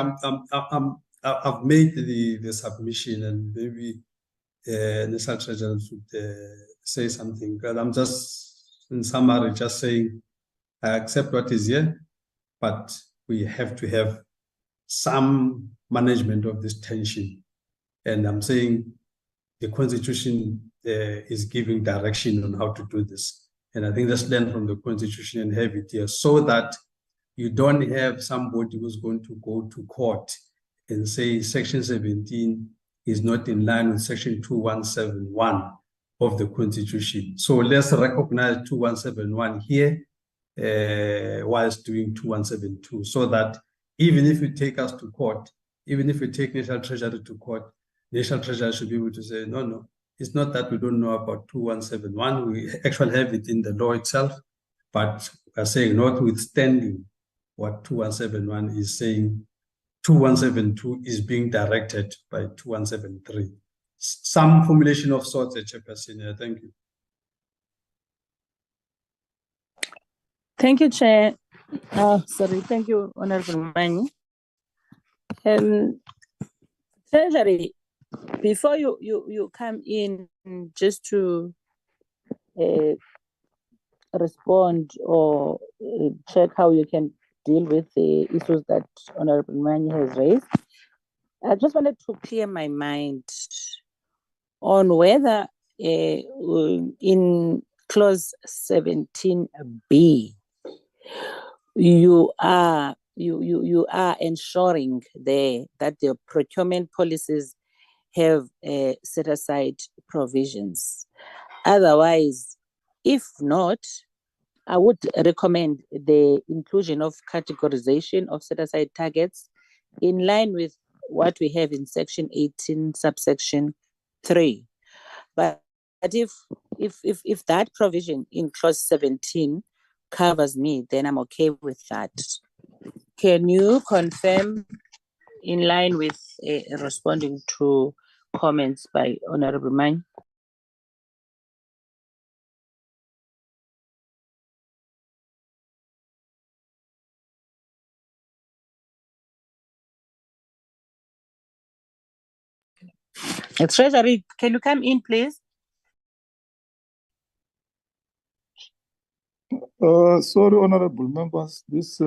Speaker 7: I've made the submission, and maybe National Treasurer should say something. Because I'm just in summary just saying I accept what is here, but we have to have some management of this tension. And I'm saying the Constitution is giving direction on how to do this. And I think let's learn from the Constitution and have it here, so that you don't have somebody who's going to go to court and say Section 17 is not in line with Section 2171. of the Constitution. So let's recognize 2171 here whilst doing 2172, so that even if you take us to court, even if we take National Treasury to court, National Treasury should be able to say, no, it's not that we don't know about 2171. We actually have it in the law itself, but we're saying notwithstanding what 2171 is saying, 2172 is being directed by 2173. Some formulation of sorts, Chairperson. Thank you.
Speaker 1: Thank you, Chair. Thank you, Honorable Mani. Treasury, before you come in just to respond or check how you can deal with the issues that Honorable Mani has raised, I just wanted to clear my mind on whether in clause 17B you are ensuring there that the procurement policies have set aside provisions. Otherwise, if not, I would recommend the inclusion of categorization of set aside targets in line with what we have in section 18, subsection 3. But if that provision in clause 17 covers me, then I'm okay with that. Can you confirm in line with responding to comments by Honorable Mani? Treasury, can you come in, please?
Speaker 2: Sorry, honorable members, this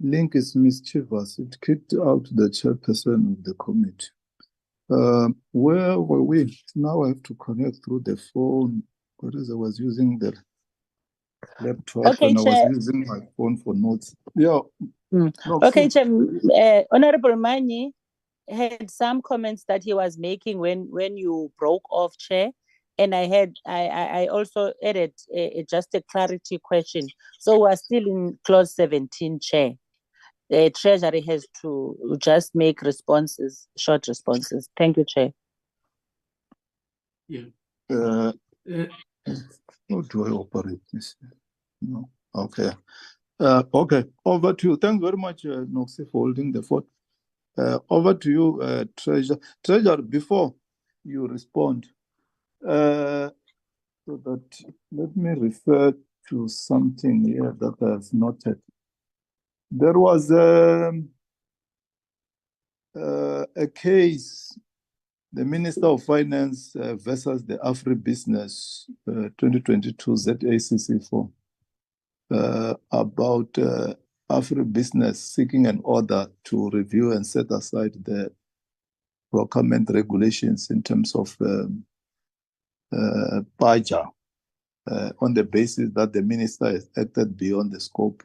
Speaker 2: link is mischievous. It kicked out the chairperson of the committee. Where were we? Now I have to connect through the phone, whereas I was using the laptop and I was using my phone for notes. Yeah.
Speaker 1: No, okay, Chair, Honorable Mani had some comments that he was making when you broke off, Chair. And I also added just a clarity question. So we're still in clause 17, Chair. The Treasury has to just make responses, short responses. Thank you, Chair.
Speaker 9: Yeah.
Speaker 2: How do I operate this? No. Okay. Okay. Over to you. Thanks very much, Noxie, for holding the fort. Over to you, Treasurer. Treasurer, before you respond, so that let me refer to something here that I have noted. There was a case, the Minister of Finance versus the Agribusiness 2022 ZACC4 about Agribusiness seeking an order to review and set aside the procurement regulations in terms of Paja on the basis that the minister has acted beyond the scope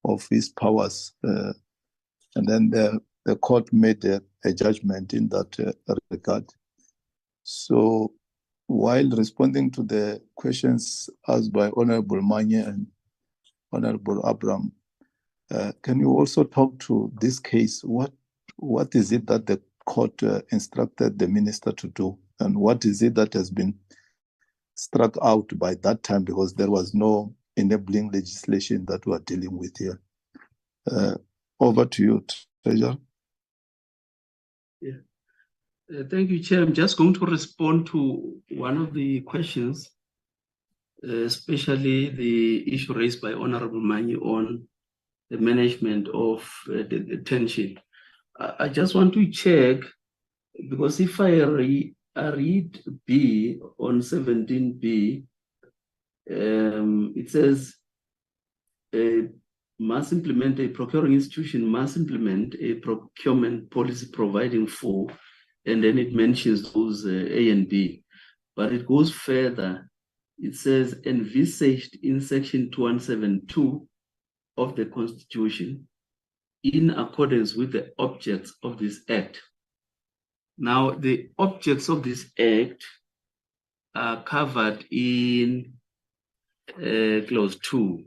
Speaker 2: of his powers. And then the court made a judgment in that regard. So while responding to the questions asked by Honorable Mani and Honorable Abraham, can you also talk to this case? What is it that the court instructed the minister to do? And what is it that has been struck out by that time, because there was no enabling legislation that we are dealing with here? Over to you, Treasurer.
Speaker 9: Yeah. Thank you, Chair. I'm just going to respond to one of the questions, especially the issue raised by Honorable Mani on the management of the tension. I just want to check, because if I read B on 17B, it says must implement a procuring institution must implement a procurement policy providing for, and then it mentions those A and B, but it goes further. It says envisaged in section 2172 of the Constitution in accordance with the objects of this act. Now, the objects of this act are covered in clause 2.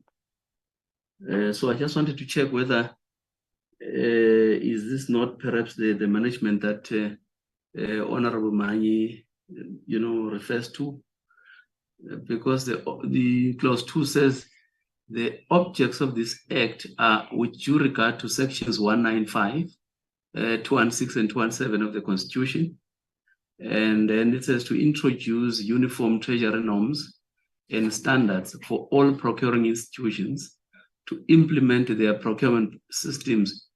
Speaker 9: So I just wanted to check whether is this not perhaps the management that Honorable Manyi, refers to? Because the clause 2 says the objects of this act are with due regard to sections 195, 216 and 217 of the Constitution. And then it says to introduce uniform treasury norms and standards for all procuring institutions to implement their procurement systems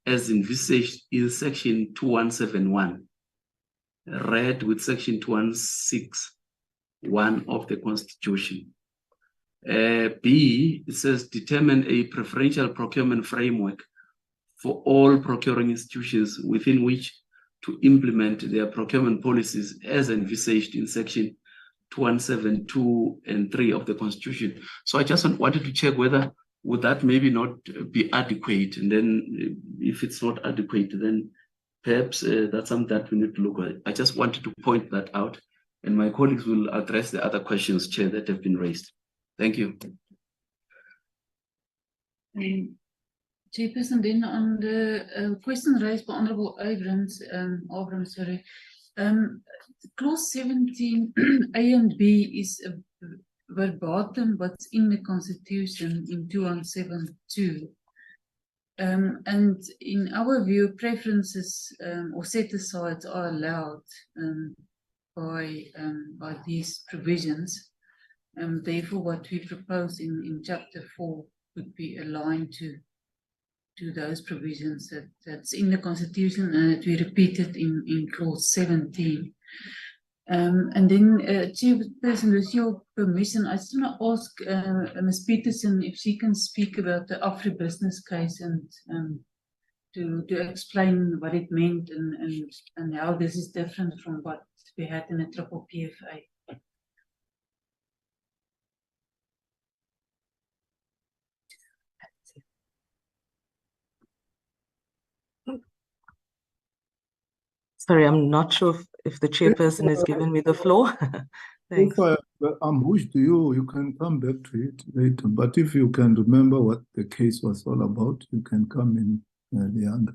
Speaker 9: as envisaged in section 2171, read with section 216(1) of the Constitution. B, it says determine a preferential procurement framework for all procuring institutions within which to implement their procurement policies as envisaged in section 217(2) and 3 of the Constitution. So I just wanted to check whether would that maybe not be adequate, and then if it's not adequate, then perhaps that's something that we need to look at. I just wanted to point that out, and my colleagues will address the other questions, Chair, that have been raised. Thank you.
Speaker 6: Chairperson, then on the question raised by Honorable Abrams, clause 17 A and B is verbatim what's in the Constitution in 2172. And in our view, preferences or set-asides are allowed by these provisions. Therefore, what we propose in Chapter 4 would be aligned to those provisions that's in the Constitution and that we repeated in clause 17. And then, Chairperson, with your permission, I just want to ask Ms. Peterson if she can speak about the agribusiness case and to explain what it meant and how this is different from what we had in the triple PFA.
Speaker 10: Sorry, I'm not sure if the chairperson has given me the floor. Thanks.
Speaker 2: If I'm wished to you, you can come back to it later. But if you can remember what the case was all about, you can come in, Leander.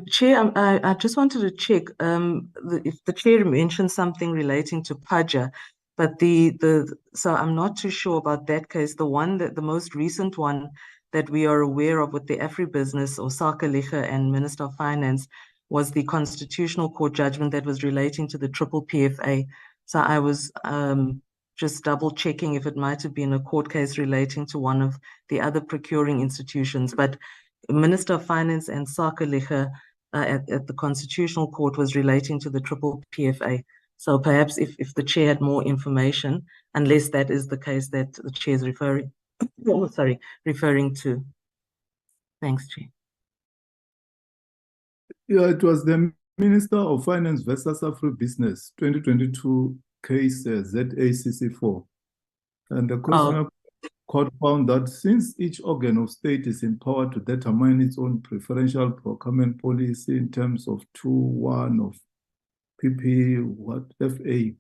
Speaker 10: Chair, I just wanted to check if the chair mentioned something relating to Paja, but so I'm not too sure about that case. The most recent one that we are aware of with the Agribusiness or Sakeliga and Minister of Finance was the Constitutional Court judgment that was relating to the triple PFA. So I was just double checking if it might have been a court case relating to one of the other procuring institutions, but Minister of Finance and Sakeliga at the Constitutional Court was relating to the triple PFA. So perhaps if the chair had more information, unless that is the case that the chair is referring to. Thanks, Chair.
Speaker 2: Yeah, it was the Minister of Finance versus Agribusiness 2022 case ZACC4. And the Constitutional Court found that since each organ of state is empowered to determine its own preferential procurement policy in terms of 2(1) of PP, FA,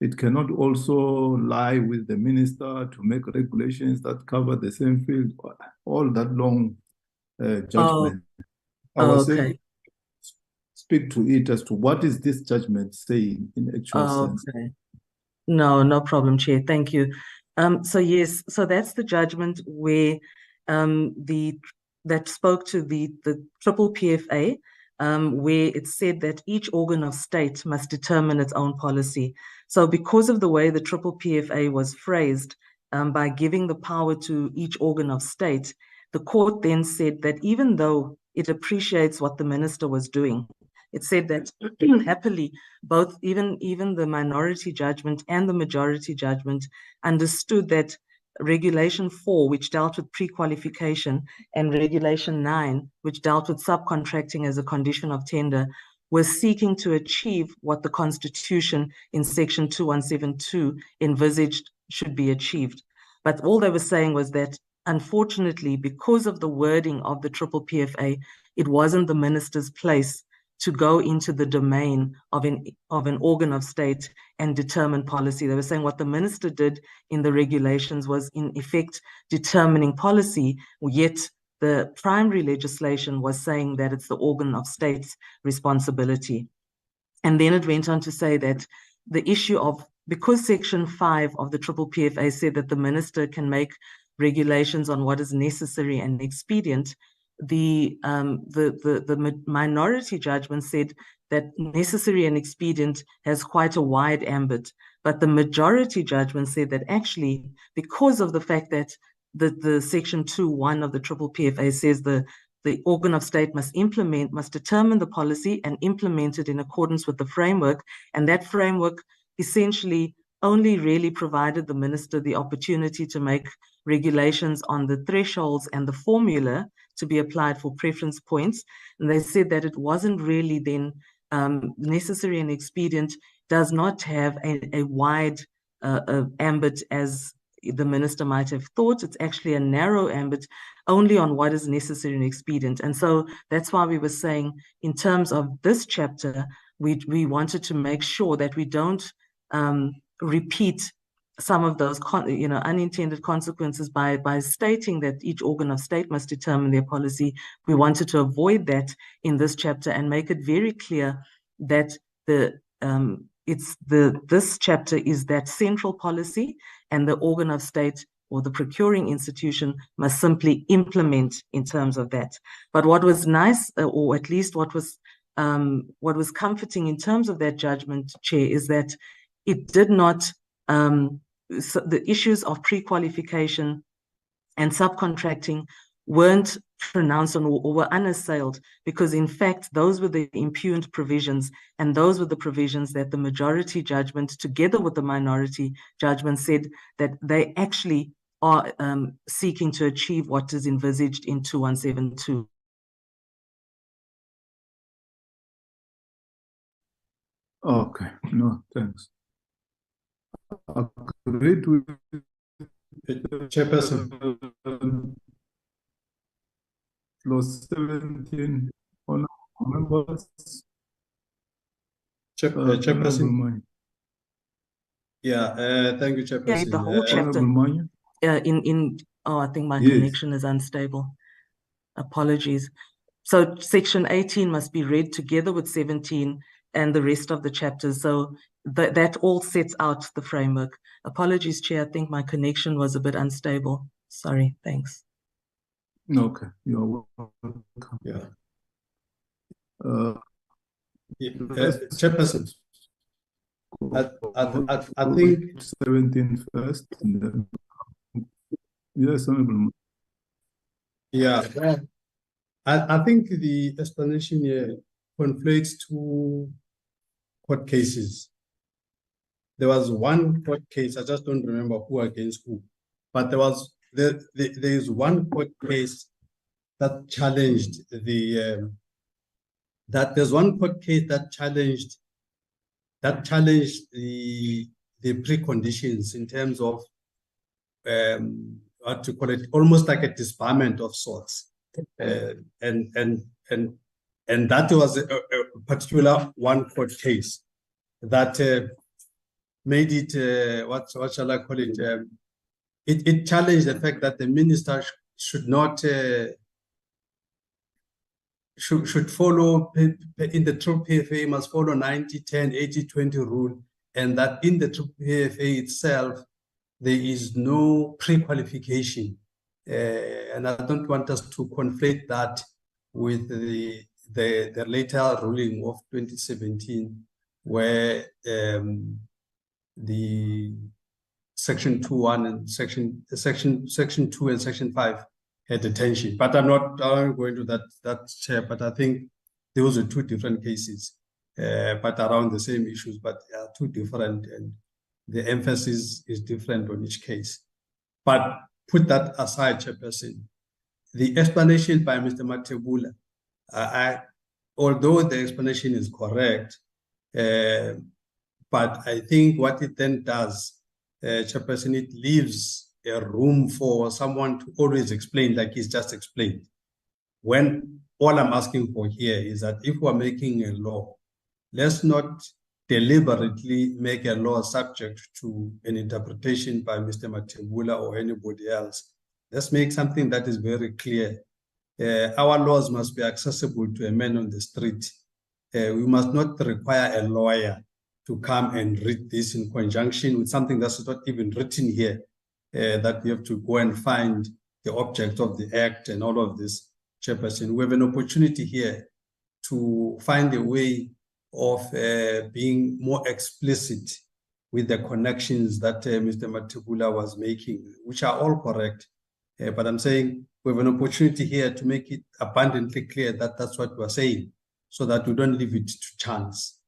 Speaker 2: it cannot also lie with the minister to make regulations that cover the same field, all that long judgment. I was saying, speak to it as to what is this judgment saying in actual sense.
Speaker 10: No problem, Chair. Thank you. So yes, so that's the judgment where that spoke to the triple PFA, where it said that each organ of state must determine its own policy. So because of the way the triple PFA was phrased, by giving the power to each organ of state, the court then said that even though it appreciates what the minister was doing, it said that happily, both even the minority judgment and the majority judgment understood that Regulation 4, which dealt with pre-qualification, and Regulation 9, which dealt with subcontracting as a condition of tender, was seeking to achieve what the Constitution in Section 2172 envisaged should be achieved. But all they were saying was that, unfortunately, because of the wording of the triple PFA, it wasn't the minister's place to go into the domain of an organ of state and determine policy. They were saying what the minister did in the regulations was in effect determining policy, yet the primary legislation was saying that it's the organ of state's responsibility. And then it went on to say that the issue of, because Section 5 of the PPPFA said that the minister can make regulations on what is necessary and expedient, the minority judgment said that necessary and expedient has quite a wide ambit, but the majority judgment said that actually, because of the fact that the Section 2(1) of the PPPFA says the organ of state must determine the policy and implement it in accordance with the framework, and that framework essentially only really provided the minister the opportunity to make regulations on the thresholds and the formula to be applied for preference points. And they said that it wasn't really then necessary and expedient, does not have a wide ambit as the minister might have thought. It's actually a narrow ambit only on what is necessary and expedient. And so that's why we were saying in terms of this chapter, we wanted to make sure that we don't repeat some of those unintended consequences by stating that each organ of state must determine their policy. We wanted to avoid that in this chapter and make it very clear that this chapter is that central policy, and the organ of state or the procuring institution must simply implement in terms of that. But what was nice, or at least what was comforting in terms of that judgment, Chair, is that it did not, so the issues of pre-qualification and subcontracting weren't pronounced on or were unassailed, because in fact those were the impugned provisions, and those were the provisions that the majority judgment together with the minority judgment said that they actually are seeking to achieve what is envisaged in 2172.
Speaker 2: Okay, no, thanks. Agreed with
Speaker 7: Chairperson.
Speaker 2: Clause 17 on members.
Speaker 7: Chairperson. Yeah, thank you, Chairperson.
Speaker 10: Yeah, the whole chapter. I think my connection is unstable. Apologies. So section 18 must be read together with 17 and the rest of the chapters. So that all sets out the framework. Apologies, Chair. I think my connection was a bit unstable. Sorry. Thanks.
Speaker 2: Okay, you're welcome.
Speaker 7: Yeah. Chairperson, I think
Speaker 2: 17 first, and then yes, Honorable.
Speaker 7: Yeah, I think the explanation here conflates two court cases. There was one court case, I just don't remember who against who, but there is one court case that challenged there's one court case that challenged the preconditions in terms of what to call it, almost like a disbarment of sorts, and that was a particular one court case that made it what shall I call it? It challenged the fact that the minister should not should follow in the true PFA must follow 90-10, 80-20 rule, and that in the true PFA itself there is no pre-qualification, and I don't want us to conflate that with the later ruling of 2017, where the section 2(1) and section 2 and section 5 had a tension. But I'm not going to that chair, but I think those are two different cases, but around the same issues, but two different, and the emphasis is different on each case. But put that aside, Chairperson, the explanation by Mr. Matebula, although the explanation is correct, but I think what it then does, Chairperson, it leaves a room for someone to always explain like he's just explained. When all I'm asking for here is that if we're making a law, let's not deliberately make a law subject to an interpretation by Mr. Matebula or anybody else. Let's make something that is very clear. Our laws must be accessible to a man on the street. We must not require a lawyer to come and read this in conjunction with something that's not even written here, that we have to go and find the object of the act and all of this, Chairperson. We have an opportunity here to find a way of being more explicit with the connections that Mr. Matebula was making, which are all correct. But I'm saying we have an opportunity here to make it abundantly clear that that's what we're saying, so that we don't leave it to chance,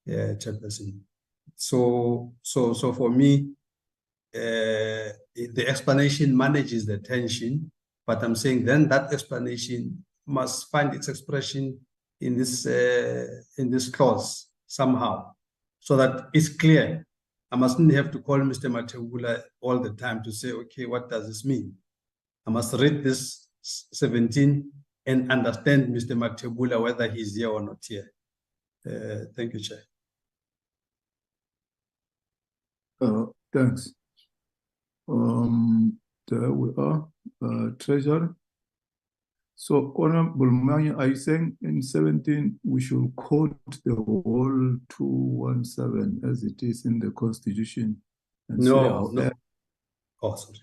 Speaker 7: Chairperson. So for me, the explanation manages the tension, but I'm saying then that explanation must find its expression in this clause somehow, so that it's clear. I mustn't have to call Mr. Matebula all the time to say, okay, what does this mean? I must read this 17 and understand Mr. Matebula, whether he's here or not here. Thank you, Chair.
Speaker 2: Thanks. There we are, Treasurer. So, Honorable Manya, are you saying in 17 we should quote the whole 217 as it is in the Constitution?
Speaker 7: No. Oh, sorry.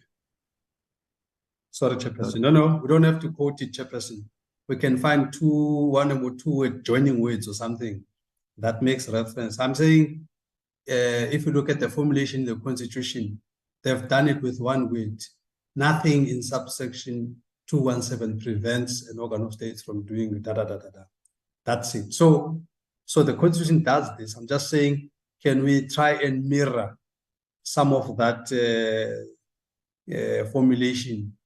Speaker 7: Sorry, Chairperson. No, we don't have to quote it, Chairperson. We can find one or two joining words or something that makes reference. I'm saying, if you look at the formulation in the Constitution, they've done it with one word. Nothing in subsection 217 prevents an organ of state from doing da-da-da-da-da. That's it. So the Constitution does this. I'm just saying, can we try and mirror some of that formulation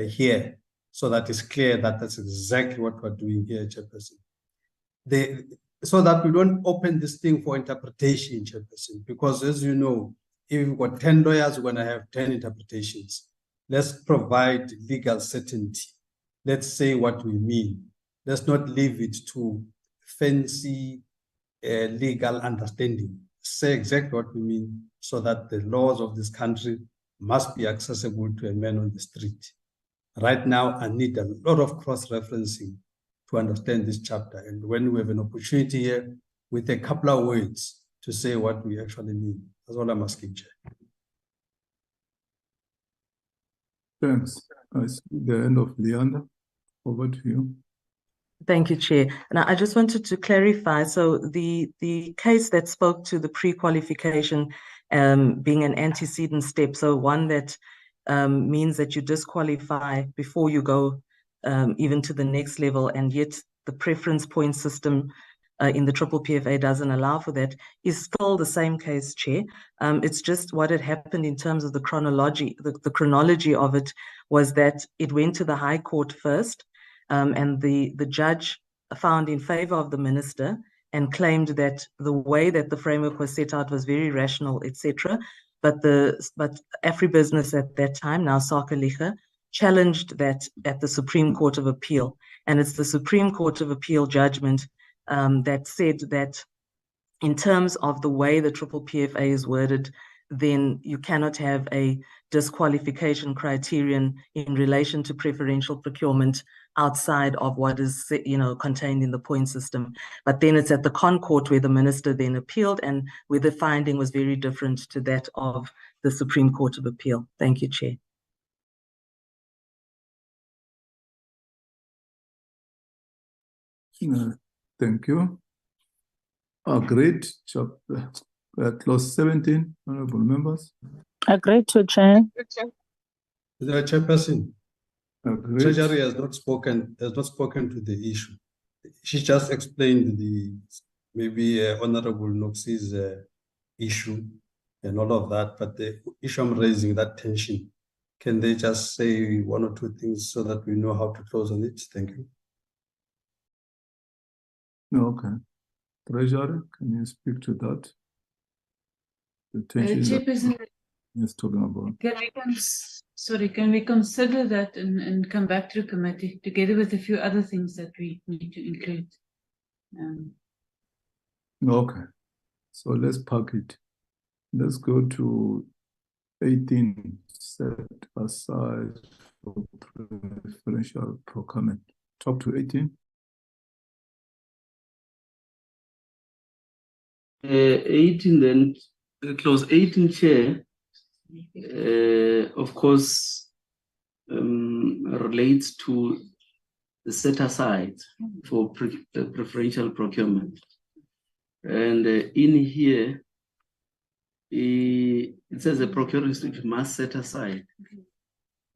Speaker 7: here, so that it's clear that that's exactly what we're doing here, Chairperson. So that we don't open this thing for interpretation, Chairperson, because as you know, if we've got 10 lawyers, we're going to have 10 interpretations. Let's provide legal certainty. Let's say what we mean. Let's not leave it to fancy legal understanding. Say exactly what we mean, so that the laws of this country must be accessible to a man on the street. Right now, I need a lot of cross-referencing to understand this chapter. And when we have an opportunity here with a couple of words to say what we actually mean, that's all I'm asking, Chair.
Speaker 2: Thanks. I see the end of Leander. Over to you.
Speaker 10: Thank you, Chair. And I just wanted to clarify, so the case that spoke to the pre-qualification being an antecedent step, so one that means that you disqualify before you go even to the next level, and yet the preference point system in the triple PFA doesn't allow for that, is still the same case, Chair. It's just what had happened in terms of the chronology. The chronology of it was that it went to the High Court first, and the judge found in favor of the minister and claimed that the way that the framework was set out was very rational, etc. But Agribusiness at that time, now Sakeliga, challenged that at the Supreme Court of Appeal. And it's the Supreme Court of Appeal judgment that said that in terms of the way the triple PFA is worded, then you cannot have a disqualification criterion in relation to preferential procurement outside of what is, contained in the point system. But then it's at the Concourt where the minister then appealed, and where the finding was very different to that of the Supreme Court of Appeal. Thank you, Chair.
Speaker 2: Thank you. Agreed. Chapter clause 17, honorable members.
Speaker 1: Agreed to, Chair.
Speaker 7: The Chairperson,
Speaker 2: Agreed.
Speaker 7: Treasury has not spoken to the issue. She just explained maybe Honorable Noxi's issue and all of that, but the issue I'm raising, that tension, can they just say one or two things so that we know how to close on it? Thank you.
Speaker 2: Okay. Treasurer, can you speak to that? The tension.
Speaker 6: Chairperson,
Speaker 2: is talking about.
Speaker 6: Can we consider that and come back to the committee together with a few other things that we need to include?
Speaker 2: Okay, so let's park it. Let's go to 18, set aside for preferential procurement. Talk to 18.
Speaker 9: 18 then, clause 18, Chair, of course, relates to the set aside for preferential procurement. And in here, it says the procuring district must set aside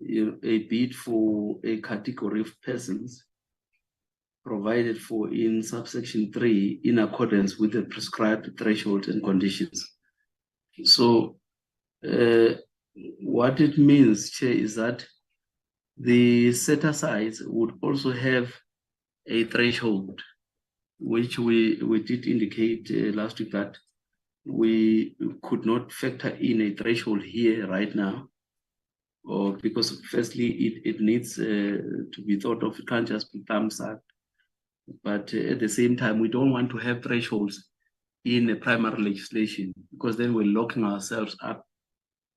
Speaker 9: a bid for a category of persons provided for in subsection 3 in accordance with the prescribed thresholds and conditions. So what it means, Chair, is that the set asides would also have a threshold, which we did indicate last week that we could not factor in a threshold here right now, or because firstly it needs to be thought of. It can't just be thumbs up, but at the same time we don't want to have thresholds in a primary legislation, because then we're locking ourselves up.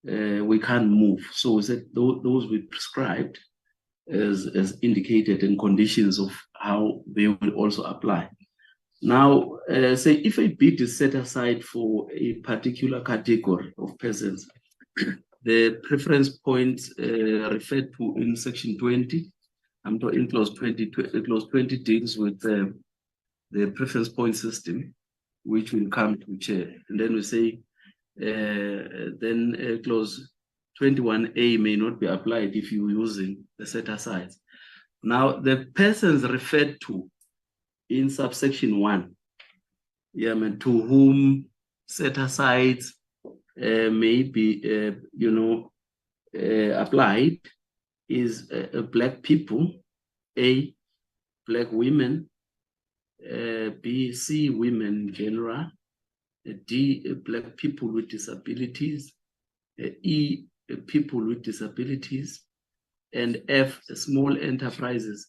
Speaker 9: We can't move. So we said those we prescribed as indicated in conditions of how they will also apply. Now, say if a bid is set aside for a particular category of persons, the preference points referred to in section 20, I'm talking in clause 20, clause 20 deals with the preference point system, which will come to Chair. And then we say, then clause 21A may not be applied if you're using the set aside. Now, the persons referred to in subsection 1, to whom set asides may be, applied is Black people, A, Black women, B, C, women in general, D, Black people with disabilities, E, people with disabilities, and F, small enterprises,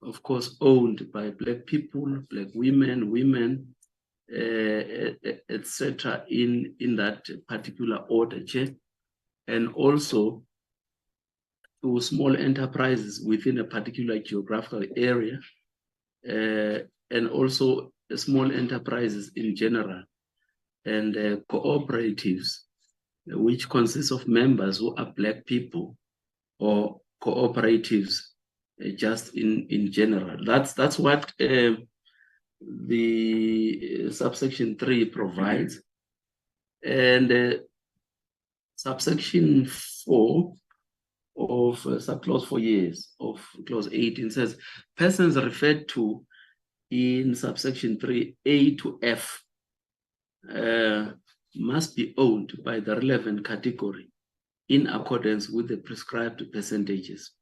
Speaker 9: of course, owned by Black people, Black women, etc. in that particular order, Chair, and also to small enterprises within a particular geographical area, and also small enterprises in general, and cooperatives, which consists of members who are Black people, or cooperatives just in general. That's what the subsection 3 provides. And subsection 4 of subclause 4 years of clause 18 says persons referred to in subsection 3 A to F must be owned by the relevant category in accordance with the prescribed percentages.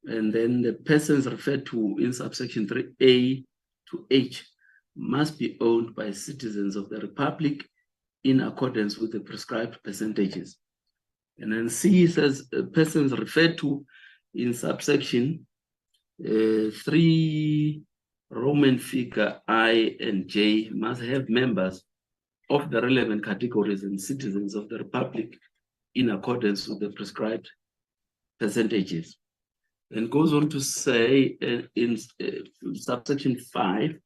Speaker 9: And then the persons referred to in subsection 3A to H must be owned by citizens of the Republic in accordance with the prescribed percentages. And then C says persons referred to in subsection 3 Roman figure I and J must have members of the relevant categories and citizens of the Republic in accordance with the prescribed percentages. And goes on to say in subsection 5,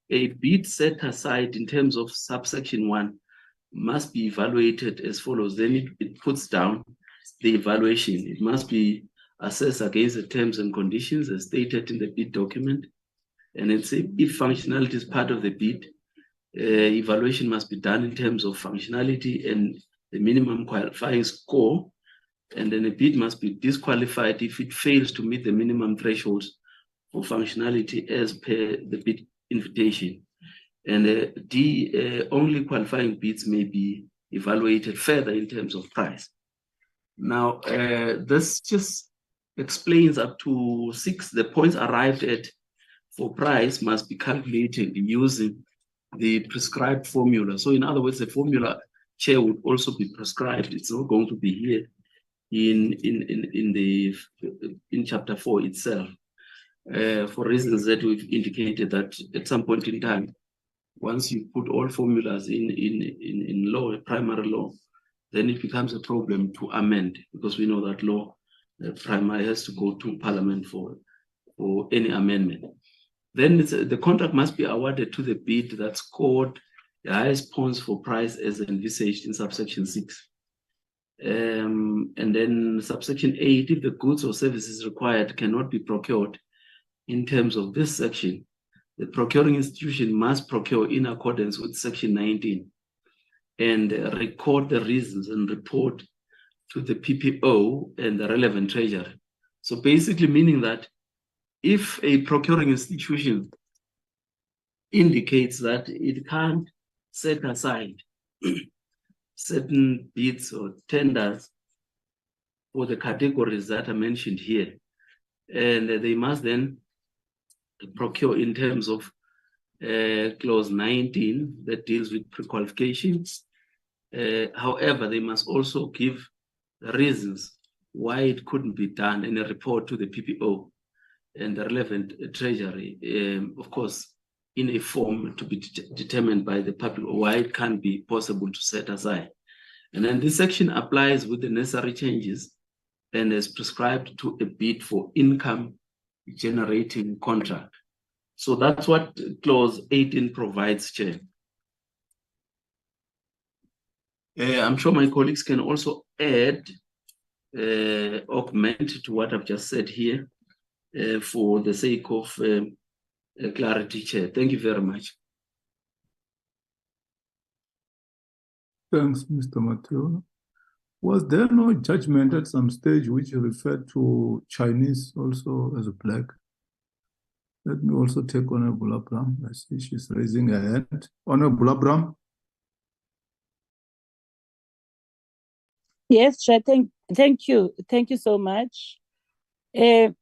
Speaker 9: a bid set aside in terms of subsection 1 must be evaluated as follows. Then it puts down the evaluation. It must be assessed against the terms and conditions as stated in the bid document. And it's if functionality is part of the bid, evaluation must be done in terms of functionality and the minimum qualifying score. And then a bid must be disqualified if it fails to meet the minimum thresholds for functionality as per the bid invitation. And D, only qualifying bids may be evaluated further in terms of price. Now, this just explains up to 6, the points arrived at for price must be calculated using the prescribed formula. So in other words, the formula chair would also be prescribed. It's not going to be here in chapter 4 itself, for reasons that we've indicated that at some point in time, once you put all formulas in law, primary law, then it becomes a problem to amend, because we know that law primary has to go to Parliament for any amendment. Then the contract must be awarded to the bid that scored the highest points for price as envisaged in subsection 6. And then subsection 8, if the goods or services required cannot be procured in terms of this section, the procuring institution must procure in accordance with section 19 and record the reasons and report to the PPO and the relevant treasury. So basically meaning that if a procuring institution indicates that it can't set aside certain bids or tenders for the categories that are mentioned here, and they must then procure in terms of clause 19 that deals with pre-qualifications. However, they must also give the reasons why it couldn't be done in a report to the PPO and the relevant treasury, of course, in a form to be determined by the public, why it can't be possible to set aside. And then this section applies with the necessary changes and is prescribed to a bid for income generating contract. So that's what clause 18 provides, Chair. I'm sure my colleagues can also add, augment to what I've just said here for the sake of clarity, Chair. Thank you very much.
Speaker 2: Thanks, Mr. Mateo. Was there no judgment at some stage which referred to Chinese also as a black? Let me also take Honorable Abraham. I see she's raising her hand. Honorable Abraham.
Speaker 1: Yes, Chair, thank you. Thank you so much. Chair,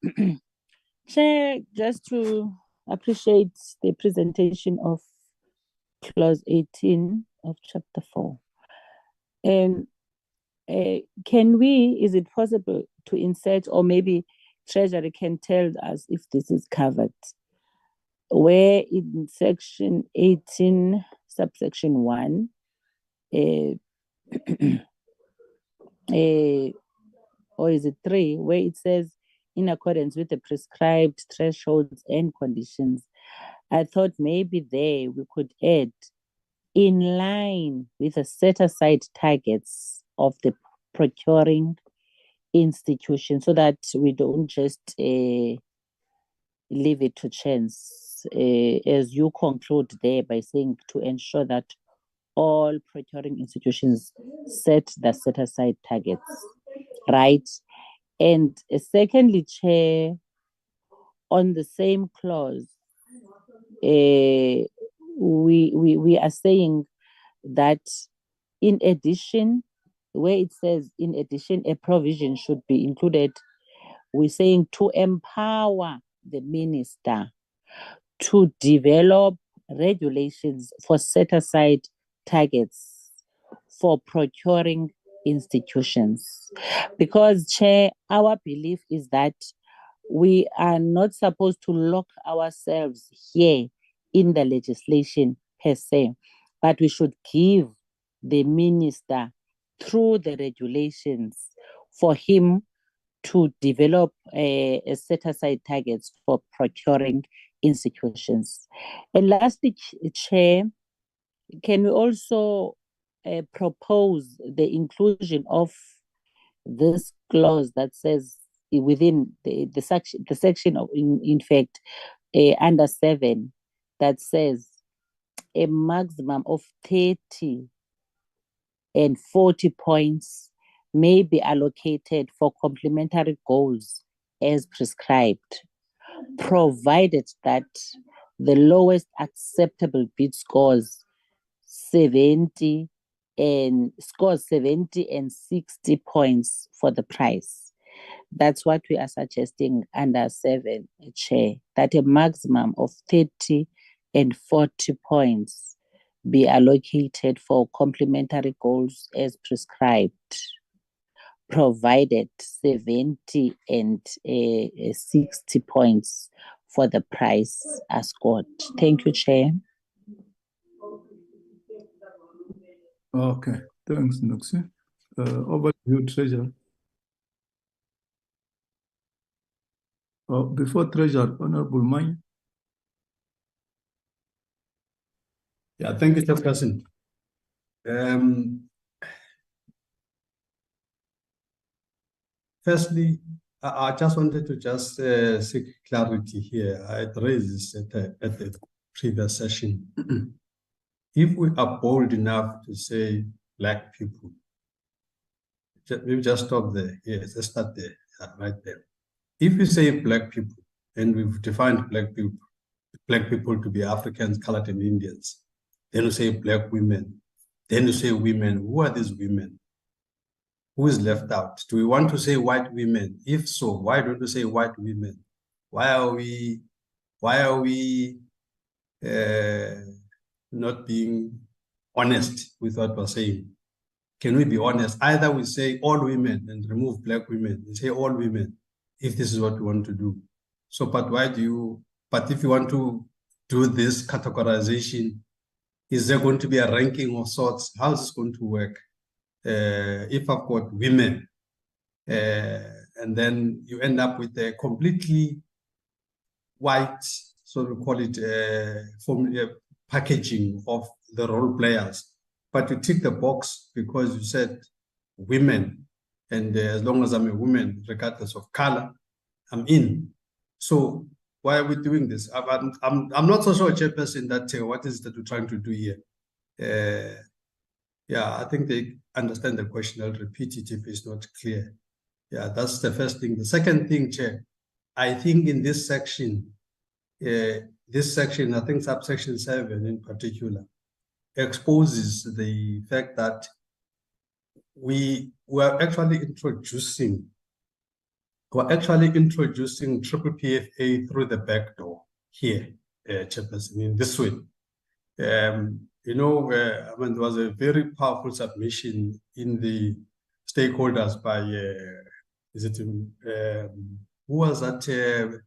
Speaker 1: just to appreciate the presentation of clause 18 of chapter 4. Is it possible to insert, or maybe Treasury can tell us if this is covered, where in section 18, subsection 1, or is it 3, where it says, in accordance with the prescribed thresholds and conditions. I thought maybe there we could add, in line with the set-aside targets of the procuring institution, so that we don't just leave it to chance, as you conclude there by saying to ensure that all procuring institutions set the set-aside targets, right? And secondly, Chair, on the same clause, we are saying that in addition, where it says in addition, a provision should be included, we're saying to empower the minister to develop regulations for set-aside targets for procuring institutions. Because, Chair, our belief is that we are not supposed to lock ourselves here in the legislation per se, but we should give the minister, through the regulations, for him to develop a set-aside targets for procuring institutions. And lastly, Chair, can we also propose the inclusion of this clause that says within the section of, in fact, under 7, that says a maximum of 30 and 40 points may be allocated for complementary goals as prescribed, provided that the lowest acceptable bid scores 70 and 60 points for the price. That's what we are suggesting under 7, Chair, that a maximum of 30 and 40 points be allocated for complementary goals as prescribed, provided 70 and 60 points for the price are scored. Thank you, Chair.
Speaker 2: Okay, thanks, Noxie. Over to you, Treasurer. Before Treasurer, Honorable Mine.
Speaker 7: Yeah, thank you, Chairperson. Firstly, I just wanted to just seek clarity here. I raised this at the previous session. If we are bold enough to say Black people, maybe just stop there. Yes, let's start there, right there. If we say Black people, and we've defined Black people to be Africans, colored, and Indians, then we say Black women, then you say women. Who are these women? Who is left out? Do we want to say white women? If so, why don't we say white women? Why are we not being honest with what we're saying? Can we be honest? Either we say all women and remove Black women, and say all women, if this is what we want to do. So, but if you want to do this categorization, is there going to be a ranking of sorts? How is this going to work? If I've got women, and then you end up with a completely white, so we call it packaging of the role players, but you tick the box because you said women, and as long as I'm a woman, regardless of color, I'm in. So why are we doing this? I'm not so sure, Chairperson, that what is that we're trying to do here. Yeah, I think they understand the question. I'll repeat it if it's not clear. Yeah, that's the first thing. The second thing, Chair, I think in this section, I think subsection 7 in particular, exposes the fact that we were actually introducing triple PFA through the back door here, Chairperson, in this way. You know, I mean, there was a very powerful submission in the stakeholders by, who was that,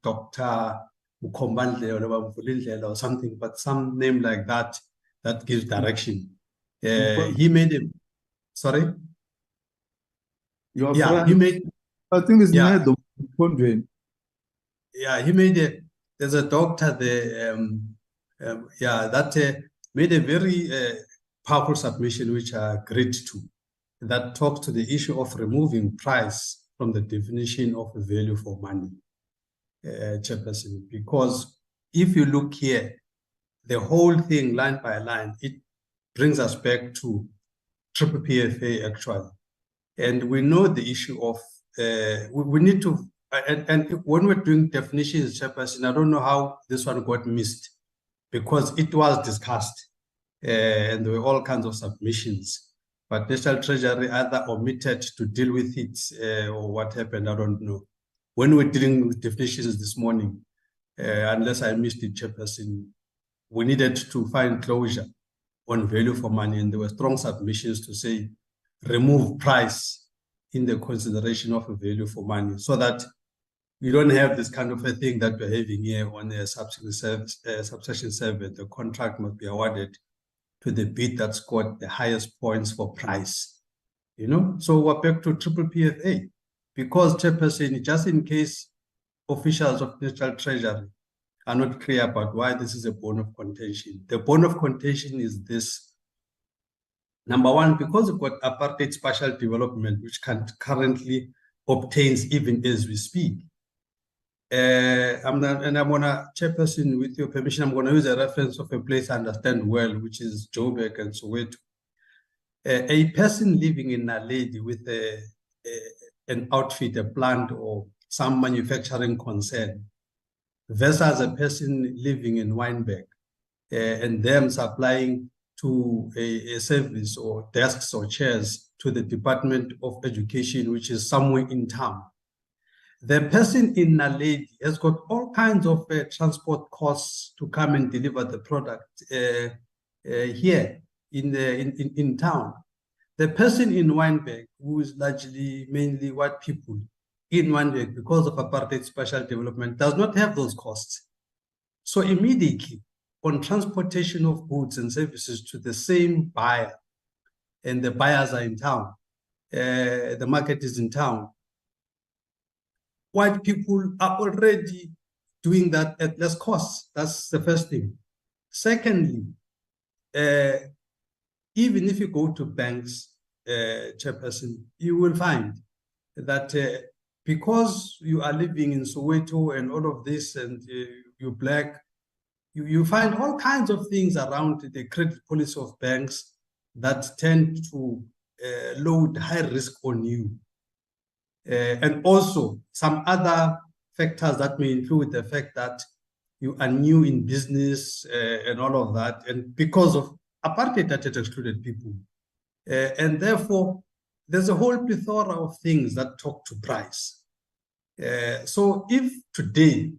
Speaker 7: Dr. Mukombandle or something, but some name like that, that gives direction. He made a, sorry?
Speaker 2: He made, I think it's Nedo.
Speaker 7: Yeah, he made a, there's a doctor there, that made a very powerful submission, which I agreed to, that talks to the issue of removing price from the definition of value for money, Chairperson. Because if you look here, the whole thing line by line, it brings us back to triple PFA actually. And we know the issue of, we need to, and when we're doing definitions, Chairperson, I don't know how this one got missed, because it was discussed and there were all kinds of submissions, but National Treasury either omitted to deal with it or what happened, I don't know. When we're dealing with definitions this morning, unless I missed it, Chairperson, we needed to find closure on value for money, and there were strong submissions to say remove price in the consideration of a value for money, so that you don't have this kind of a thing that we're having here on the subsection 7. The contract must be awarded to the bid that scored the highest points for price. You know, so we're back to triple PFA, because, Chairperson, just in case officials of National Treasury are not clear about why this is a bone of contention. The bone of contention is this. Number one, because we've got apartheid spatial development, which currently obtains even as we speak. I'm gonna, Chairperson, with your permission, I'm gonna use a reference of a place I understand well, which is Joburg and Soweto. A person living in Naledi with an outfit, a plant, or some manufacturing concern, versus a person living in Wynberg, and them supplying to a service or desks or chairs to the Department of Education, which is somewhere in town. The person in Naledi has got all kinds of transport costs to come and deliver the product, here in town. The person in Wynberg, who is largely mainly white people in Wynberg because of apartheid special development, does not have those costs. So immediately on transportation of goods and services to the same buyer, and the buyers are in town, the market is in town, white people are already doing that at less costs. That's the first thing. Secondly, even if you go to banks, Chairperson, you will find that because you are living in Soweto and all of this, and you're black, you find all kinds of things around the credit policy of banks that tend to load high risk on you. And also some other factors that may include the fact that you are new in business and all of that, and because of apartheid that it excluded people. And therefore, there's a whole plethora of things that talk to price. So if today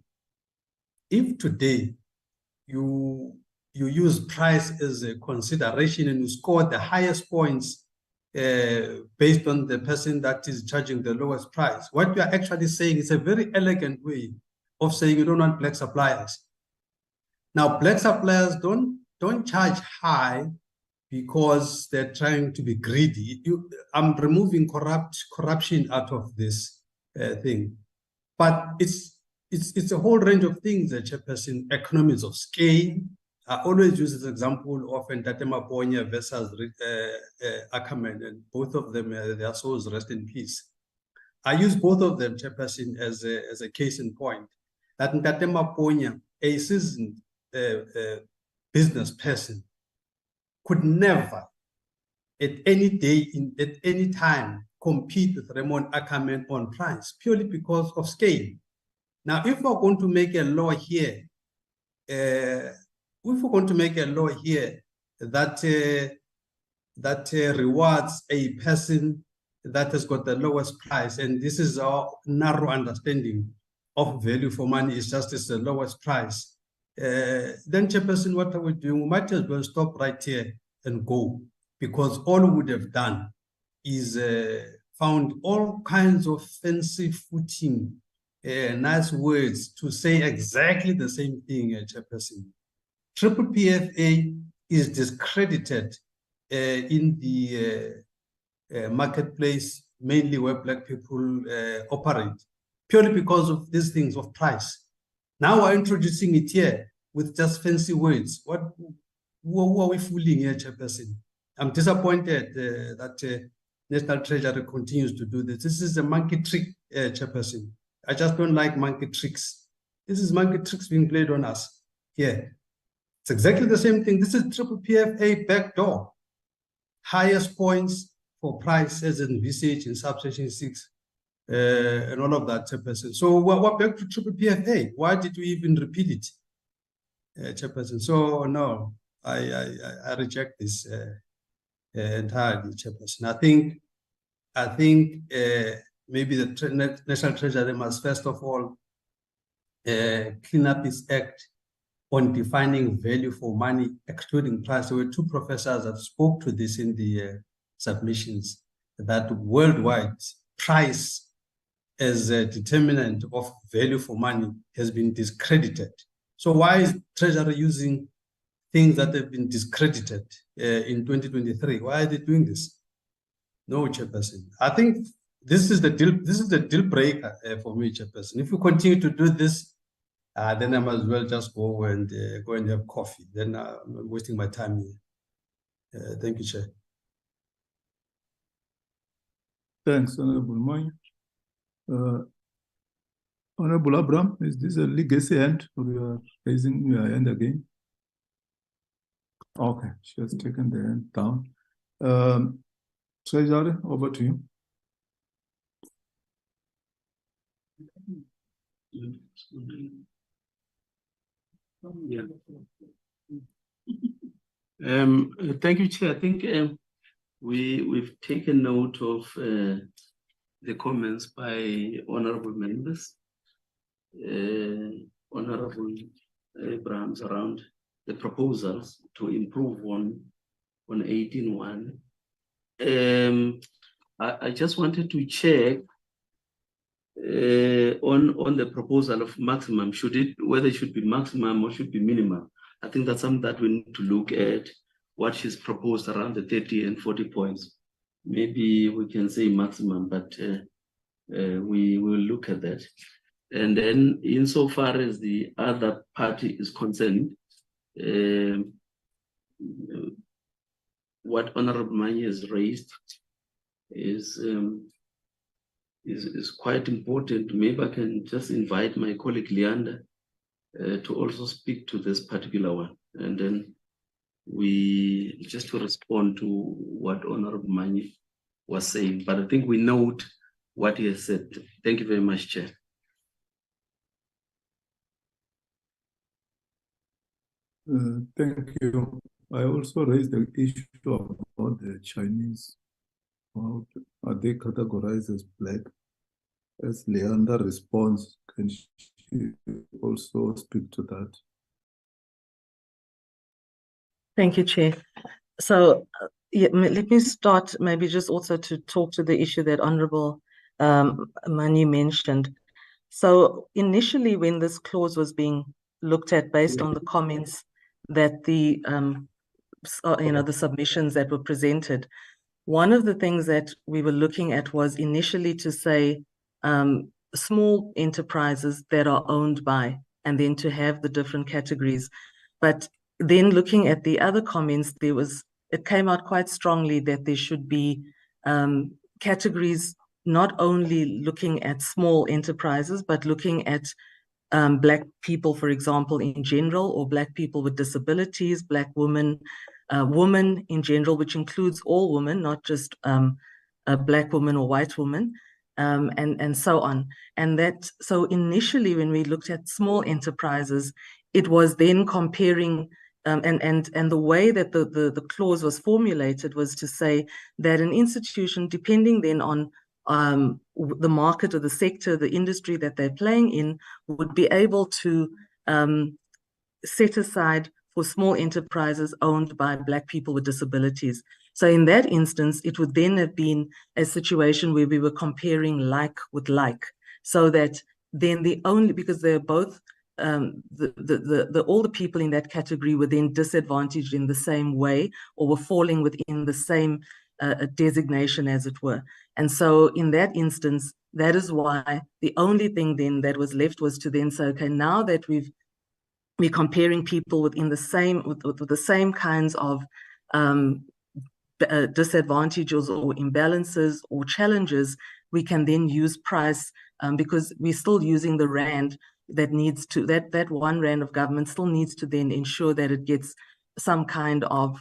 Speaker 7: you use price as a consideration and you score the highest points based on the person that is charging the lowest price, what you are actually saying is a very elegant way of saying you don't want black suppliers. Now, black suppliers don't charge high because they're trying to be greedy. I'm removing corruption out of this thing, but it's a whole range of things, Chairperson. Economies of scale. I always use this example of Ntate Maponya versus Ackerman, and both of them, their souls rest in peace. I use both of them, Chairperson, as a case in point. That Ntate Maponya, a seasoned business person, could never, at any time, compete with Raymond Ackerman on price, purely because of scale. Now, if we're going to make a law here, that rewards a person that has got the lowest price, and this is our narrow understanding of value for money, is just as the lowest price, then, Chairperson, what are we doing? We might as well stop right here and go, because all we would have done is found all kinds of fancy footing, nice words to say exactly the same thing, Chairperson. Triple PFA is discredited in the marketplace, mainly where black people operate, purely because of these things of price. Now we're introducing it here with just fancy words. Who are we fooling here, Chairperson? I'm disappointed that National Treasury continues to do this. This is a monkey trick, Chairperson. I just don't like monkey tricks. This is monkey tricks being played on us here. It's exactly the same thing. This is triple PFA backdoor. Highest points for price as envisaged in subsection 6 and all of that, Chairperson. So we're back to triple PFA. Why did we even repeat it, Chairperson? So no, I reject this entirely, Chairperson. I think maybe the National Treasury must first of all clean up its act on defining value for money, excluding price. There were two professors that spoke to this in the submissions, that worldwide price as a determinant of value for money has been discredited. So why is Treasury using things that have been discredited in 2023? Why are they doing this? No, Chairperson. I think this is the deal breaker for me, Chairperson. If you continue to do this, then I might as well just go and have coffee. Then I'm wasting my time here. Thank you, Chair.
Speaker 2: Thanks, Honorable Moy. Honorable Abraham, is this a legacy hand, or you are raising your hand again? Okay, she has taken the hand down. Treasury, over to you.
Speaker 9: Thank you, Chair. I think we've taken note of the comments by honorable members, Honorable Abrahams around the proposals to improve on 18.1. I just wanted to check on the proposal of maximum, whether it should be maximum or should be minimum. I think that's something that we need to look at, what she's proposed around the 30 and 40 points. Maybe we can say maximum, but we will look at that. And then insofar as the other party is concerned, what Honorable Manye has raised is quite important. Maybe I can just invite my colleague Leander to also speak to this particular one, and then we just to respond to what Honorable Manye was saying. But I think we note what he has said. Thank you very much, Chair.
Speaker 2: Thank you. I also raised the issue about the Chinese. Are they categorized as black? As Leander responds, can she also speak to that?
Speaker 10: Thank you, Chair. So yeah, let me start maybe just also to talk to the issue that Honorable Manye mentioned. So initially, when this clause was being looked at based on the comments that the the submissions that were presented, one of the things that we were looking at was initially to say small enterprises that are owned by, and then to have the different categories. But then looking at the other comments, it came out quite strongly that there should be categories not only looking at small enterprises, but looking at Black people, for example, in general, or Black people with disabilities, Black women, women in general, which includes all women, not just a Black woman or white woman, and so on. And so initially, when we looked at small enterprises, it was then comparing, and the way that the clause was formulated was to say that an institution, depending then on the market or the sector, the industry that they're playing in, would be able to set aside for small enterprises owned by Black people with disabilities. So in that instance, it would then have been a situation where we were comparing like with like, so that then because they're both, all the people in that category were then disadvantaged in the same way, or were falling within the same designation, as it were. And so in that instance, that is why the only thing then that was left was to then say, okay, now that we're comparing people within the same, with the same kinds of disadvantages or imbalances or challenges, we can then use price, because we're still using the rand that needs to, that 1 rand of government still needs to then ensure that it gets some kind of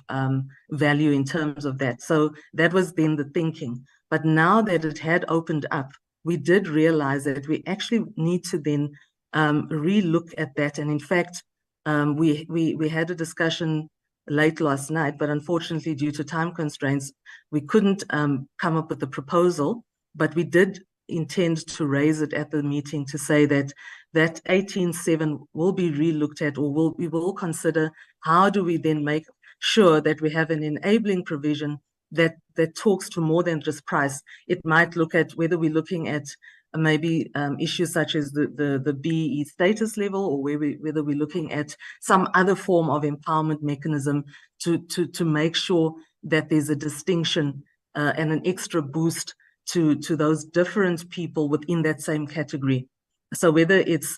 Speaker 10: value in terms of that. So that was then the thinking. But now that it had opened up, we did realize that we actually need to then re-look at that. And in fact, we had a discussion late last night, but unfortunately, due to time constraints, we couldn't come up with a proposal, but we did intend to raise it at the meeting to say that 18.7 will be re-looked at, or we will consider how do we then make sure that we have an enabling provision that talks to more than just price. It might look at whether we're looking at maybe issues such as the BE status level, or whether we're looking at some other form of empowerment mechanism to make sure that there's a distinction and an extra boost to those different people within that same category. So whether it's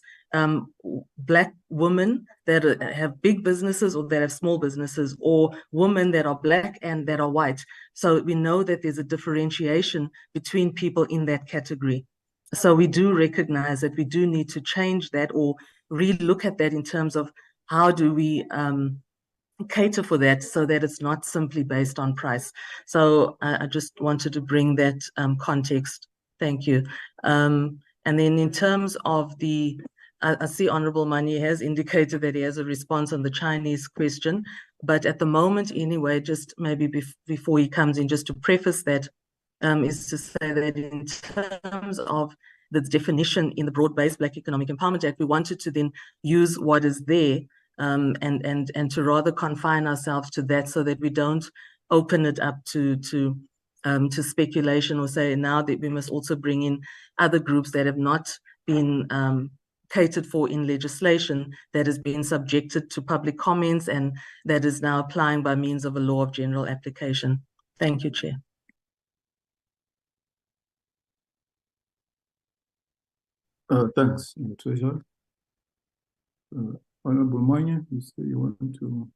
Speaker 10: Black women that have big businesses or that have small businesses, or women that are Black and that are white. So we know that there's a differentiation between people in that category. So we do recognize that we do need to change that, or re-look at that in terms of how do we cater for that, so that it's not simply based on price. So I just wanted to bring that context. Thank you. And then in terms of I see Honorable Manye has indicated that he has a response on the Chinese question, but at the moment anyway, just maybe before he comes in, just to preface that, is to say that in terms of the definition in the Broad-Based Black Economic Empowerment Act, we wanted to then use what is there and to rather confine ourselves to that so that we don't open it up to speculation or say now that we must also bring in other groups that have not been catered for in legislation, that has been subjected to public comments and that is now applying by means of a law of general application. Thank you, Chair.
Speaker 2: Thanks, Treasurer. Honorable Manya, you say you want to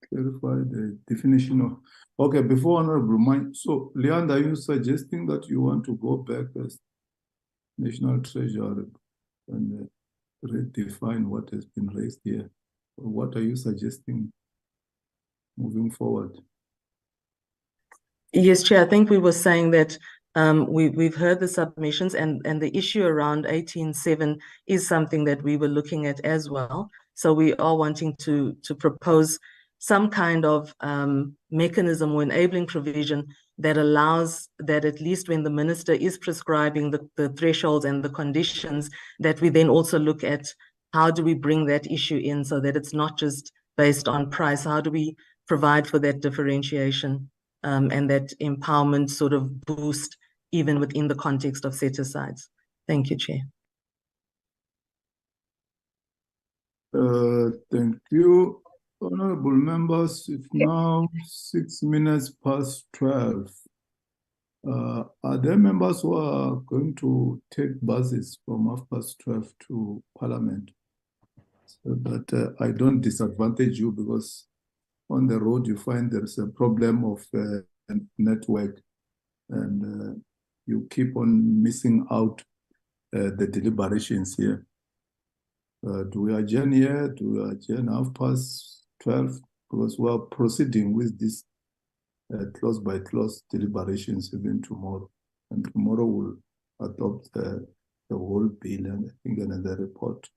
Speaker 2: clarify the definition of. Okay, before Honorable Manya, so Leander, are you suggesting that you want to go back as National Treasurer and redefine what has been raised here? Or what are you suggesting moving forward?
Speaker 10: Yes, Chair, I think we were saying that we've heard the submissions and the issue around 18.7 is something that we were looking at as well. So we are wanting to propose some kind of mechanism or enabling provision that allows that at least when the minister is prescribing the thresholds and the conditions, that we then also look at how do we bring that issue in so that it's not just based on price. How do we provide for that differentiation and that empowerment sort of boost even within the context of set-asides? Thank you, Chair.
Speaker 2: Thank you, honorable members. It's now 6 minutes past 12. Are there members who are going to take buses from 12:30 to Parliament? So that I don't disadvantage you, because on the road you find there's a problem of network and you keep on missing out the deliberations here. Do we adjourn here? Do we adjourn 12:30? Because we are proceeding with this clause by clause deliberations even tomorrow. And tomorrow we'll adopt the whole bill and I think another report.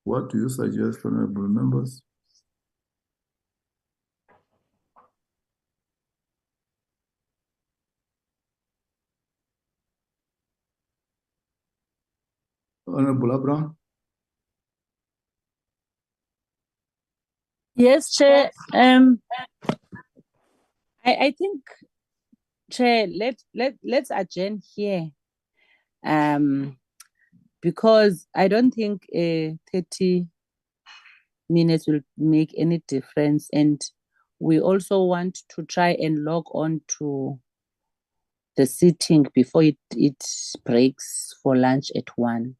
Speaker 2: What do you suggest, honorable members? Honorable Abraham?
Speaker 1: Yes, Chair. I think, Chair, let's adjourn here. Because I don't think 30 minutes will make any difference, and we also want to try and log on to the sitting before it breaks for lunch at 1.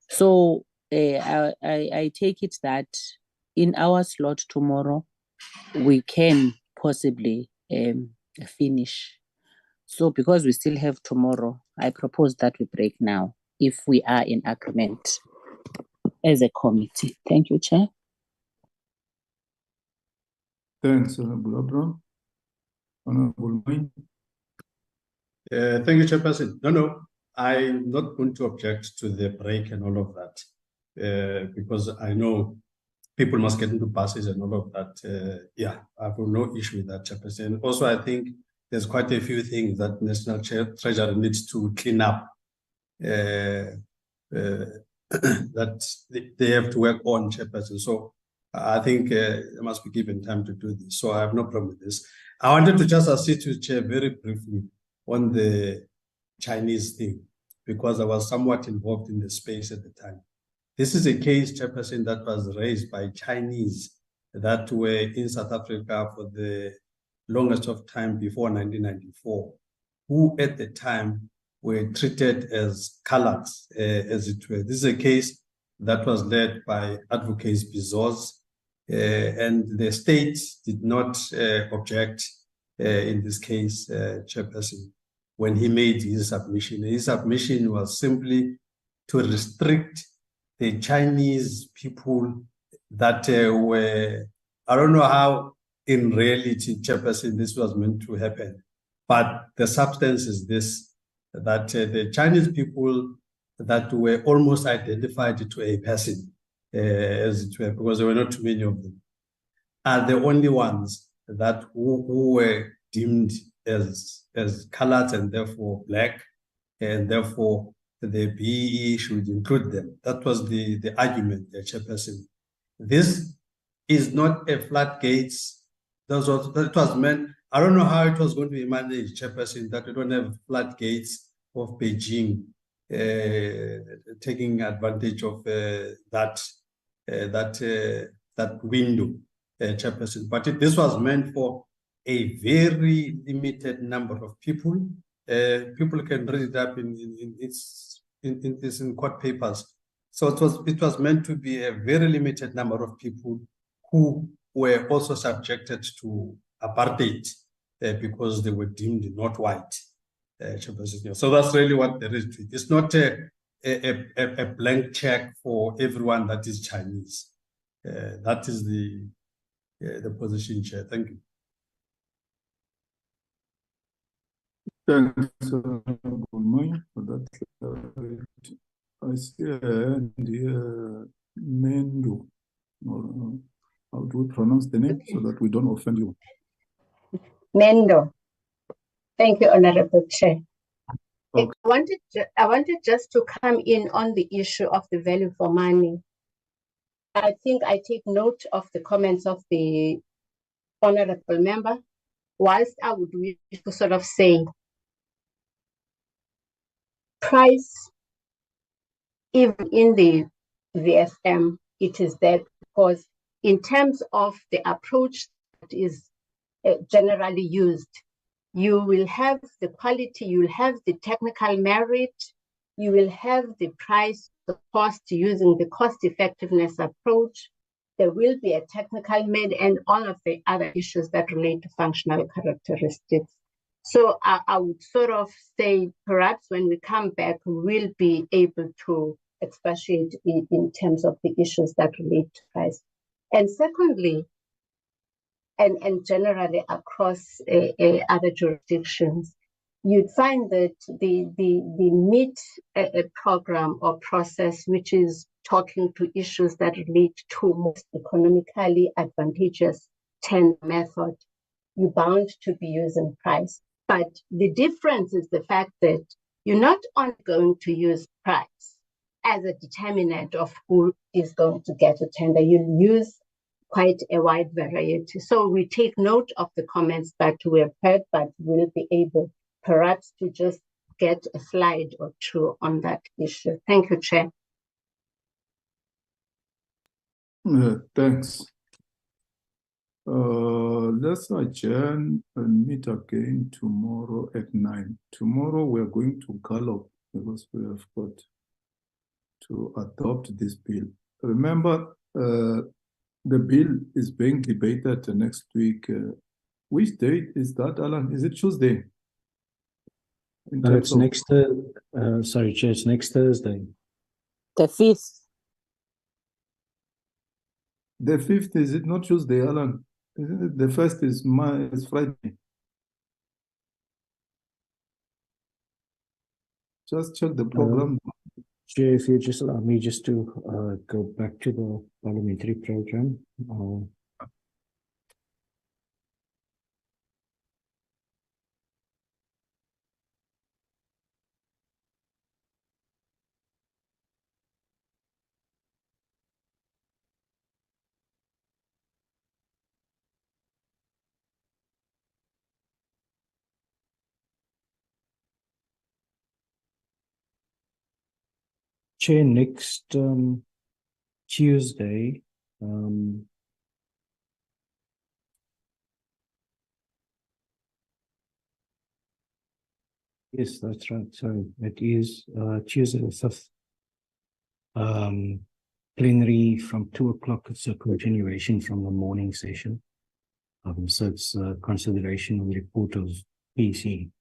Speaker 1: So I take it that in our slot tomorrow we can possibly finish. So because we still have tomorrow, I propose that we break now if we are in agreement as a committee. Thank you, Chair.
Speaker 2: Thanks, Honorable Abraham. Honorable Wayne.
Speaker 7: Thank you, Chairperson. No, I'm not going to object to the break and all of that, because I know people must get into buses and all of that. Yeah, I have no issue with that, Chairperson. Also, I think there's quite a few things that National Treasury needs to clean up, that they have to work on, Chairperson. So I think they must be given time to do this. So I have no problem with this. I wanted to just assist you, Chair, very briefly on the Chinese thing, because I was somewhat involved in the space at the time. This is a case, Chairperson, that was raised by Chinese that were in South Africa for the longest of time before 1994, who at the time were treated as coloreds, as it were. This is a case that was led by Advocates Bezos, and the state did not object in this case, Chairperson, when he made his submission. His submission was simply to restrict the Chinese people that were, I don't know how in reality, Chairperson, this was meant to happen, but the substance is this, that the Chinese people that were almost identified to a person, as it were, because there were not too many of them, are the only ones that who were deemed as colored and therefore black, and therefore the BEE should include them. That was the argument, the Chairperson. This is not a floodgates. That was meant. I don't know how it was going to be managed, Chairperson, that we don't have floodgates of Beijing taking advantage of that window, Chairperson. But this was meant for a very limited number of people. People can read it up in court papers. So it was meant to be a very limited number of people who were also subjected to apartheid because they were deemed not white. So that's really what there is to it. It's not a blank check for everyone that is Chinese. That is the position, Chair. Thank you.
Speaker 2: Thanks, Honorable Moyo, for that. I see a hand here, Mendo. How do we pronounce the name so that we don't offend you?
Speaker 11: Mendo. Thank you, Honorable Chair.
Speaker 2: Okay.
Speaker 11: I wanted just to come in on the issue of the value for money. I think I take note of the comments of the Honorable Member, whilst I would wish to sort of say price, even in the VFM, it is there because in terms of the approach that is generally used, you will have the quality, you will have the technical merit, you will have the price, the cost using the cost effectiveness approach. There will be a technical merit and all of the other issues that relate to functional characteristics. So I would sort of say perhaps when we come back, we will be able to expatiate in terms of the issues that relate to price. And secondly, and generally across other jurisdictions, you'd find that the MIT program or process, which is talking to issues that relate to most economically advantageous tender method, you're bound to be using price. But the difference is the fact that you're not only going to use price as a determinant of who is going to get a tender, you'll use quite a wide variety. So we take note of the comments that we have heard, but we'll be able perhaps to just get a slide or two on that issue. Thank you, Chair.
Speaker 2: Thanks. Let's adjourn and meet again tomorrow at 9. Tomorrow we are going to gallop because we have got to adopt this bill. Remember, the bill is being debated next week. Which date is that, Alan? Is it Tuesday?
Speaker 3: It's next, sorry, Chair, it's next Thursday.
Speaker 1: The 5th.
Speaker 2: The 5th, is it not Tuesday, Alan? Isn't it? The 1st is Friday. Just check the program.
Speaker 3: Chair, if you just allow me just to go back to the parliamentary program. Chair, next Tuesday, yes, that's right. So it is Tuesday the 5th. Plenary from 2 o'clock. It's a continuation from the morning session. So it's consideration of the report of PC,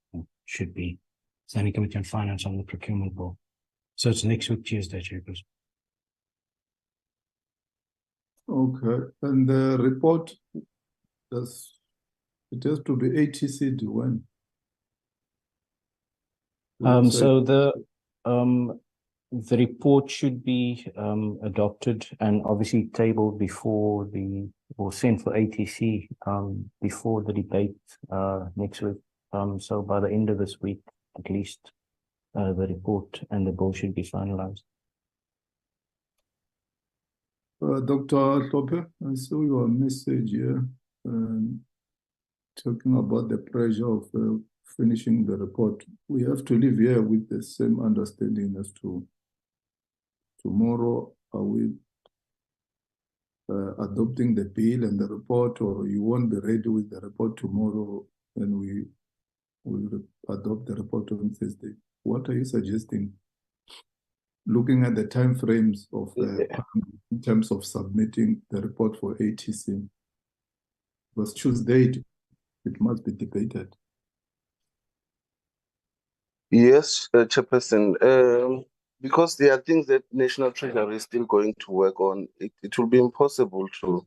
Speaker 3: should be Standing Committee on Finance on the Procurement Bill. So it's next week, Tuesday, Chairperson.
Speaker 2: Okay, and the report, it has to be ATC to when?
Speaker 3: So the report should be adopted and obviously tabled before or sent for ATC before the debate next week. So by the end of this week, at least, the report and the bill should be finalized.
Speaker 2: Dr. Tope, I saw your message here talking about the pressure of finishing the report. We have to live here with the same understanding as to tomorrow. Are we adopting the bill and the report, or you won't be ready with the report tomorrow and we will adopt the report on Thursday? What are you suggesting? Looking at the time frames of in terms of submitting the report for ATC, because Tuesday it must be debated.
Speaker 12: Yes, Chairperson. Because there are things that National Treasury is still going to work on, it will be impossible to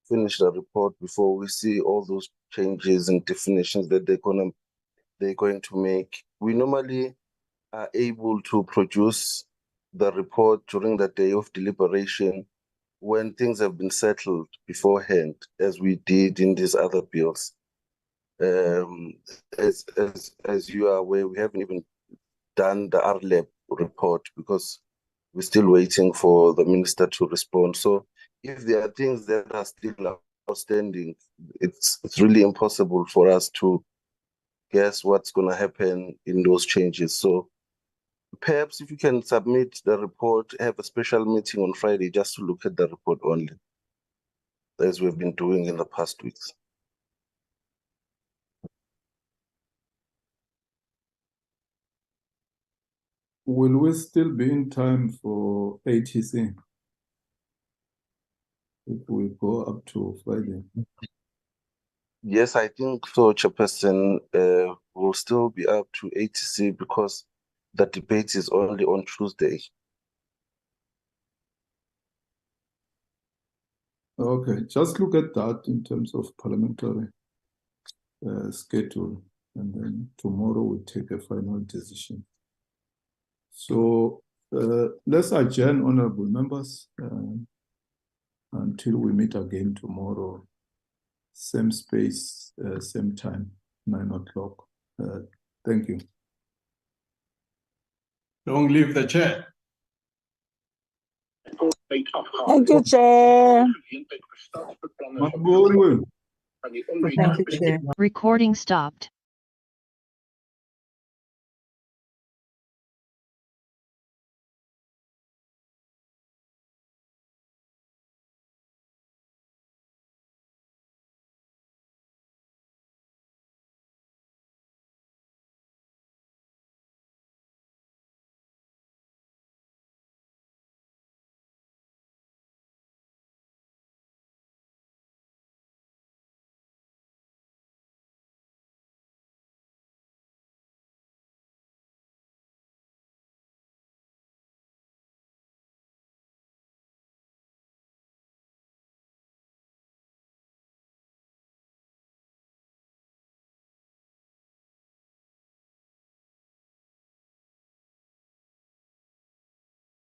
Speaker 12: finish the report before we see all those changes and definitions that they're going to make. We normally are able to produce the report during the day of deliberation when things have been settled beforehand, as we did in these other bills. As you are aware, we haven't even done the RLAB report because we're still waiting for the minister to respond. So if there are things that are still outstanding, it's really impossible for us to guess what's going to happen in those changes. So perhaps if you can submit the report, have a special meeting on Friday just to look at the report only, as we've been doing in the past weeks.
Speaker 2: Will we still be in time for ATC if we go up to Friday?
Speaker 12: Yes, I think so, Chairperson. We'll still be up to ATC because the debate is only on Tuesday.
Speaker 2: Okay, just look at that in terms of parliamentary schedule, and then tomorrow we'll take a final decision. So let's adjourn, honorable members, until we meet again tomorrow. Same space, same time, 9 o'clock. Thank you.
Speaker 7: Don't leave the chair.
Speaker 1: Thank you, Chair.
Speaker 2: Mabongwe.
Speaker 10: Thank you, Chair.
Speaker 13: Recording stopped.